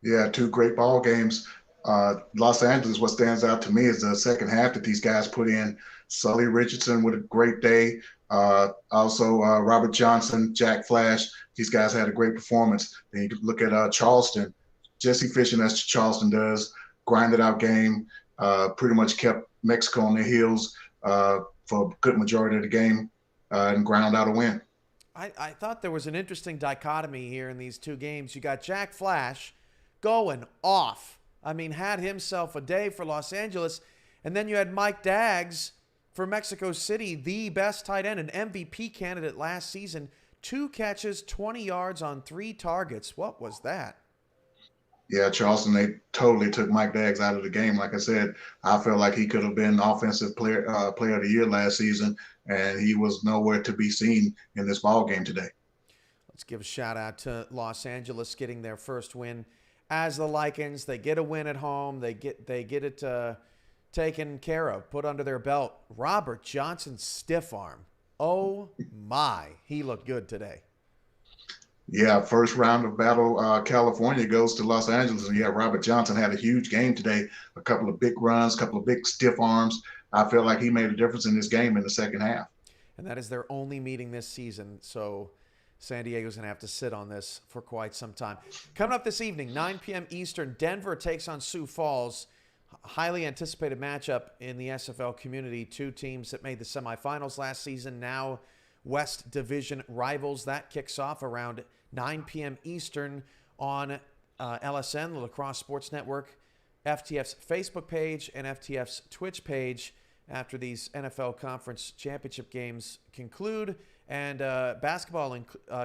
B: Yeah, two great ball games. Los Angeles, what stands out to me is the second half that these guys put in. Sully Richardson with a great day. Also, Robert Johnson, Jack Flash. These guys had a great performance. Then you look at Charleston. Just efficient as Charleston does. Grinded out game. Pretty much kept Mexico on their heels for a good majority of the game and ground out a win.
A: I thought there was an interesting dichotomy here in these two games. You got Jack Flash going off. I mean, had himself a day for Los Angeles. And then you had Mike Daggs for Mexico City, the best tight end, an MVP candidate last season. 2 catches, 20 yards on 3 targets. What was that?
B: Yeah, Charleston, they totally took Mike Daggs out of the game. Like I said, I felt like he could have been offensive player of the year last season, and he was nowhere to be seen in this ball game today.
A: Let's give a shout out to Los Angeles getting their first win as the Lycans. They get a win at home. They get it taken care of, put under their belt. Robert Johnson's stiff arm. Oh my, he looked good today.
B: Yeah, first round of battle, California goes to Los Angeles, and yeah, Robert Johnson had a huge game today. A couple of big runs, a couple of big stiff arms. I feel like he made a difference in this game in the second half.
A: And that is their only meeting this season, so San Diego's going to have to sit on this for quite some time. Coming up this evening, 9 p.m. Eastern, Denver takes on Sioux Falls. A highly anticipated matchup in the SFL community. 2 teams that made the semifinals last season, now West Division rivals. That kicks off around 9 p.m. Eastern on LSN, the Lacrosse Sports Network, FTF's Facebook page, and FTF's Twitch page after these NFL Conference Championship games conclude. And basketball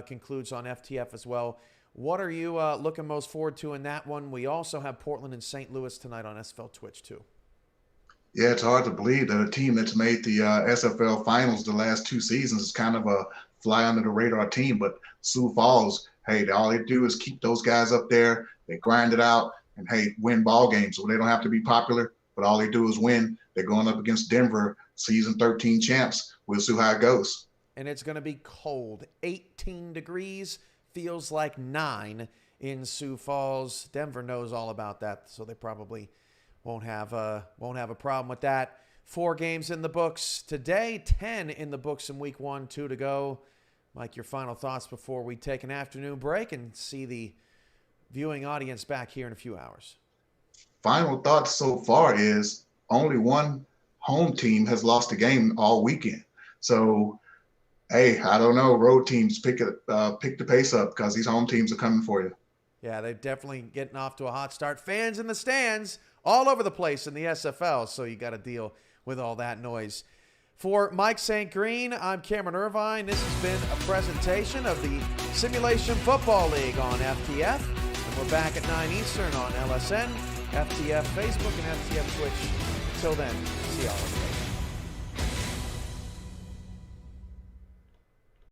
A: concludes on FTF as well. What are you looking most forward to in that one? We also have Portland and St. Louis tonight on SFL Twitch too.
B: Yeah, it's hard to believe that a team that's made the SFL finals the last 2 seasons is kind of a fly under the radar team. But Sioux Falls, hey, all they do is keep those guys up there. They grind it out and, hey, win ball games. So they don't have to be popular, but all they do is win. They're going up against Denver, season 13 champs. We'll see how it goes.
A: And it's going to be cold. 18 degrees, feels like 9 in Sioux Falls. Denver knows all about that, so they probably won't have a problem with that. 4 games in the books today, 10 in the books in week 1, 2 to go. Mike, your final thoughts before we take an afternoon break and see the viewing audience back here in a few hours.
B: Final thoughts so far is only one home team has lost a game all weekend. So, hey, I don't know. Road teams pick the pace up because these home teams are coming for you.
A: Yeah, they're definitely getting off to a hot start. Fans in the stands all over the place in the SFL, so you got to deal with all that noise. For Mike St. Green, I'm Cameron Irvine. This has been a presentation of the Simulation Football League on FTF. And we're back at 9 Eastern on LSN, FTF Facebook, and FTF Twitch. Till then, see y'all.